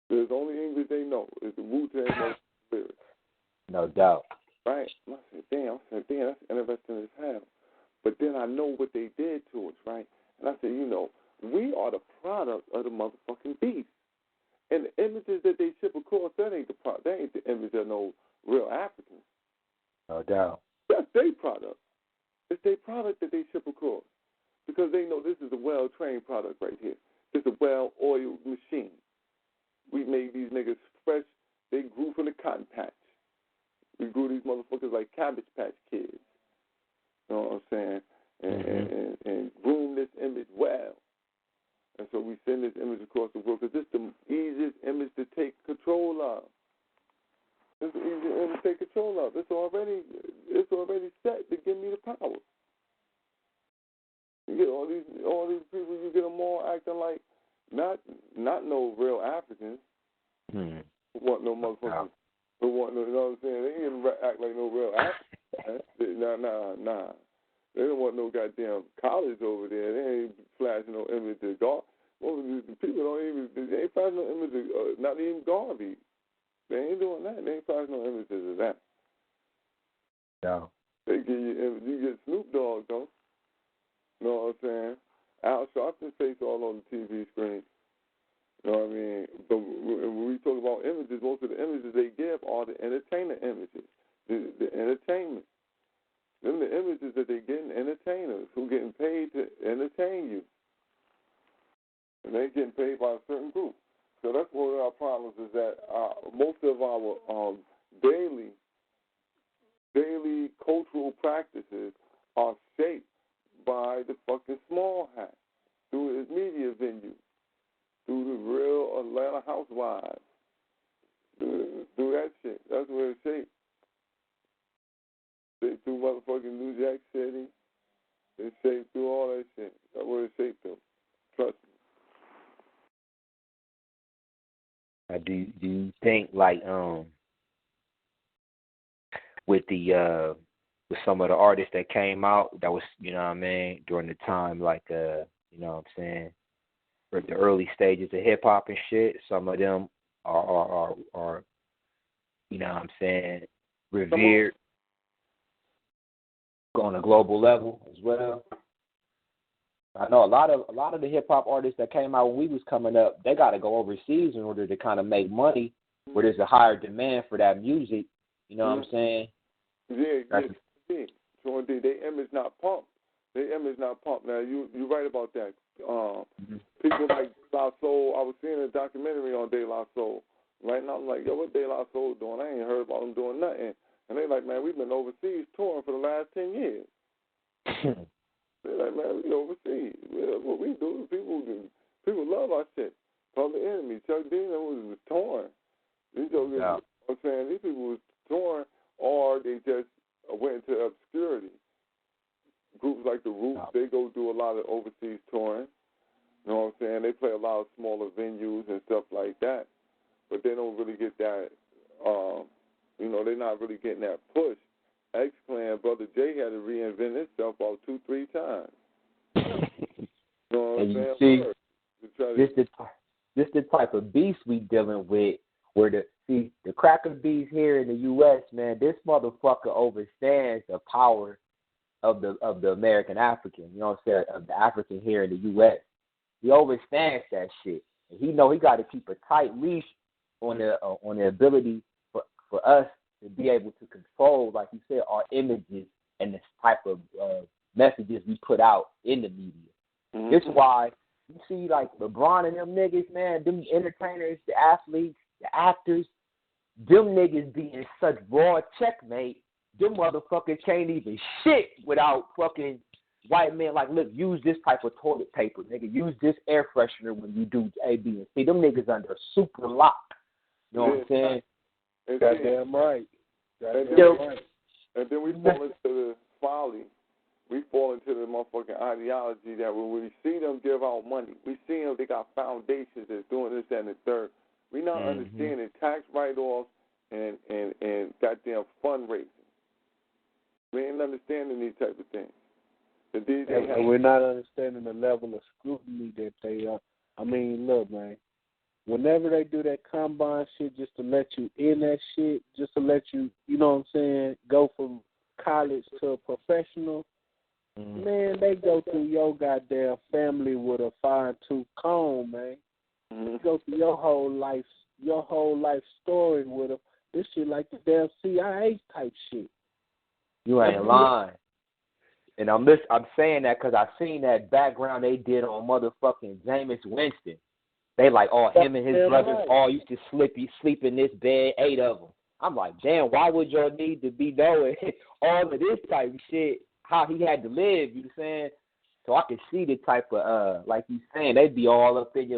There's only English they know. It's the Wu-Tang lyrics. No doubt. Right? I said, damn, that's interesting as hell. But then I know what they did to us, right? And I said, we are the product of the motherfucking beast. And the images that they ship across, that ain't the image of no real Africans. No doubt. That's their product. It's their product that they ship across. Because they know this is a well-trained product right here. This is a well-oiled machine. We made these niggas fresh. They grew from the cotton patch. We grew these motherfuckers like Cabbage Patch Kids. You know what I'm saying? And groomed this image well. And so we send this image across the world because it's the easiest image to take control of. It's the easiest image to take control of. It's already set to give me the power. You get all these people, you get them all acting like not no real Africans. Want no motherfuckers Don't want no, you know what I'm saying? They ain't even act like no real actors. Nah. They don't want no goddamn college over there. They ain't flashing no image of God. Well, the people they ain't flashing no image of, not even Garvey. They ain't doing that. They ain't flashing no images of that. No. They give you get Snoop Dogg, though. You know what I'm saying? Al Sharpton's face all on the TV screen. You know what I mean? But when we talk about images, most of the images they give are the entertainer images, the entertainment. Them the images that they getting entertainers who getting paid to entertain you. And they getting paid by a certain group. So that's one of our problems is that most of our daily cultural practices are shaped by the fucking small hat through his media venue, through the real Atlanta housewives, through that shit. That's where it's shaped. Shaped through motherfucking New Jack City. It's shaped through all that shit. That's where it's shaped through. Trust me. Do you think like with some of the artists that came out that was, you know what I mean, during the time like you know what I'm saying, for the early stages of hip hop and shit, some of them are you know what I'm saying, revered on a global level as well. I know a lot of the hip hop artists that came out when we was coming up, they got to go overseas in order to kind of make money, where there's a higher demand for that music. You know what I'm saying? Yeah. So indeed, their image not pumped. Now you right about that. People like De La Soul. I was seeing a documentary on De La Soul. Right now I'm like, yo, what De La Soul doing? I ain't heard about them doing nothing. And they like, man, we've been overseas touring for the last 10 years. They're like, man, we overseas. What we do, people love our shit. Public Enemy, Chuck D was torn. These jokers, I'm saying, these people was torn, or they just went into obscurity. Groups like the Roots, they go do a lot of overseas touring. You know what I'm saying? They play a lot of smaller venues and stuff like that, but they don't really get that. They're not really getting that push. X-Clan, Brother Jay had to reinvent himself about 2-3 times. You know what I'm saying? This the type of beast we dealing with, where the cracker beast here in the U.S., man, this motherfucker overstands the power of the American African. You know what I'm saying? Of the African here in the U.S. He overstands that shit, and he know he got to keep a tight leash on the ability for us to be able to control, like you said, our images and the type of messages we put out in the media. Mm-hmm. This is why you see, like, LeBron and them niggas, man, them entertainers, the athletes, the actors, them niggas being such broad checkmate, them motherfuckers can't even shit without fucking white men. Like, look, use this type of toilet paper, nigga. Use this air freshener when you do A, B, and C. Them niggas under super lock. You know what I'm saying? Goddamn right. And then we fall into the folly. We fall into the motherfucking ideology that when we see them give out money, we see them, they got foundations that's doing this, that, and the third. We not understanding tax write-offs and goddamn fundraising. We ain't understanding these type of things. And we're not understanding the level of scrutiny that they are. I mean, look, man. Whenever they do that combine shit just to let you in that shit, just to let you, you know what I'm saying, go from college to a professional, man, they go through your goddamn family with a fine-tooth comb, man. They go through your whole life story with them. This shit like the damn CIA type shit. You ain't lying. And I'm saying that because I seen that background they did on motherfucking Jameis Winston. They like, him and his brothers all used to sleep in this bed, 8 of them. I'm like, damn, why would y'all need to be knowing all of this type of shit, how he had to live, you know what I'm saying? So I can see the type of, like you saying, they'd be all in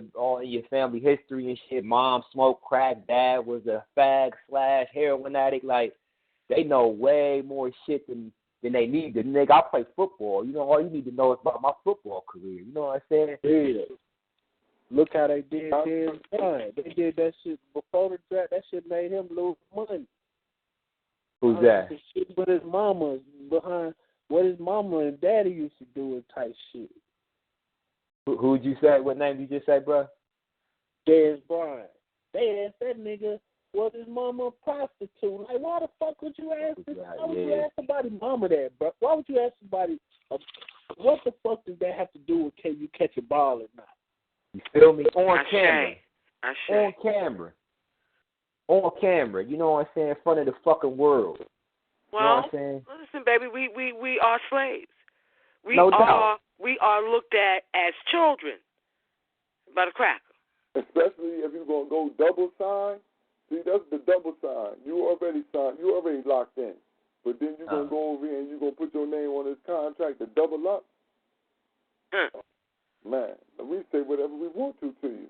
your family history and shit. Mom smoked crack, dad was a fag/heroin addict. Like, they know way more shit than they need to. Nigga, I play football. You know, all you need to know is about my football career. You know what I'm saying? Yeah. Look how they did Dez Bryant. They did that shit before the draft. That shit made him lose money. Who's that? The shit with his mama behind what his mama and daddy used to do and type shit. Who'd you say? What name did you just say, bro? Dez Bryant. They asked that nigga, was his mama a prostitute? Like, why the fuck would you ask this? Why would you ask somebody mama that, bro? Why would you ask somebody, what the fuck does that have to do with can you catch a ball or not? You feel me? On camera. On camera. On camera. You know what I'm saying? In front of the fucking world. Well, you know what I'm saying? Listen, baby, we are slaves. No doubt. We are looked at as children by the cracker. Especially if you're going to go double sign. See, that's the double sign. You already signed. You already locked in. But then you're going to go over here and you're going to put your name on this contract to double up. Man, we say whatever we want to you.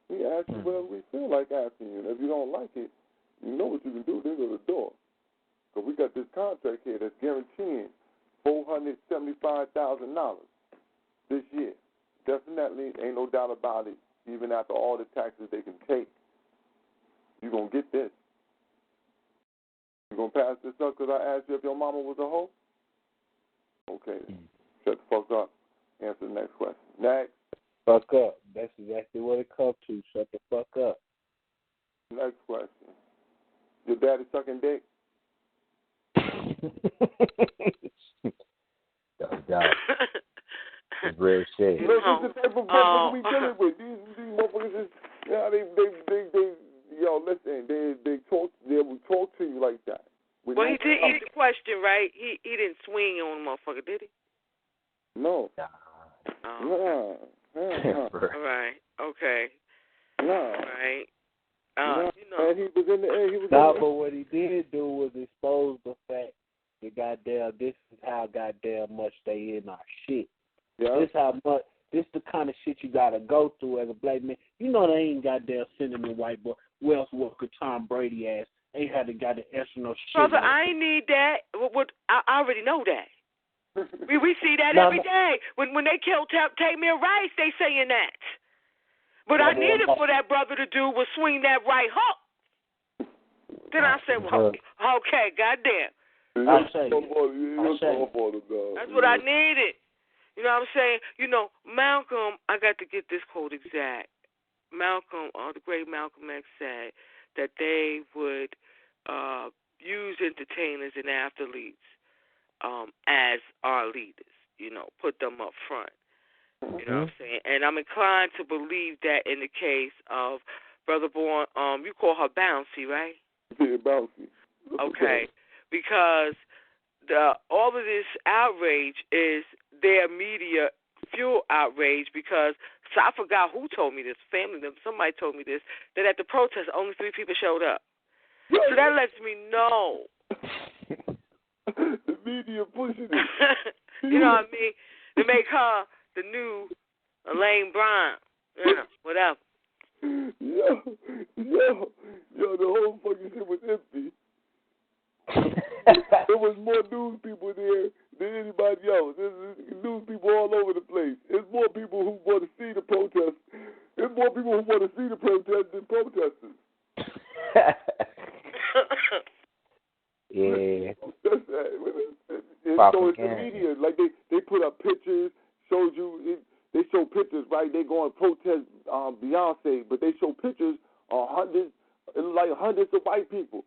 We ask you whatever we feel like asking you. And if you don't like it, you know what you can do. Then go to the door. So we got this contract here that's guaranteeing $475,000 this year. Definitely, ain't no doubt about it. Even after all the taxes they can take, you're going to get this. You going to pass this up because I asked you if your mama was a hoe? Okay. Shut the fuck up. Answer the next question. Next. Fuck up. That's exactly what it comes to. Shut the fuck up. Next question. Your daddy sucking dick? No doubt. It's real shit. Look, this is the type of people we dealing with. These motherfuckers is, they will talk to you like that. Well, he did eat the question, right? He didn't swing on the motherfucker, did he? No. All right. Okay. No. All right. And he was in the air. He was but what he did do was expose the fact that goddamn this is how goddamn much they in our shit. Yeah. This the kind of shit you gotta go through as a black man. You know they ain't goddamn sending the white boy, Wells Walker, Tom Brady ass. Ain't had to got the extra no shit. Brother, I ain't need that. I already know that. we see that every day. When they killed Tamir Rice, they saying that. What I needed for that brother to do was swing that right hook. Then I said, well, okay, goddamn. That's what I needed. You know what I'm saying? You know, Malcolm, I got to get this quote exact. Malcolm, the great Malcolm X said that they would use entertainers and athletes as our leaders, you know, put them up front. You know what I'm saying? And I'm inclined to believe that in the case of Brother Bourne, you call her Bouncy, right? Yeah, Bouncy. Okay. Because all of this outrage is their media fuel outrage because so I forgot who told me this, family member, somebody told me this, that at the protest only 3 people showed up. So that lets me know. The media pushing it. You know what I mean? To make her the new Elaine Brown. You know, whatever. Yo, the whole fucking shit was empty. There was more news people there than anybody else. There's news people all over the place. There's more people who want to see the protest. There's more people who want to see the protest than protesters. Yeah. So it's the media. Like they put up pictures, showed you. They show pictures, right? They go and protest Beyonce, but they show pictures of hundreds of white people.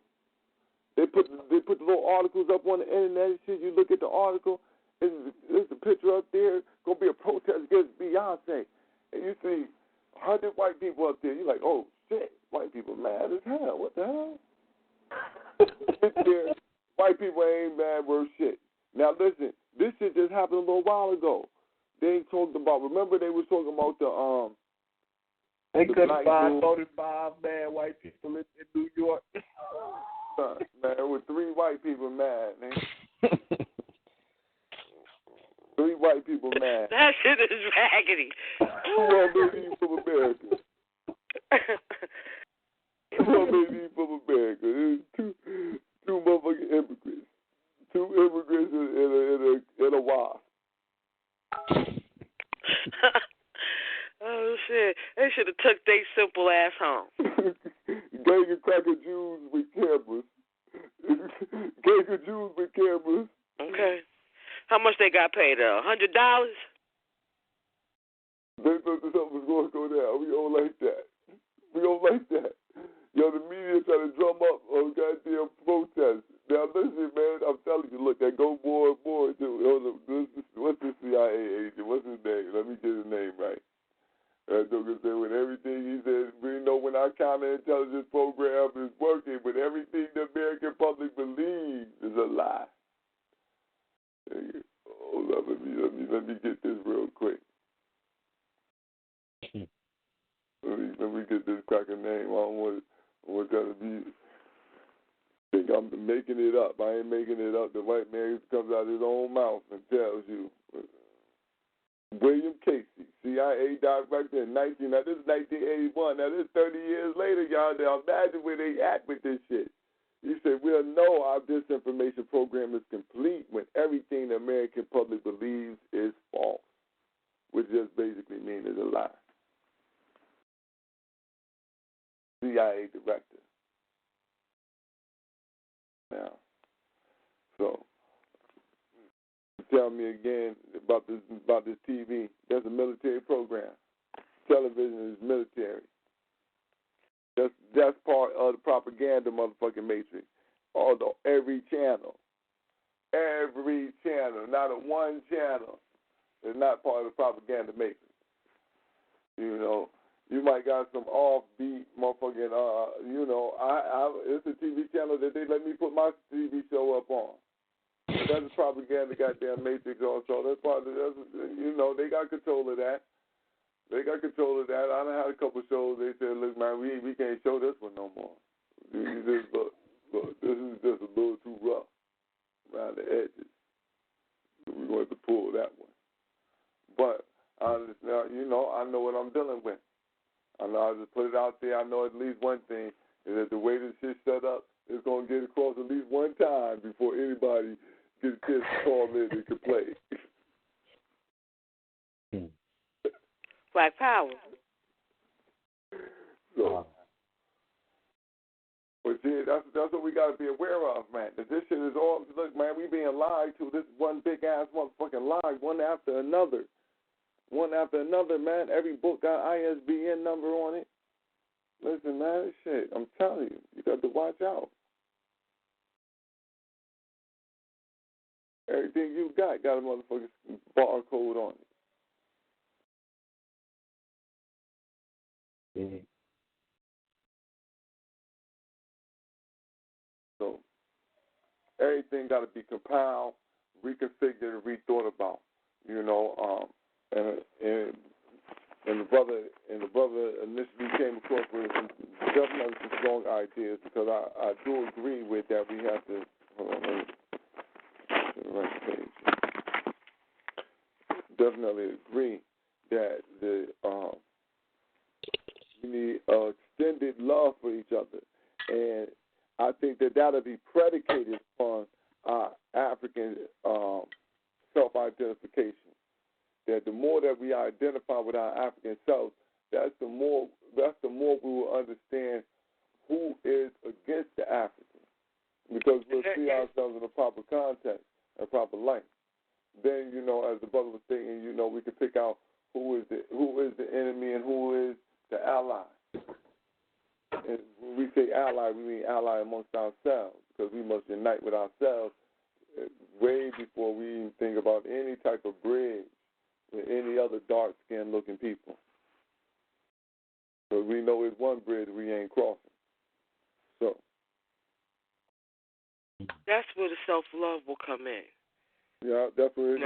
They put the little articles up on the internet and shit. You look at the article, there's a picture up there, gonna be a protest against Beyonce. And you see 100 white people up there. You're like, oh shit, white people mad as hell. What the hell? There, white people ain't mad worth shit. Now listen, this shit just happened a little while ago. They ain't talking about, remember they was talking about they couldn't find 45 mad white people in New York. Man, with 3 white people mad, man. 3 white people mad. That shit is raggedy. 2 million from America. 2 million from America. There's two motherfucking immigrants. 2 immigrants and a wasp. Oh shit! And should have took they simple ass home. Gang of cracker Jews with cameras. Gang of Jews with cameras. Okay. How much they got paid? $100? They thought something was going to go down. We don't like that. We don't like that. Yo, the media trying to drum up a goddamn protest. Now listen, man, I'm telling you, look, that go boy, dude. What's this CIA agent? What's his name? Let me get his name right. Dude said with everything he said, we know when our counterintelligence program is working, but everything the American public believes is a lie. Hold up, let me get this real quick. Let me get this cracker name. I don't want that to be. Think I'm making it up. I ain't making it up. The white man comes out of his own mouth and tells you. William Casey, CIA director in Now this is 1981. Now this is 30 years later, y'all. Now imagine where they at with this shit. He said, we'll know our disinformation program is complete when everything the American public believes is false, which just basically means it's a lie. CIA director. Now, so tell me again about this TV. That's a military program. Television is military. That's part of the propaganda motherfucking matrix. Although every channel, not a one channel is not part of the propaganda matrix. You know, you might got some offbeat motherfucking, it's a TV channel that they let me put my TV show up on. That's a propaganda goddamn matrix also. That's part of they got control of that. I done had a couple shows. They said, look, man, we can't show this one no more. Look, this is just a little too rough around the edges. We're going to pull that one. But I know what I'm dealing with. I know I just put it out there. I know at least one thing is that the way this shit's set up is going to get across at least one time before anybody gets a chance to call in and complain. Black Power. So, but see, that's what we got to be aware of, man. That this shit is all, look, man, we being lied to. This one big ass motherfucking lie, one after another. Man. Every book got ISBN number on it. Listen, man, shit, I'm telling you, you got to watch out. Everything you got a motherfucking barcode on it. Yeah. So everything got to be compiled, reconfigured, and rethought about. And the brother initially came across with definitely some strong ideas, because I do agree with that. We have to hold on, let me get the right page. Definitely agree that we need extended love for each other, and I think that'll be predicated upon our African self-identification. That the more that we identify with our African self, that's the more we will understand who is against the African, because we'll see ourselves in a proper context, a proper light. Then, as the brother was saying, we can pick out who is the enemy and who is the ally. And when we say ally, we mean ally amongst ourselves, because we must unite with ourselves way before we even think about any type of bridge with any other dark-skinned looking people. So we know it's one bridge we ain't crossing. So that's where the self-love will come in. Yeah, that's where it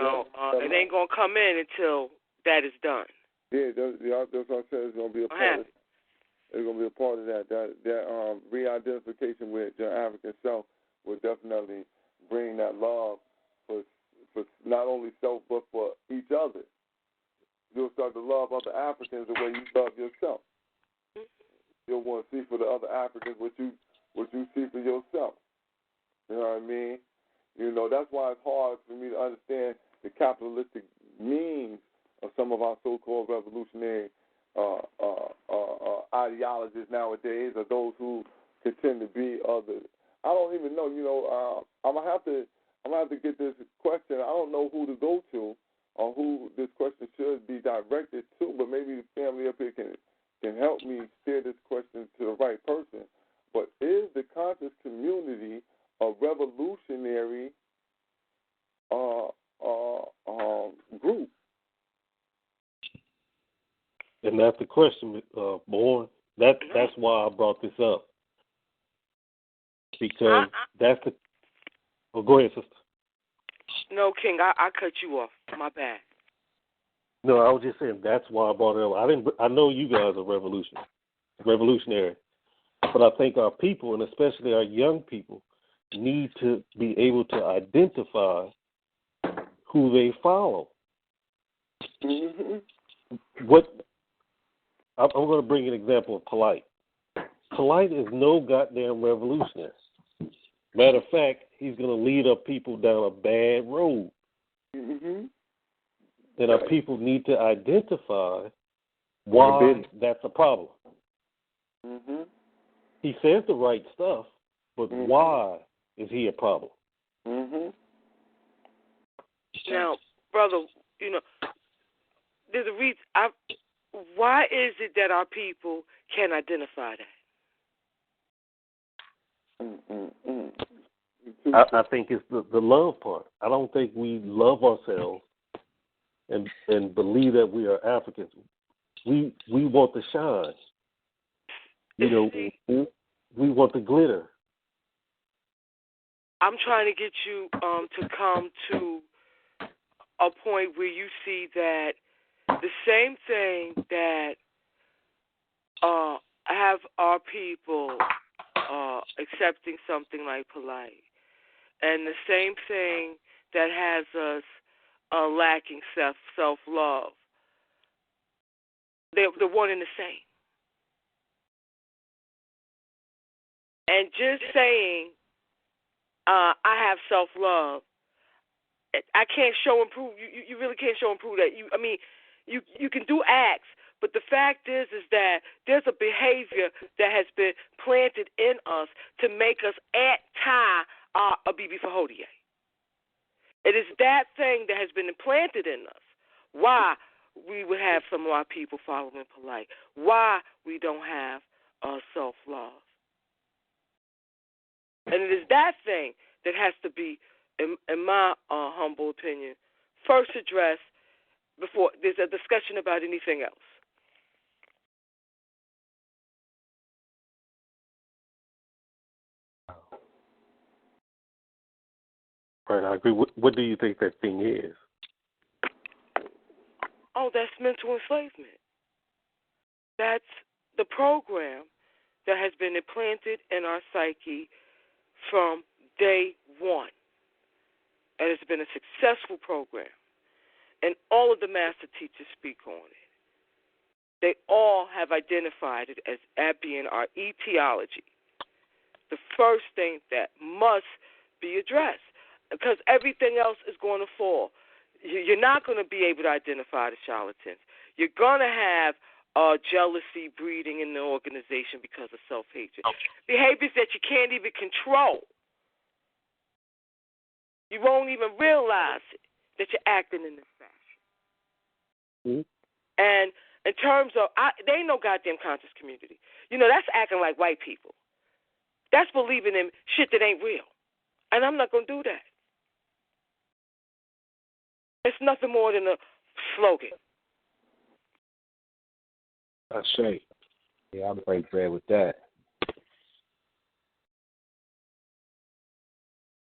ain't going to come in until that is done. Yeah, that's what I said. It's going to be a part of it. It's going to be a part of that. That re-identification with your African self will definitely bring that love for not only self, but for each other. You'll start to love other Africans the way you love yourself. You'll want to see for the other Africans what you see for yourself. You know what I mean? That's why it's hard for me to understand the capitalistic means of some of our so-called revolutionary ideologies nowadays, or those who pretend to be other. I don't even know. I'm gonna have to get this question. I don't know who to go to or who this question should be directed to, but maybe the family up here can help me steer this question to the right person. But is the conscious community a revolutionary group? And that's the question, Born. That's why I brought this up. Because that's the. Oh, go ahead, sister. No, King, I cut you off. My bad. No, I was just saying that's why I brought it up. I know you guys are revolutionary, but I think our people, and especially our young people, need to be able to identify who they follow. Mm-hmm. I'm going to bring an example of Polite. Polite is no goddamn revolutionary. Matter of fact, he's going to lead our people down a bad road. Mm-hmm. And our people need to identify why that's a problem. Mm-hmm. He says the right stuff, but why is he a problem? Mm-hmm. Now, brother, there's a reason. Why is it that our people can't identify that? I think it's the love part. I don't think we love ourselves and believe that we are Africans. We want the shine. We want the glitter. I'm trying to get you to come to a point where you see that the same thing that have our people accepting something like Polite, and the same thing that has us lacking self-love. They're one and the same. And just saying, I have self-love, I can't show and prove. You really can't show and prove that. You can do acts, but the fact is that there's a behavior that has been planted in us to make us anti-Abibi Fahodie. It is that thing that has been implanted in us. Why we would have some of our people following Polite. Why we don't have self-love. And it is that thing that has to be, in my humble opinion, first addressed before there's a discussion about anything else. Right, I agree. What do you think that thing is? Oh, that's mental enslavement. That's the program that has been implanted in our psyche from day one. And it's been a successful program. And all of the master teachers speak on it. They all have identified it as being our etiology. The first thing that must be addressed. Because everything else is going to fall. You're not going to be able to identify the charlatans. You're going to have jealousy breeding in the organization because of self-hatred. Behaviors that you can't even control. You won't even realize it, that you're acting in this fashion. Mm-hmm. And in terms of, they ain't no goddamn conscious community. That's acting like white people. That's believing in shit that ain't real. And I'm not going to do that. It's nothing more than a slogan. I say. Yeah, I'll break bread with that.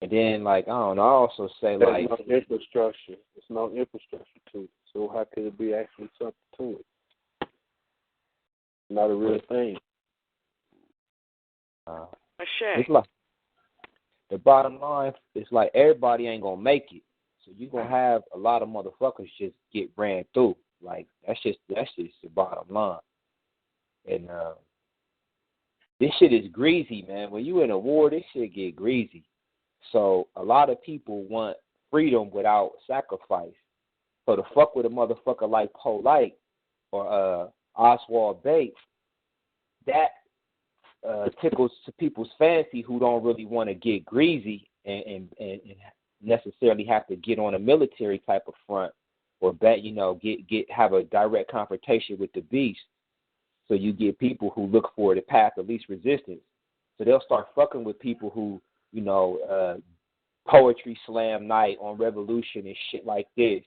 And then, I also say, there's no infrastructure. There's no infrastructure to it. So how could it be actually something to it? Not a real thing. It's like, the bottom line is everybody ain't going to make it. So you're going to have a lot of motherfuckers just get ran through. That's just the bottom line. And this shit is greasy, man. When you in a war, this shit get greasy. So a lot of people want freedom without sacrifice. So to fuck with a motherfucker like Polite or Oswald Bates, that tickles to people's fancy who don't really want to get greasy and necessarily have to get on a military type of front or have a direct confrontation with the beast. So you get people who look for the path of least resistance. So they'll start fucking with people who, poetry slam night on Revolution and shit like this,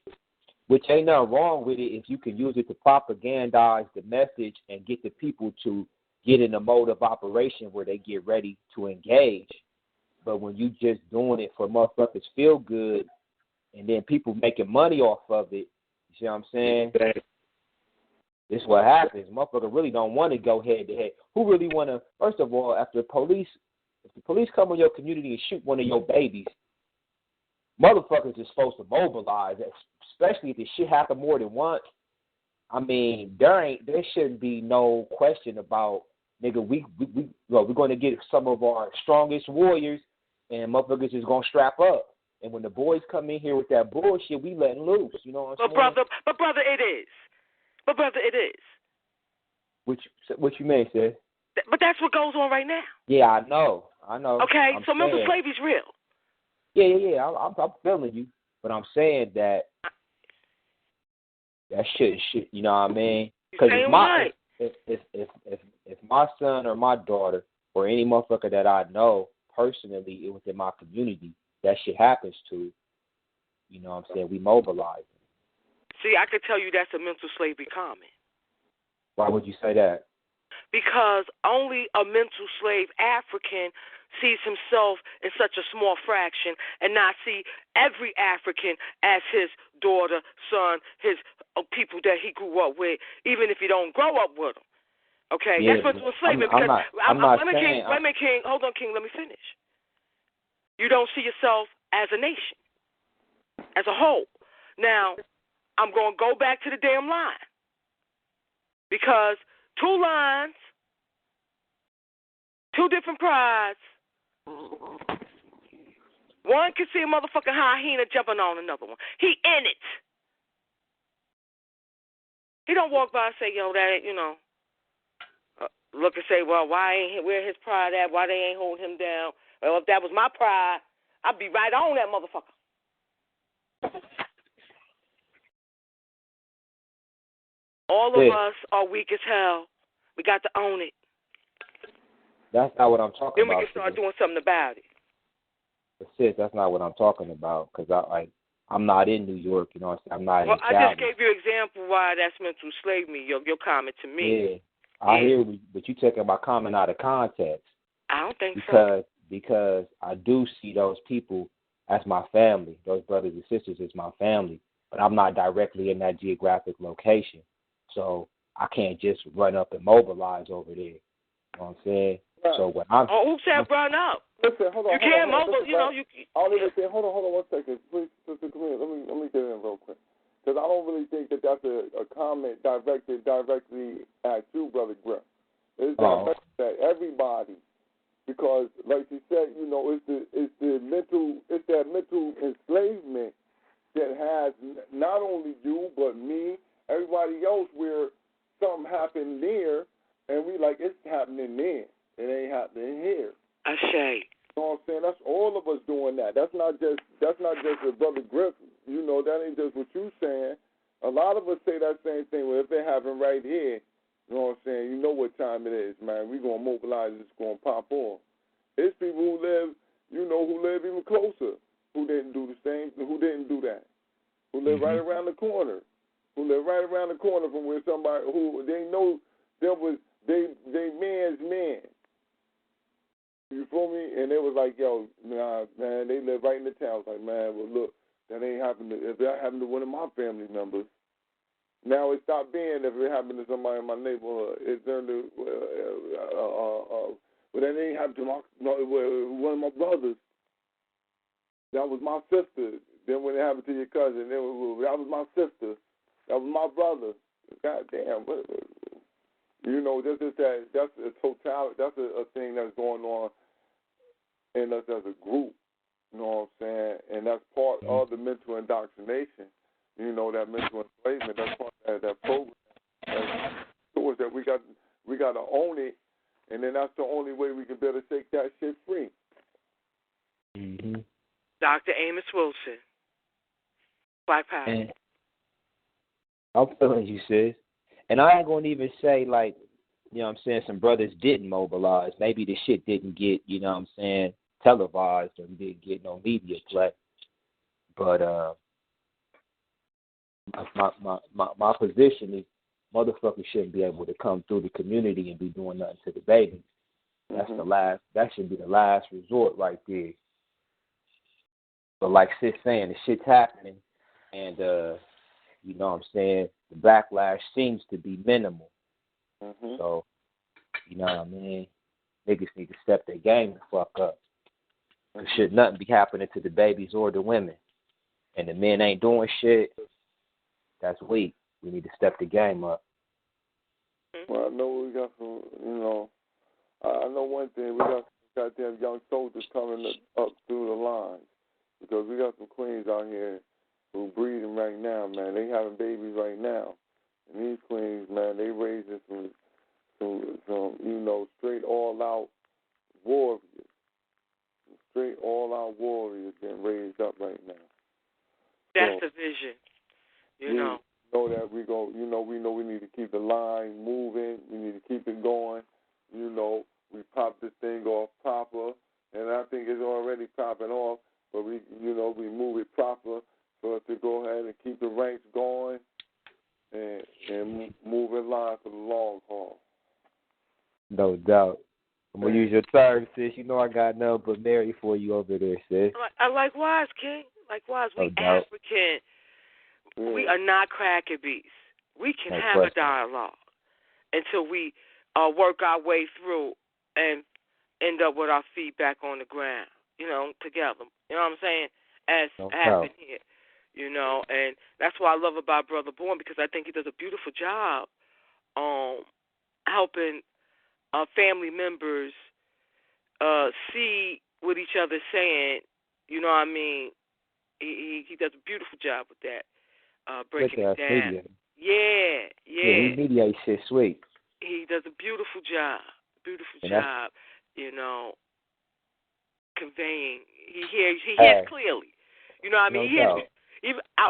which ain't nothing wrong with it if you can use it to propagandize the message and get the people to get in a mode of operation where they get ready to engage. But when you just doing it for motherfuckers feel good and then people making money off of it, you see what I'm saying? This is what happens. Motherfucker really don't want to go head to head. Who really want to? First of all, if the police come in your community and shoot one of your babies, motherfuckers is supposed to mobilize, especially if this shit happen more than once. I mean, there shouldn't be no question about, nigga, we're going to get some of our strongest warriors, and motherfuckers is going to strap up. And when the boys come in here with that bullshit, we letting loose. You know what I'm saying? But brother, it is. But brother, it is. What you mean, sis? But that's what goes on right now. Yeah, I know. Okay, so mental slavery's real. Yeah. I'm feeling you, but I'm saying that shit. You know what I mean? Because if my son or my daughter or any motherfucker that I know personally within my community, that shit happens to, you know what I'm saying, we mobilize. See, I could tell you that's a mental slavery comment. Why would you say that? Because only a mental slave African sees himself in such a small fraction and not see every African as his daughter, son, his people that he grew up with, even if he don't grow up with them. Okay? Yeah, that's mental enslavement. King, hold on, King, let me finish. You don't see yourself as a nation, as a whole. Now, I'm going to go back to the damn line. Because 2 lines, 2 different prides. One can see a motherfucking hyena jumping on another one. He in it. He don't walk by and say, yo, that ain't, look and say, well, where his pride at? Why they ain't holding him down? Well, if that was my pride, I'd be right on that motherfucker. All of us are weak as hell. We got to own it. That's not what I'm talking about. Then we can start doing something about it. But sis, that's not what I'm talking about. Because I'm not in New York. You know what I'm saying? I'm not in Dallas. I just gave you an example why that's mental slavery. Your comment to me. Yeah, I hear you, but you taking my comment out of context. I don't think so. Because I do see those people as my family. Those brothers and sisters as my family. But I'm not directly in that geographic location. So I can't just run up and mobilize over there. You know what I'm saying? Right. So when who said run up? Listen, hold on. You can't mobilize. I'll even say, hold on 1 second. Please, sister, come here. Let me get in real quick. Because I don't really think that that's a comment directly at you, Brother Griff. It's directed at everybody. Because, like you said, it's that mental enslavement that has not only you but me, everybody else, where something happened there, and we like, it's happening there. It ain't happening here. I say. You know what I'm saying? That's all of us doing that. That's not just a Brother Griff. That ain't just what you saying. A lot of us say that same thing. Well, if it happened right here, you know what I'm saying? You know what time it is, man. We're going to mobilize. It's going to pop off. There's people who live even closer, who didn't do the same, who didn't do that, who live right around the corner. Who live right around the corner from where somebody who they know there was they man's man. You feel me? And they was like, yo, nah, man, they live right in the town. It's like, man, well, look, that ain't happened to, if that happened to one of my family members. Now it stopped being if it happened to somebody in my neighborhood. It turned to, but that ain't happened to one of my brothers. That was my sister. Then when it happened to your cousin, that was my sister. That was my brother. God damn. That's a totality. That's a thing that's going on in us as a group. You know what I'm saying? And that's part of the mental indoctrination. That mental enslavement. That's part of that program. To too, is that we got to own it, and then that's the only way we can better shake that shit free. Mm-hmm. Dr. Amos Wilson, Black Power. And I'm feeling you, sis. And I ain't gonna even say like, you know what I'm saying, some brothers didn't mobilize. Maybe the shit didn't get, you know what I'm saying, televised or didn't get no media play. But my position is motherfuckers shouldn't be able to come through the community and be doing nothing to the baby. That's the last. That should be the last resort right there. But like sis saying, the shit's happening, and you know what I'm saying, the backlash seems to be minimal. So, you know what I mean? Niggas need to step their game the fuck up. Cause should nothing be happening to the babies or the women, and the men ain't doing shit, that's weak. We need to step the game up. Well, I know we got some, you know, I know one thing, we got some goddamn young soldiers coming up through the lines, because we got some queens out here who breeding right now, man. They having babies right now. And these queens, man, they raising some you know, straight all-out warriors. Straight all-out warriors being raised up right now. That's the vision, you know. Know that we know we need to keep the line moving. We need to keep it going. You know, we pop this thing off proper, and I think it's already popping off. But we move it proper for us to go ahead and keep the ranks going and move in line for the long haul. No doubt. I'm going to use your term, sis. You know I got nothing but Mary for you over there, sis. Likewise, King. Likewise, we doubt. African. We are not cracker beasts. We can have a dialogue until we work our way through and end up with our feet back on the ground, you know, together. You know what I'm saying? As happened here, you know. And that's what I love about Brother Bourne, because I think he does a beautiful job helping family members see what each other's saying. You know what I mean? He does a beautiful job with that, breaking it down. Yeah. He mediates shit sweet. He does a beautiful job, you know, conveying. He hears clearly. You know what I mean?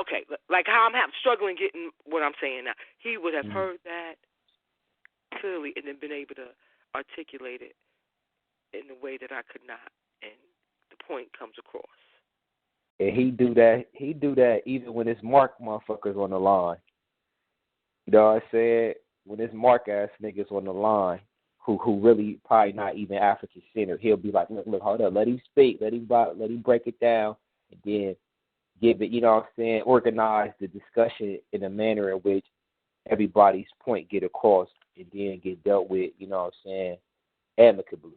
Okay, like how I'm struggling getting what I'm saying now. He would have heard that clearly and then been able to articulate it in a way that I could not, and the point comes across. And he do that even when it's Mark motherfuckers on the line. You know what I said? When it's Mark ass niggas on the line who really probably not even African centered, he'll be like, look, hold up, let him speak, let him break it down, and then give it, you know what I'm saying, organize the discussion in a manner in which everybody's point get across and then get dealt with, you know what I'm saying, amicably.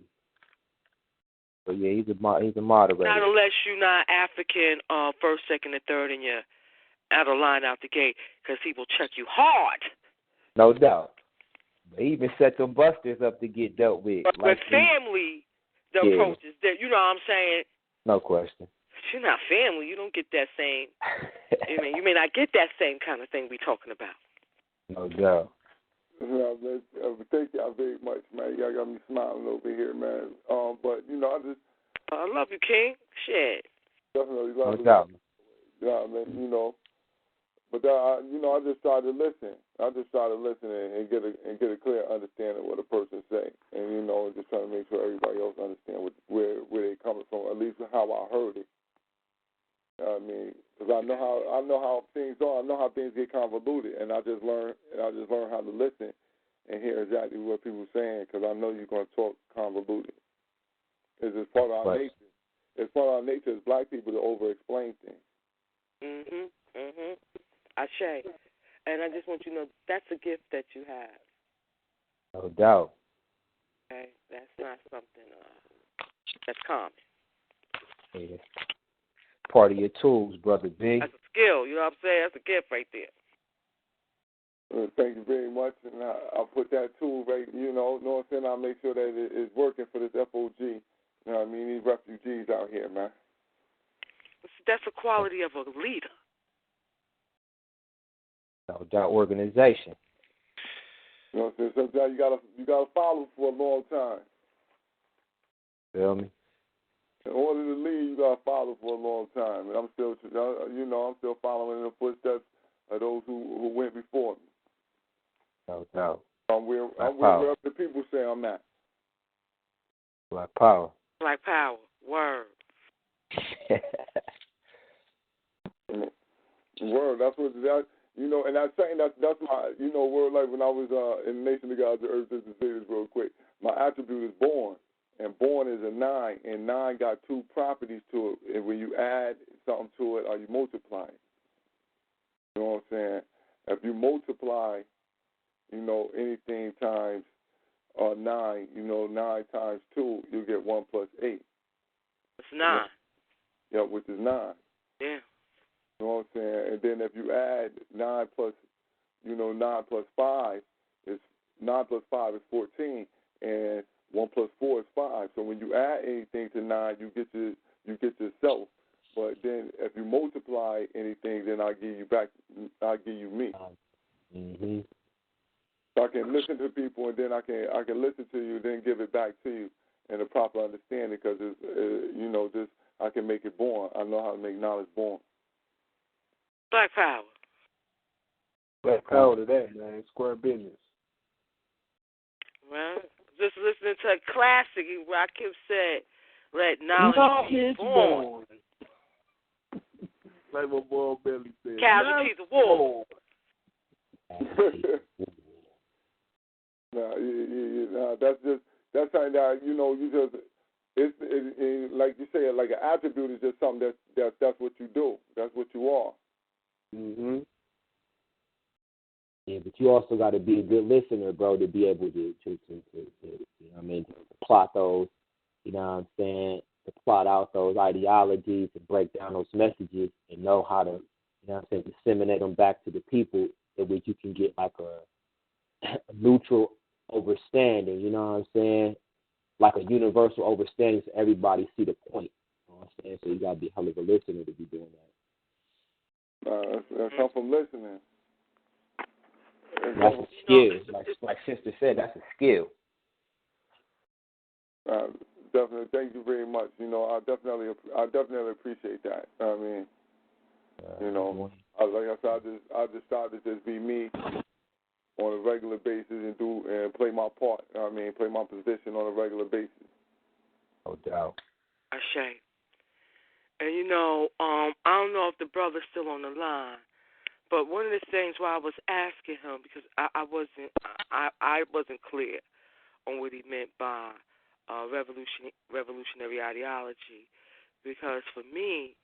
So yeah, he's a moderator. Not unless you're not African, first, second, and third, and you're out of line out the gate, because he will check you hard. No doubt. They even set them busters up to get dealt with. But with family, the approach is that, you know what I'm saying? No question. If you're not family, you don't get that same. You may not get that same kind of thing we talking about. No doubt. Thank y'all very much, man. Y'all got me smiling over here, man. But you know, I love you, King. Shit. Definitely love you. No doubt. Yeah, man. You know, but I just try to listen. I just try to listen and get a clear understanding of what a person say, and you know, just trying to make sure everybody else understand where they coming from, at least how I heard it. I mean, because I know how things are. I know how things get convoluted, and I just learn how to listen and hear exactly what people are saying, because I know you're going to talk convoluted. It's just part of our nature. It's part of our nature as black people to over-explain things. Ashe. And I just want you to know that's a gift that you have. No doubt. Okay, that's not something that's common. Yeah. Part of your tools, Brother B. That's a skill, you know what I'm saying? That's a gift right there. Thank you very much, and I'll put that tool right, you know what I'm saying? I'll make sure that it is working for this FOG. You know what I mean? These refugees out here, man. That's a quality of a leader. No doubt, organization. You know what I'm saying? Sometimes you gotta follow for a long time. Feel me? In order to lead, you gotta follow for a long time. And I'm still following in the footsteps of those who went before me. No doubt. I'm where the people say I'm at. Black power. Black power. Word. Word. That's what that. And that's saying that's my word. Like when I was in the Nation of God, the Earth, just to say this real quick. My attribute is born, and born is a 9, and 9 got 2 properties to it. And when you add something to it, or you multiply it. You know what I'm saying? If you multiply, anything times 9, 9 times 2, you get 1 plus 8. It's 9. Yeah, which is 9. Yeah. You know what I'm saying? And then if you add 9 plus 5 is 9 plus 5 is 14, and 1 plus 4 is 5. So when you add anything to 9, you get yourself. But then if you multiply anything, then I'll give you me. Mm-hmm. So I can listen to people, and then I can listen to you, then give it back to you in a proper understanding, because it's I can make it born. I know how to make knowledge born. Black power. Black power to that, man. Square business. Well, just listening to a classic where Rakim said, "Let knowledge be born." Like what boy Billy said. Casualties of war. No, that's how you just it's like you say, like an attribute is just something that's what you do. That's what you are. Mhm. Yeah, but you also got to be a good listener, bro, to be able to to plot those, you know what I'm saying, to plot out those ideologies, to break down those messages, and know how to, disseminate them back to the people, in which you can get like a neutral understanding, you know what I'm saying, like a universal understanding, so everybody see the point. You know what I'm saying? So you got to be a hell of a listener to be doing that. That comes from listening. That's a skill. Like Sister said, that's a skill. Definitely. Thank you very much. I definitely appreciate that. I mean, like I said, I just started to just be me on a regular basis and play my part. Play my position on a regular basis. No doubt. Ashay. And I don't know if the brother's still on the line, but one of the things why I was asking him, because I wasn't clear on what he meant by revolutionary ideology, because for me,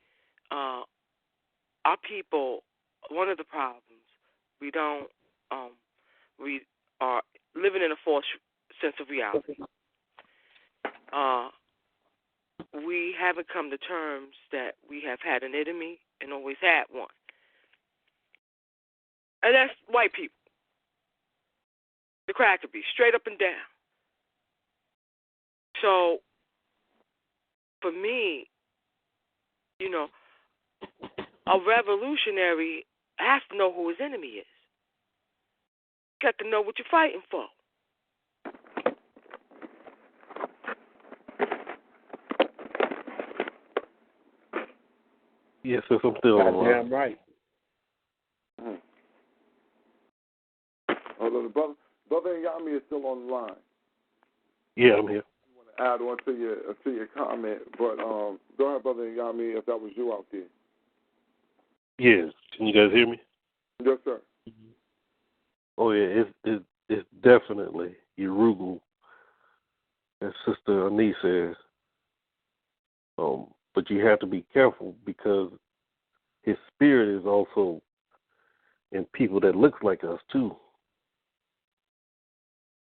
our people, one of the problems, we are living in a false sense of reality. We haven't come to terms that we have had an enemy and always had one. And that's white people. The cracker be straight up and down. So, for me, a revolutionary has to know who his enemy is. Got to know what you're fighting for. Yes, I'm still on the line. Damn right. Although the brother Yami is still on the line. Yeah, I'm here. I want to add on to your comment, but go ahead, brother Yami, if that was you out there. Yes. Can you guys hear me? Yes, sir. Oh yeah, it's definitely Urugu, as Sister Anise says. But you have to be careful, because his spirit is also in people that looks like us too.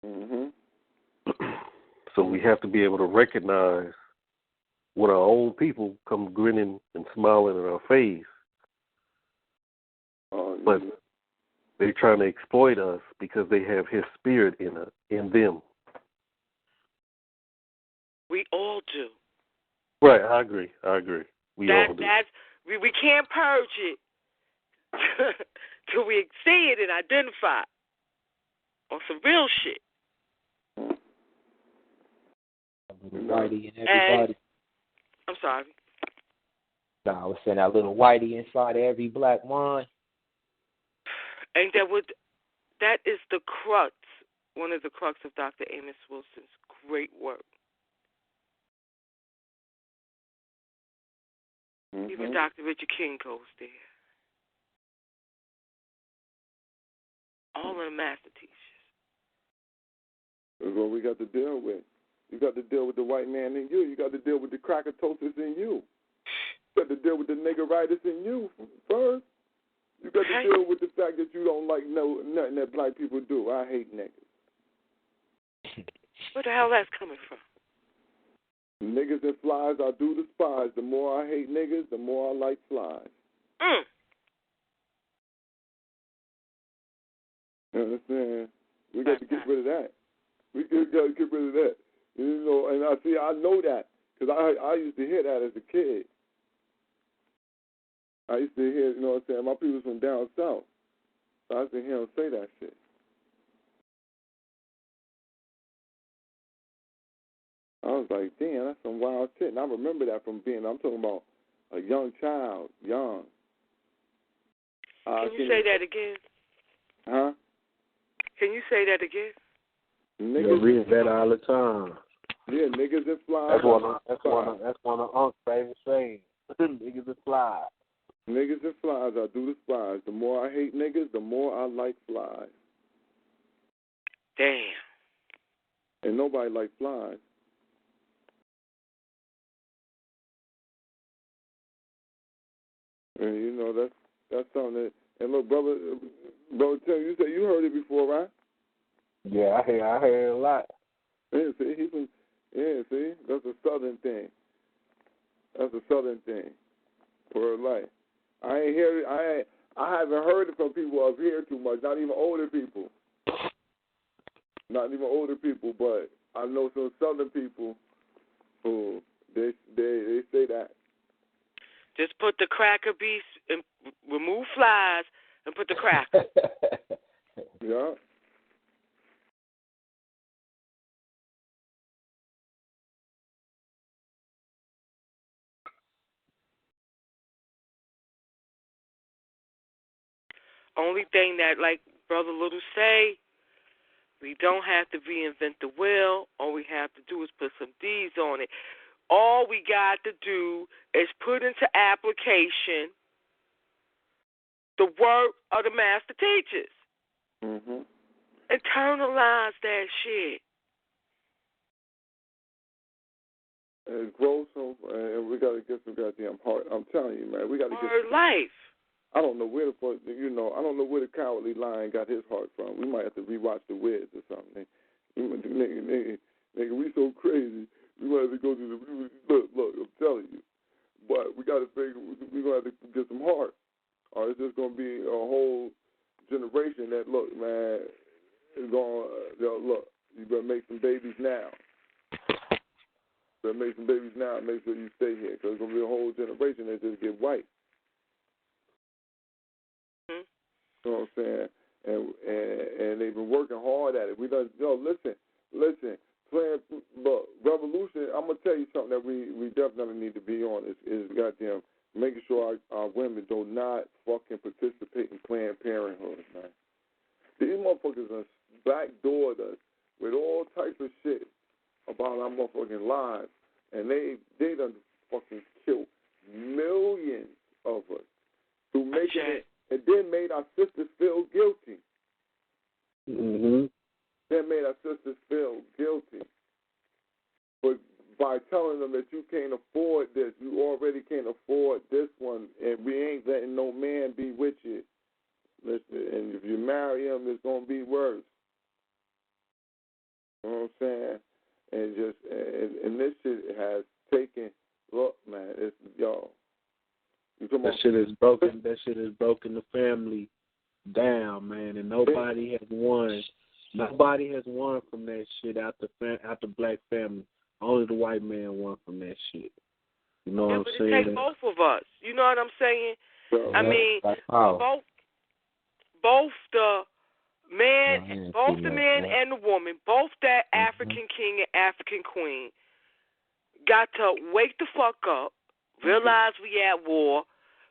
Mhm. So we have to be able to recognize when our own people come grinning and smiling in our face, but they're trying to exploit us because they have his spirit in them. We all do. Right, I agree. We all do. We can't purge it till we see it and identify. on some real shit. Whitey and everybody. I'm sorry. Nah, I was saying that little whitey inside every black mind. And that is the crux, one of the crux of Dr. Amos Wilson's great work. Mm-hmm. Even Dr. Richard King goes there. All of the master teachers. That's what we got to deal with. You got to deal with the white man in you. You got to deal with the crackatosis in you. You got to deal with the niggeritis in you first. You got to deal with the fact that you don't like nothing that black people do. I hate niggas. Where the hell that's coming from? Niggas and flies, I do despise. The more I hate niggas, the more I like flies. You understand? We got to get rid of that. We got to get rid of that. You know, and I know that because I used to hear that as a kid. I used to hear, you know what I'm saying, my people's from down south. So I used to hear them say that shit. I was like, damn, that's some wild shit. And I remember that from I'm talking about a young child, young. Can you say that again? Huh? Can you say that again? You read that all the time. Yeah, niggas and flies. That's one of Unc's favorite sayings. Niggas and flies. Niggas and flies, I do despise. The more I hate niggas, the more I like flies. Damn. And nobody likes flies. And you know that's something that. And look, brother Tim, you said you heard it before, right? Yeah, I heard it a lot. Yeah, see, that's a southern thing. That's a southern thing. Word life. I ain't hear it. I haven't heard it from people up here too much. Not even older people. But I know some southern people who they say that. Just put the cracker beast and remove flies and put the cracker. Yeah. Only thing that, like Brother Little say, we don't have to reinvent the wheel. All we have to do is put some D's on it. All we got to do is put into application the work of the master teachers. Mm-hmm. Internalize that shit. And grow some, and we got to get some goddamn heart. I'm telling you, man, we got to get life. I don't know where the fuck, I don't know where the Cowardly Lion got his heart from. We might have to rewatch The Wiz or something. Nigga, we so crazy. We might have to go to look, I'm telling you. But we got to figure, we're going to have to get some heart. Or it's just going to be a whole generation that, look, man, is going, look, you better make some babies now. Make sure you stay here. Because it's going to be a whole generation that just get white. You know what I'm saying? And they've been working hard at it. We done, listen. Look, revolution. I'm gonna tell you something that we definitely need to be on is goddamn making sure our women do not fucking participate in Planned Parenthood, man. These motherfuckers are backdoored us with all types of shit about our motherfucking lives, and they done fucking killed millions of us through making it. And then made our sisters feel guilty. Mm-hmm. Then made our sisters feel guilty. But by telling them that you can't afford this, you already can't afford this one, and we ain't letting no man be with you. Listen, and if you marry him, it's going to be worse. You know what I'm saying? And this shit has taken, look, man, it's, y'all. That shit is broken. That shit has broken the family down, man, and nobody has won. Nobody has won from that shit out the black family. Only the white man won from that shit. You know what I'm saying? It takes both of us. You know what I'm saying? So, I mean, both the Man, both the man and the woman, both that African king and African queen, got to wake the fuck up, realize we at war,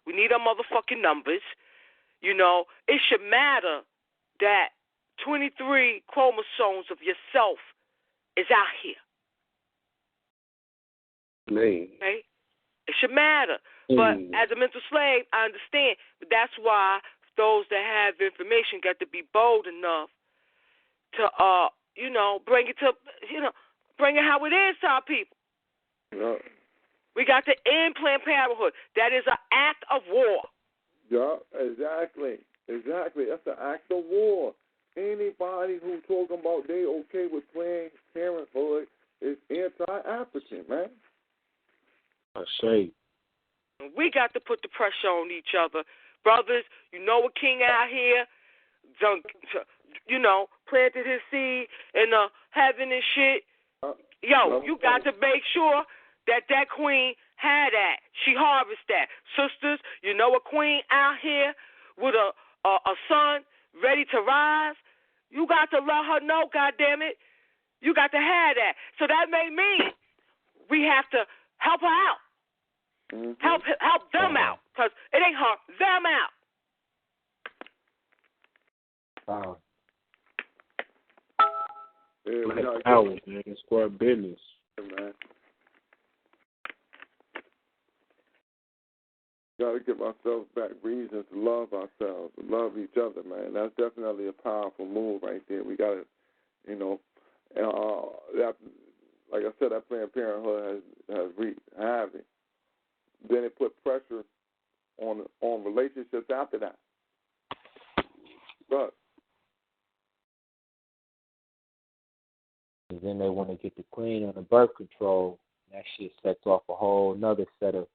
we need our motherfucking numbers. You know, it should matter that 23 chromosomes of yourself is out here. Man. Okay? It should matter. But as a mental slave, I understand. But that's why those that have information got to be bold enough to, bring it to, bring it how it is to our people. Yeah. We got to end Planned Parenthood. That is an act of war. Yeah, exactly. That's an act of war. Anybody who's talking about they okay with Planned Parenthood is anti-African, man. I say. We got to put the pressure on each other. Brothers, you know a king out here, planted his seed in the heaven and shit. You got to make sure that queen had that. She harvested that. Sisters, you know a queen out here with a son ready to rise. You got to let her know, goddammit. You got to have that. So that may mean we have to help her out. Mm-hmm. Help them out. Because it ain't her, them out. Black power, man. It's square business. Man. Got to give ourselves back reasons to love ourselves, to love each other, man. That's definitely a powerful move right there. We got to, like I said, that Planned Parenthood has wreaked havoc. Then it put pressure on relationships after that. But and then they want to get the queen on the birth control. That shit sets off a whole another set of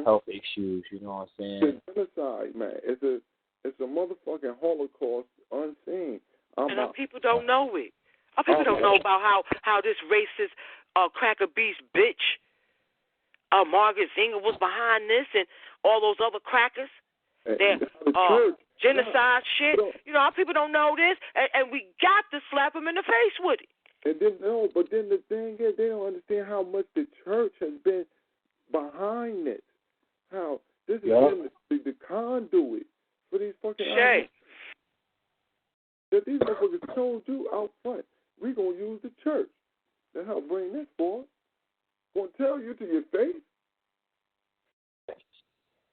health issues. You know what I'm saying? It's genocide, man. It's a motherfucking Holocaust unseen. And our people don't know it. Our people don't know about how this racist cracker beast bitch Margaret Zinger was behind this and all those other crackers. They're genocide shit. Our people don't know this, and we got to slap them in the face with it. And then but then the thing is, they don't understand how much the church has been behind this. How this has been the conduit for these fucking ideas. That these motherfuckers told you out front, we're going to use the church to help bring this forward. Going to tell you to your face.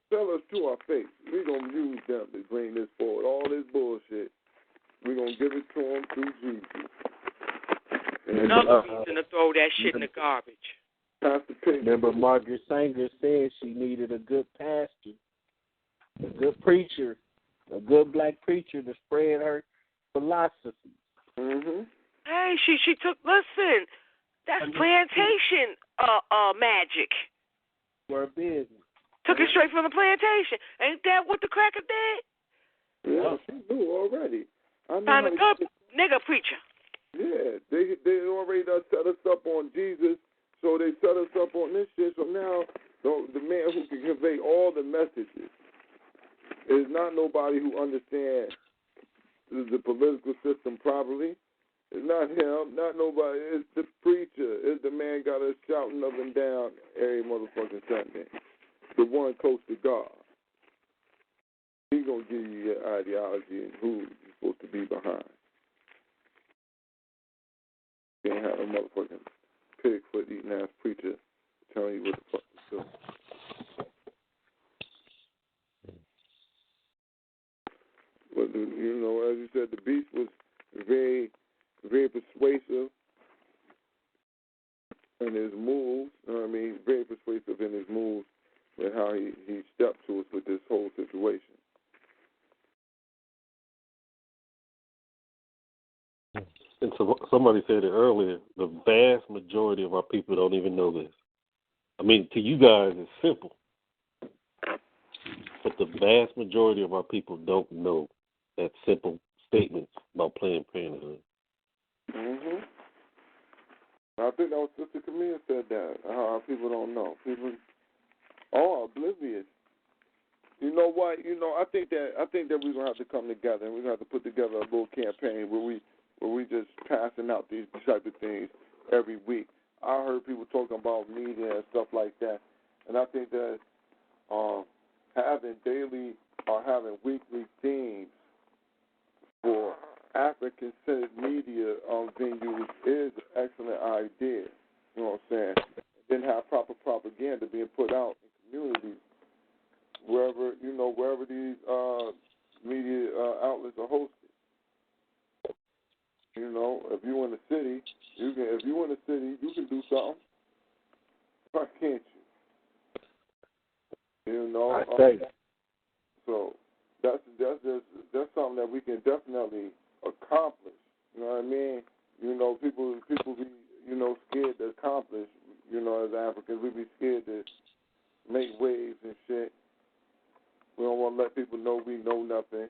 Tell us to our face. We're going to use them to bring this forward. All this bullshit, we're going to give it to them through Jesus. Another reason to throw that shit in the garbage. Remember Margaret Sanger said she needed a good pastor, a good preacher, a good black preacher to spread her philosophy. Mm-hmm. Hey, she took, listen, that's plantation magic. For business. Took it straight from the plantation. Ain't that what the cracker did? Yeah, she knew already. Found a good nigga preacher. Yeah, they already done set us up on Jesus, so they set us up on this shit. So now the man who can convey all the messages is not nobody who understands the political system properly. It's not him, not nobody. It's the preacher. It's the man got us shouting up and down every motherfucking Sunday. The one close to God. He's going to give you your ideology and who you're supposed to be behind. You can't have a motherfucking pig-foot eating ass preacher telling you what the fuck to do. But, as you said, the beast was very, very persuasive in his moves. Very persuasive in his moves and how he stepped to us with this whole situation. And so somebody said it earlier, the vast majority of our people don't even know this. I mean, to you guys, it's simple. But the vast majority of our people don't know that simple statements about Planned Parenthood. Mm-hmm. I think that was Sister Camille said that, how our people don't know. People are oblivious You know what? I think that we're gonna have to come together and we're gonna have to put together a little campaign where we just passing out these type of things every week. I heard people talking about media and stuff like that, and I think that having daily or having weekly themes for African-centered media venues is an excellent idea. You know what I'm saying? Then have proper propaganda being put out in communities wherever these media outlets are hosted. If you're in the city, you can do something. Why can't you? I say that. So that's something that we can definitely accomplish. You know what I mean? People be scared to accomplish. As Africans, we be scared to make waves and shit. We don't want to let people know we know nothing.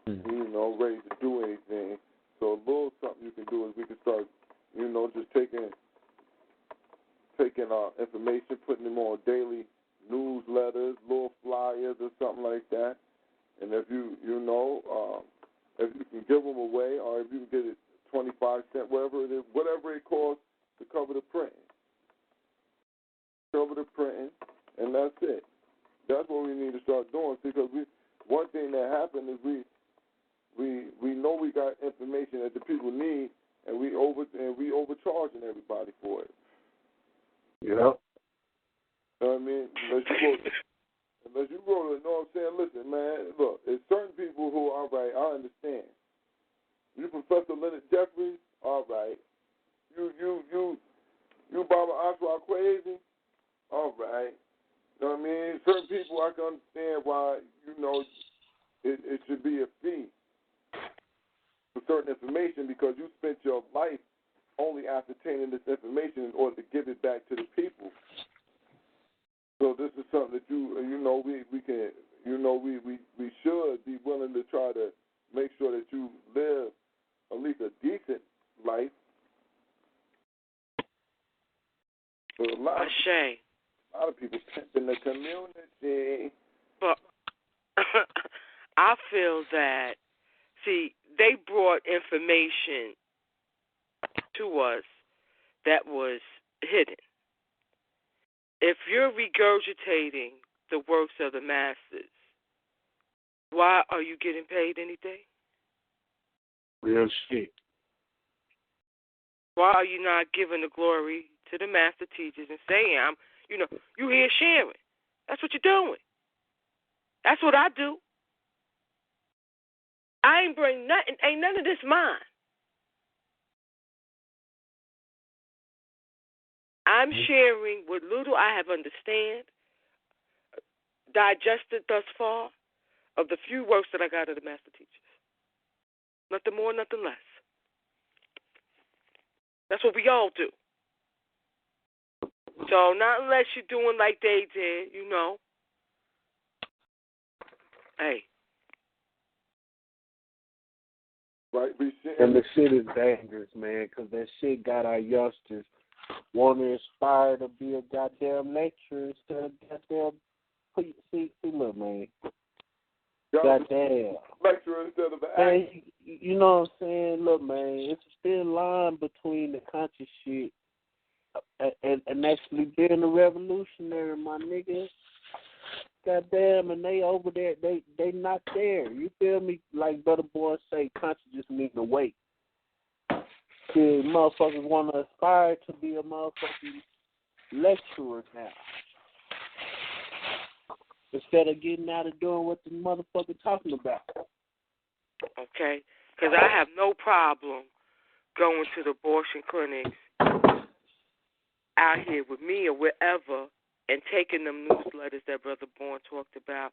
Ready to do anything. So a little something you can do is we can start, just taking our information, putting them on daily newsletters, little flyers or something like that. And if if you can give them away, or if you can get it 25 cents, whatever it costs to cover the printing. And that's it. That's what we need to start doing, because one thing that happened is we know we got information that the people need, and we overcharging everybody for it. Yeah. You know what I mean? Unless you go to, know what I'm saying? Listen, man, look, there's certain people who, all right, I understand. You Professor Leonard Jeffries, all right. You Baba Oswald crazy, all right. You know what I mean? Certain people, I can understand why, it should be a fee for certain information, because you spent your life only ascertaining this information in order to give it back to the people. So this is something that we can, we should be willing to try to make sure that you live at least a decent life. But a lot of people in the community. But I feel that, see, they brought information to us that was hidden. If you're regurgitating the works of the masses, why are you getting paid anything? Real shit. Why are you not giving the glory to the master teachers and saying, you here sharing? That's what you're doing. That's what I do. I ain't bring nothing, ain't none of this mine. I'm sharing what little I have digested thus far, of the few works that I got of the master teachers. Nothing more, nothing less. That's what we all do. So not unless you're doing like they did, Hey. Right, and the shit is dangerous, man, because that shit got our youngsters want to aspire to be a goddamn lecturer instead of goddamn. See, look, man. Goddamn. Lecturer instead of an actor. Man, you know what I'm saying? Look, man, it's a thin line between the conscious shit and actually being a revolutionary, my nigga. Goddamn, and they over there, they not there. You feel me? Like Brother Boy say, conscious just mean to wait. See, motherfuckers want to aspire to be a motherfucking lecturer now. Instead of getting out and doing what the motherfucker talking about. Okay? Because I have no problem going to the abortion clinics out here with me or wherever and taking them newsletters that Brother Bourne talked about,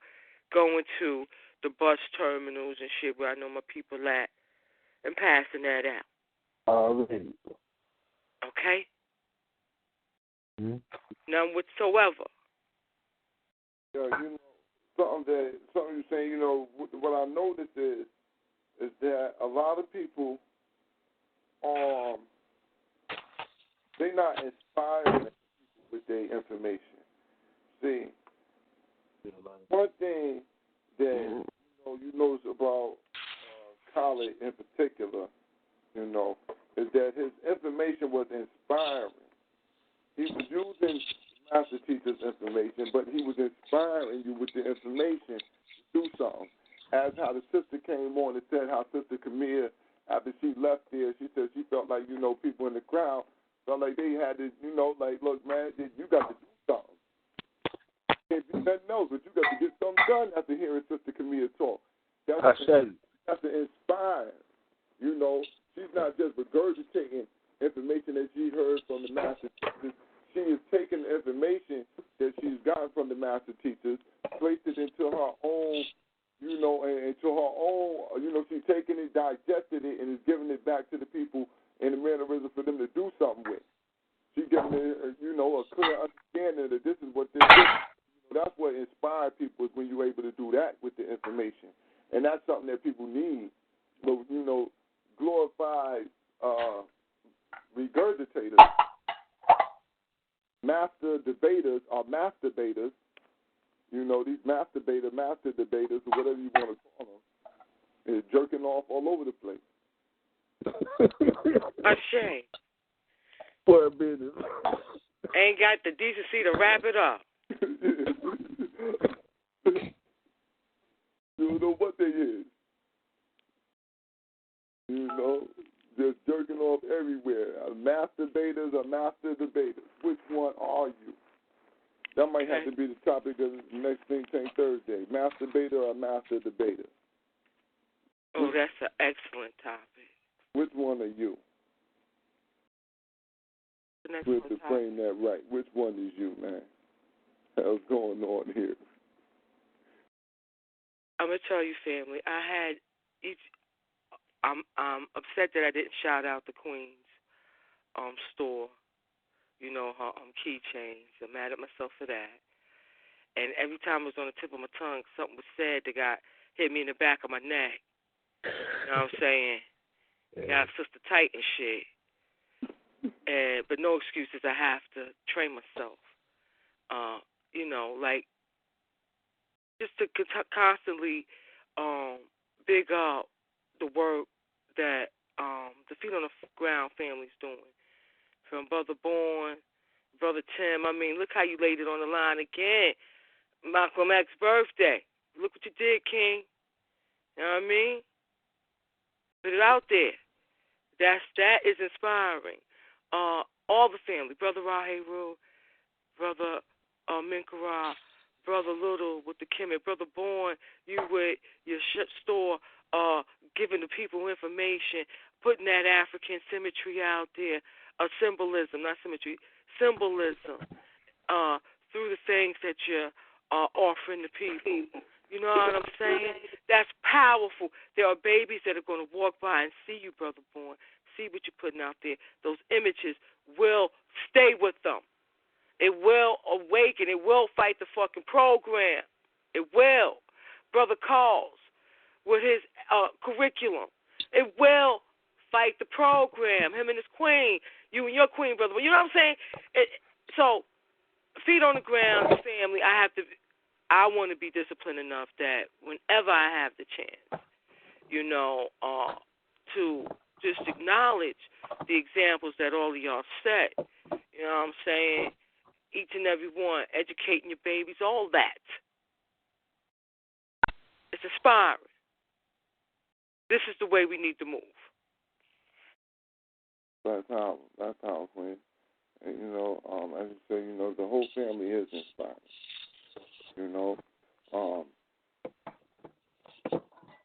going to the bus terminals and shit where I know my people at, and passing that out. Already. Okay? Mm-hmm. None whatsoever. Yeah, something you're saying, what I noticed is that a lot of people, they're not inspiring people with their information. See, one thing that you notice about Khaled in particular, is that his information was inspiring. He was using master teacher's information, but he was inspiring you with the information to do something. As how the sister came on and said how Sister Camille, after she left there, she said she felt like, people in the crowd felt like they had to, like, look, man, you got to do something. Can't do nothing else, but you got to get something done after hearing Sister Camille talk. That's to inspire. She's not just regurgitating information that she heard from the master teachers. She is taking the information that she's gotten from the master teachers, placed it into her own, into her own, she's taking it, digested it, and is giving it back to the people in the mannerism for them to do something with. She's giving it, a clear understanding that this is what this is. That's what inspires people, is when you're able to do that with the information. And that's something that people need. But, glorified regurgitators, master debaters are masturbators. These master debaters, or whatever you want to call them, is jerking off all over the place. A shame. For a minute. Ain't got the decency to wrap it up. You don't know what they is. Just jerking off everywhere. Masturbators or master debaters. Which one are you? That might have to be the topic of the next Think Tank Thursday. Masturbator or master debater? Oh, that's an excellent topic. Which one are you? To frame that right. Which one is you, man? What's going on here? I'm gonna tell you, family. I'm upset that I didn't shout out the Queen's store. Her keychains. I'm mad at myself for that. And every time it was on the tip of my tongue, something was said that hit me in the back of my neck. You know what I'm saying? Got sister tight and shit. But no excuses. I have to train myself. Just to constantly big up the work that the Feet on the Ground family's doing. From Brother Bourne, Brother Tim. I mean, look how you laid it on the line again. Malcolm X's birthday. Look what you did, King. You know what I mean? Put it out there. That is inspiring. All the family, Brother Raheru, Brother Minkara, Brother Little with the Kemet, Brother Bourne, you with your store, giving the people information, putting that African symmetry out there, symbolism, not symmetry, symbolism, through the things that you're offering the people. You know what I'm saying? That's powerful. There are babies that are going to walk by and see you, Brother Bourne, see what you're putting out there. Those images will stay with them. It will awaken. It will fight the fucking program. It will. Brother Calls with his curriculum. It will fight the program. Him and his queen. You and your queen, brother. You know what I'm saying? So, Feet on the Ground, family, I want to be disciplined enough that whenever I have the chance, to just acknowledge the examples that all of y'all set. You know what I'm saying? Each and every one, educating your babies, all that. It's inspiring. This is the way we need to move. That's how, Queen. And, as you say, the whole family is inspiring.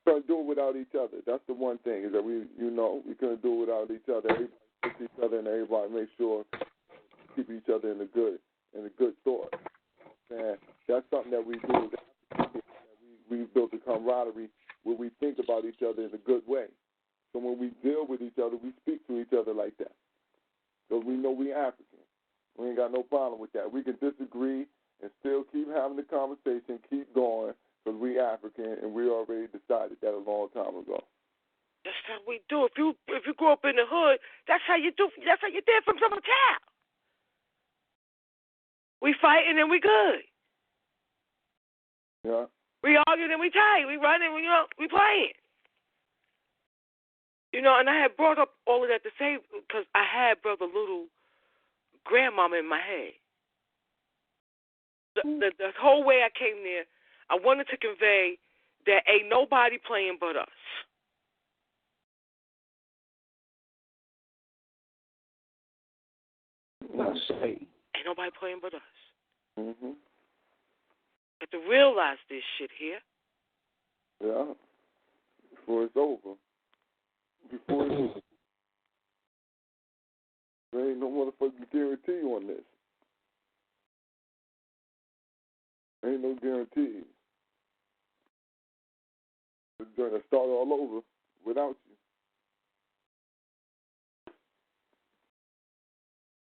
Couldn't do it without each other. That's the one thing, is that we couldn't do it without each other. Everybody puts each other, and everybody make sure to keep each other in the good thought. And that's something that we do. We built a camaraderie where we think about each other in a good way. So when we deal with each other, we speak to each other like that. Because we know we're African. We ain't got no problem with that. We can disagree and still keep having the conversation, keep going, because we African, and we already decided that a long time ago. That's how we do. If you grew up in the hood, that's how you do. That's how you did from some child. We fighting and we good. Yeah. We argue, then we tight. We running, we playing. And I had brought up all of that to say because I had Brother Little grandmama in my head. The whole way I came there, I wanted to convey that ain't nobody playing but us. Ain't nobody playing but us. Mm-hmm. Have to realize this shit here. Yeah. Before it's over. Before it's over. There ain't no motherfucking guarantee on this. Ain't no guarantee. It's going to start all over without you.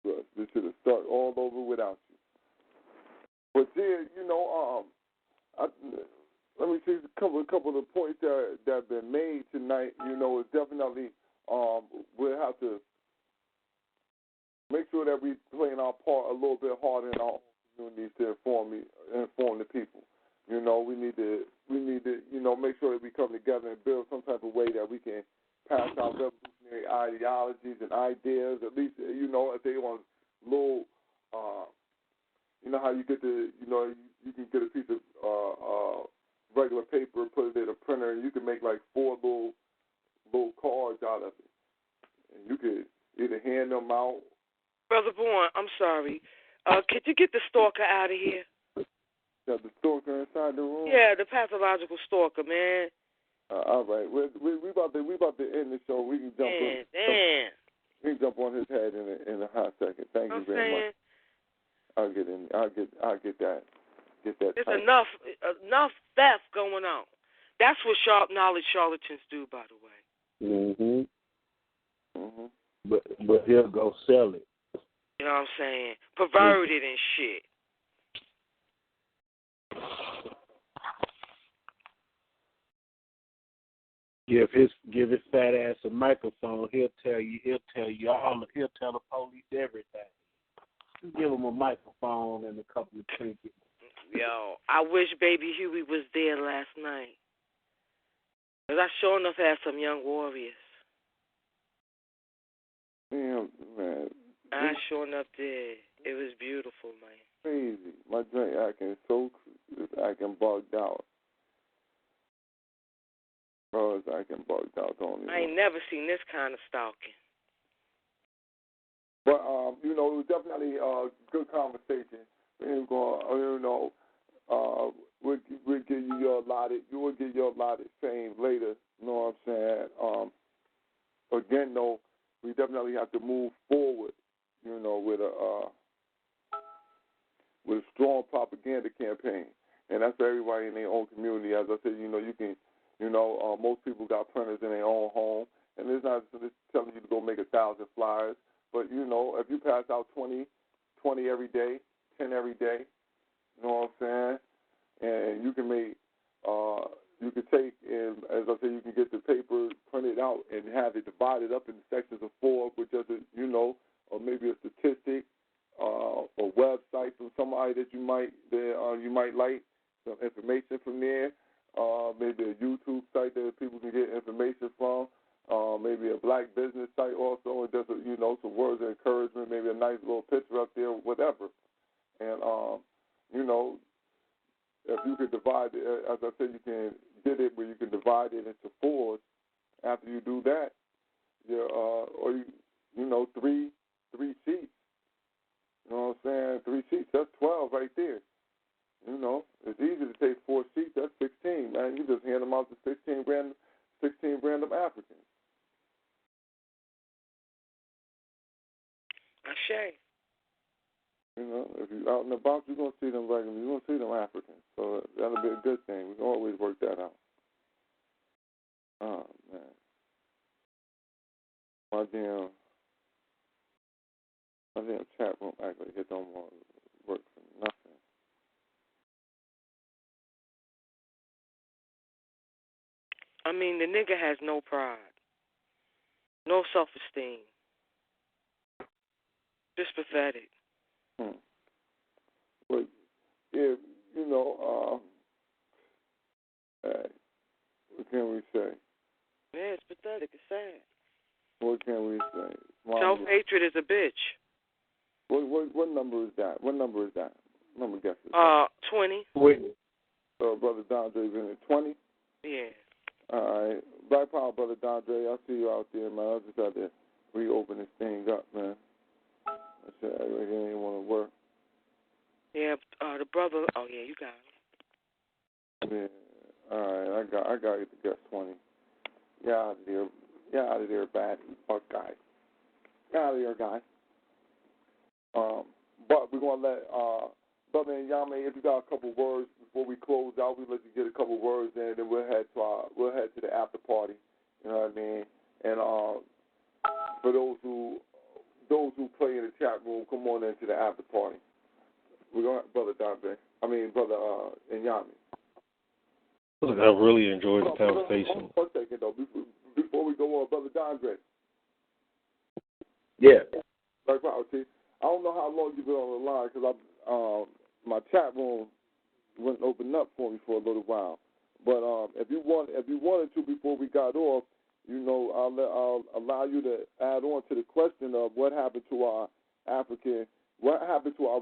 But this should have started all over without you. But then, let me see a couple of the points that have been made tonight. It's definitely we'll have to make sure that we playing our part a little bit harder in our communities to inform the people. We need to make sure that we come together and build some type of way that we can pass out revolutionary ideologies and ideas. At least if they want little, how you get you can get a piece of regular paper, put it in a printer, and you can make like 4 little cards out of it, and you could either hand them out. Brother Bourne, I'm sorry. Could you get the stalker out of here? Got the stalker inside the room? Yeah, the pathological stalker, man. All right, we about to end the show. We can jump on. Damn. We can jump on his head in a hot second. Thank you very much. I'll get that. Get that. There's tight. enough theft going on. That's what sharp knowledge charlatans do, by the way. But he'll go sell it. You know what I'm saying? Perverted and shit. Give his fat ass a microphone. He'll tell the police everything. Give him a microphone and a couple of trinkets. Yo, I wish Baby Huey was there last night. Because I sure enough had some young warriors. Damn, man. I sure enough did. It was beautiful, man. Crazy. My drink acting bugged out. Bro, it's acting bugged out, don't you? I ain't never seen this kind of stalking. But, it was definitely a good conversation. We're going, we'll give you your allotted fame later. You know what I'm saying? Again, though, we definitely have to move forward, with a strong propaganda campaign. And that's for everybody in their own community. As I said, you can, most people got printers in their own home. And it's not just telling you to go make 1,000 flyers. But, if you pass out 20 every day, 10 every day, you know what I'm saying? And you can make, you can take, and as I said, you can get the paper printed out and have it divided up into sections of 4 with just or maybe a statistic, a website from somebody that you might like, some information from there, maybe a YouTube site that people can get information from. Maybe a black business site also, and just some words of encouragement, maybe a nice little picture up there, whatever. And if you could divide it, as I said, you can get it where you can divide it into 4s. After you do that, three sheets. You know what I'm saying? 3 sheets, that's 12 right there. It's easy to take 4 sheets, that's 16, man. You just hand them out to 16 random Africans. Ashay. If you're out and about, you're going to see them you're going to see them Africans. So that'll be a good thing. We can always work that out. Oh, man. My damn chat room actually hit on more work for nothing. I mean, the nigga has no pride, no self-esteem. Just pathetic. But, yeah, What can we say? Yeah, it's pathetic. It's sad. What can we say? Self-hatred is a bitch. What number is that? What number is that? Number guess it. 20. Wait. Brother Dondre's in at 20? Yeah. All right. Black Power, Brother Dondre. I see you out there, man. I just had to reopen this thing up, man. I said I really didn't want to work. Yeah, the brother. Oh yeah, you got it. Yeah. All right. I got you to guess 20. Get out of there. Get out of there, bad buck guy. Get out of there, guy. But we're gonna let Brother NYAME, if you got a couple words before we close out, we let you get a couple words in, and then we'll head to the after party. You know what I mean? And for those who play in the chat room, come on into the after party. We're gonna Brother NYAME. Look, I really enjoyed the conversation. One second though, before we go on, Brother Dondre. Yeah. Like, see, I don't know how long you've been on the line because my chat room wouldn't open up for me for a little while. But if you wanted to before we got off, you know, I'll allow you to add on to the question of what happened to our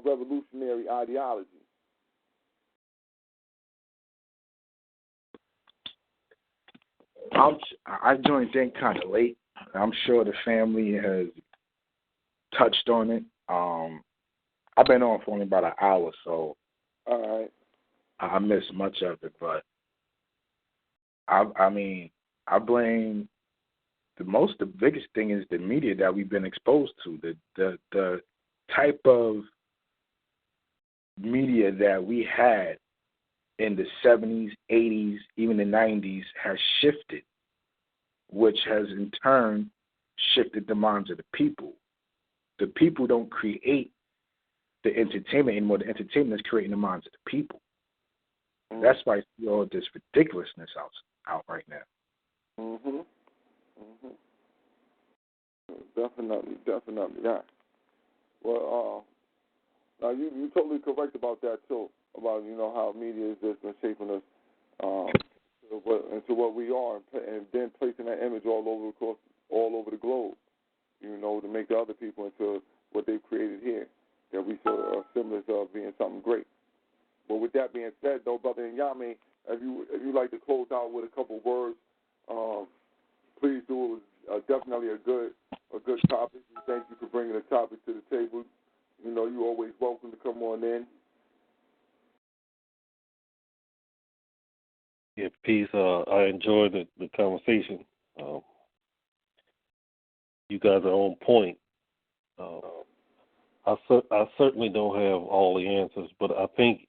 revolutionary ideology. I joined in kind of late. I'm sure the family has touched on it. I've been on for only about an hour, so all right. I missed much of it. But I mean, I blame the biggest thing is the media that we've been exposed to. The type of media that we had in the 70s, 80s, even the 90s has shifted, which has in turn shifted the minds of the people. The people don't create the entertainment anymore. The entertainment is creating the minds of the people. Mm-hmm. That's why you see all this ridiculousness out right now. Mhm. Mhm. Definitely that. Well, now you're totally correct about that too. About how media is just been shaping us into what we are, and then placing that image all over the globe. To make the other people into what they've created here, that we sort of are symbols of being something great. But with that being said, though, Brother NYAME, if you like to close out with a couple words, please do. It was definitely a good topic. We thank you for bringing the topic to the table. You're always welcome to come on in. Yeah, peace. I enjoyed the conversation. You guys are on point. I certainly don't have all the answers, but I think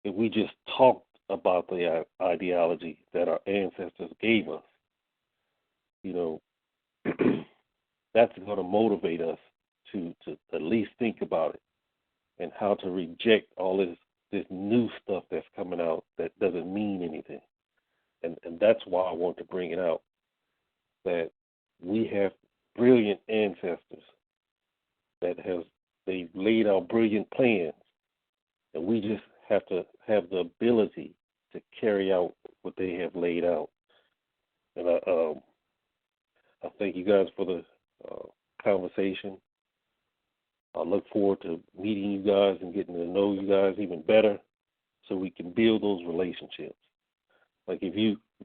if we just talked about the ideology that our ancestors gave us, that's going to motivate us to at least think about it and how to reject all this new stuff that's coming out that doesn't mean anything. And that's why I want to bring it out, that we have brilliant ancestors they've laid out brilliant plans, and we just have to have the ability to carry out what they have laid out. And I thank you guys for the conversation. I look forward to meeting you guys and getting to know you guys even better, so we can build those relationships. Like if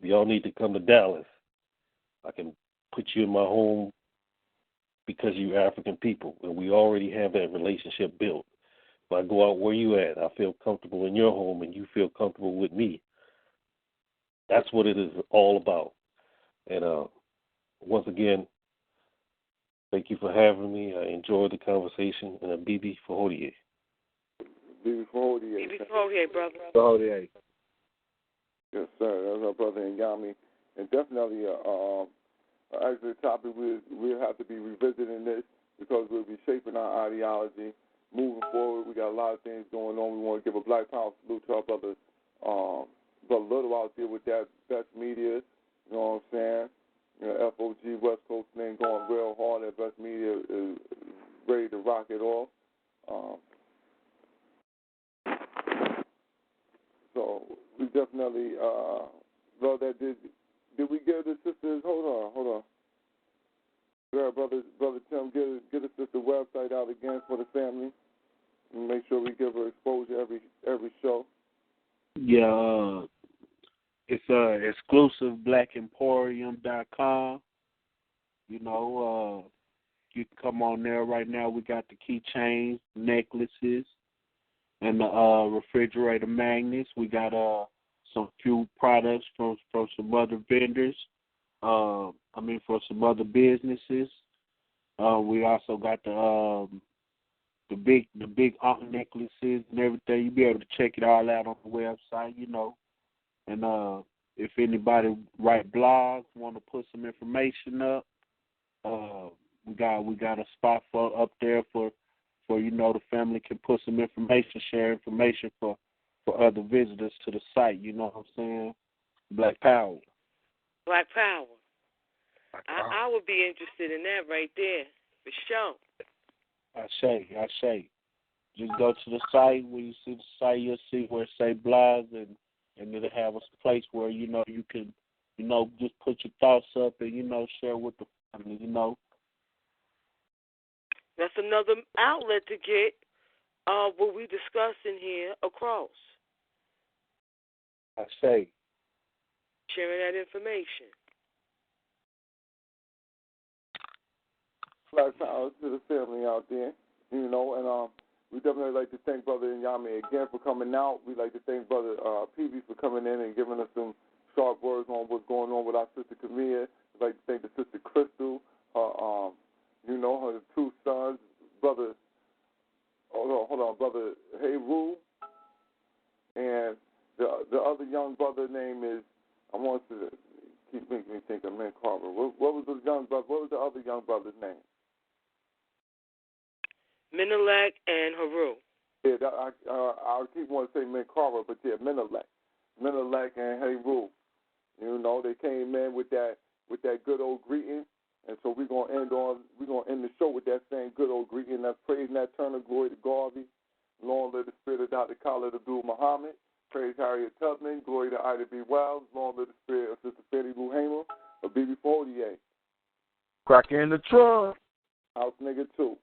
y'all need to come to Dallas, I can put you in my home because you're African people, and we already have that relationship built. If I go out where you at, I feel comfortable in your home, and you feel comfortable with me. That's what it is all about. And once again, thank you for having me. I enjoyed the conversation, and I'm Bibi Fahodie. Bibi Fahodie. Bibi Fahodie, brother. Fahodie. Yes, sir. That's our brother NYAME. And definitely, actually, the topic we'll have to be revisiting this because we'll be shaping our ideology. Moving forward, we got a lot of things going on. We want to give a Black Power salute to our brother Little out there with that Best Media. You know what I'm saying? FOG West Coast thing going real hard. That Best Media is ready to rock it off. So we definitely Well, did we give the sisters? Hold on. Yeah, brother Tim, get the sister website out again for the family, and make sure we give her exposure every show. Yeah, it's exclusiveblackemporium.com. You know, you can come on there right now. We got the keychains, necklaces, and the refrigerator magnets. We got some few products from some other vendors. For some other businesses. We also got the big necklaces and everything. You'll be able to check it all out on the website, you know. And if anybody write blogs, want to put some information up, we got a spot up there for the family can put some information, share information for other visitors to the site. You know what I'm saying? Black Power. Black Power. I would be interested in that right there, for sure. I say. Just go to the site. When you see the site, you'll see where it say blogs, and it'll have a place where, you can, just put your thoughts up and, share with the family, That's another outlet to get what we discussing here across. I say. Sharing that information. Black power to the family out there, and we definitely like to thank Brother NYAME again for coming out. We'd like to thank Brother Peavy for coming in and giving us some sharp words on what's going on with our sister Camille. We'd like to thank the sister Crystal, her two sons, Brother Hayru, and the other young brother name is, I want to keep making me think of Min Carver. What was the young brother? What was the other young brother's name? Menelek and Haru. Yeah, I keep wanting to say Min Carver, but yeah, Menelek and Haru. They came in with that good old greeting, and so we're gonna end the show with that same good old greeting. That's praise Nat Turner, glory to Garvey, long live the spirit of Dr. Khalid Abdul Muhammad, praise Harriet Tubman, glory to Ida B. Wells, long live the spirit of Sister Fannie Lou Hamer, of BB 48. Cracker in the truck. House nigga too.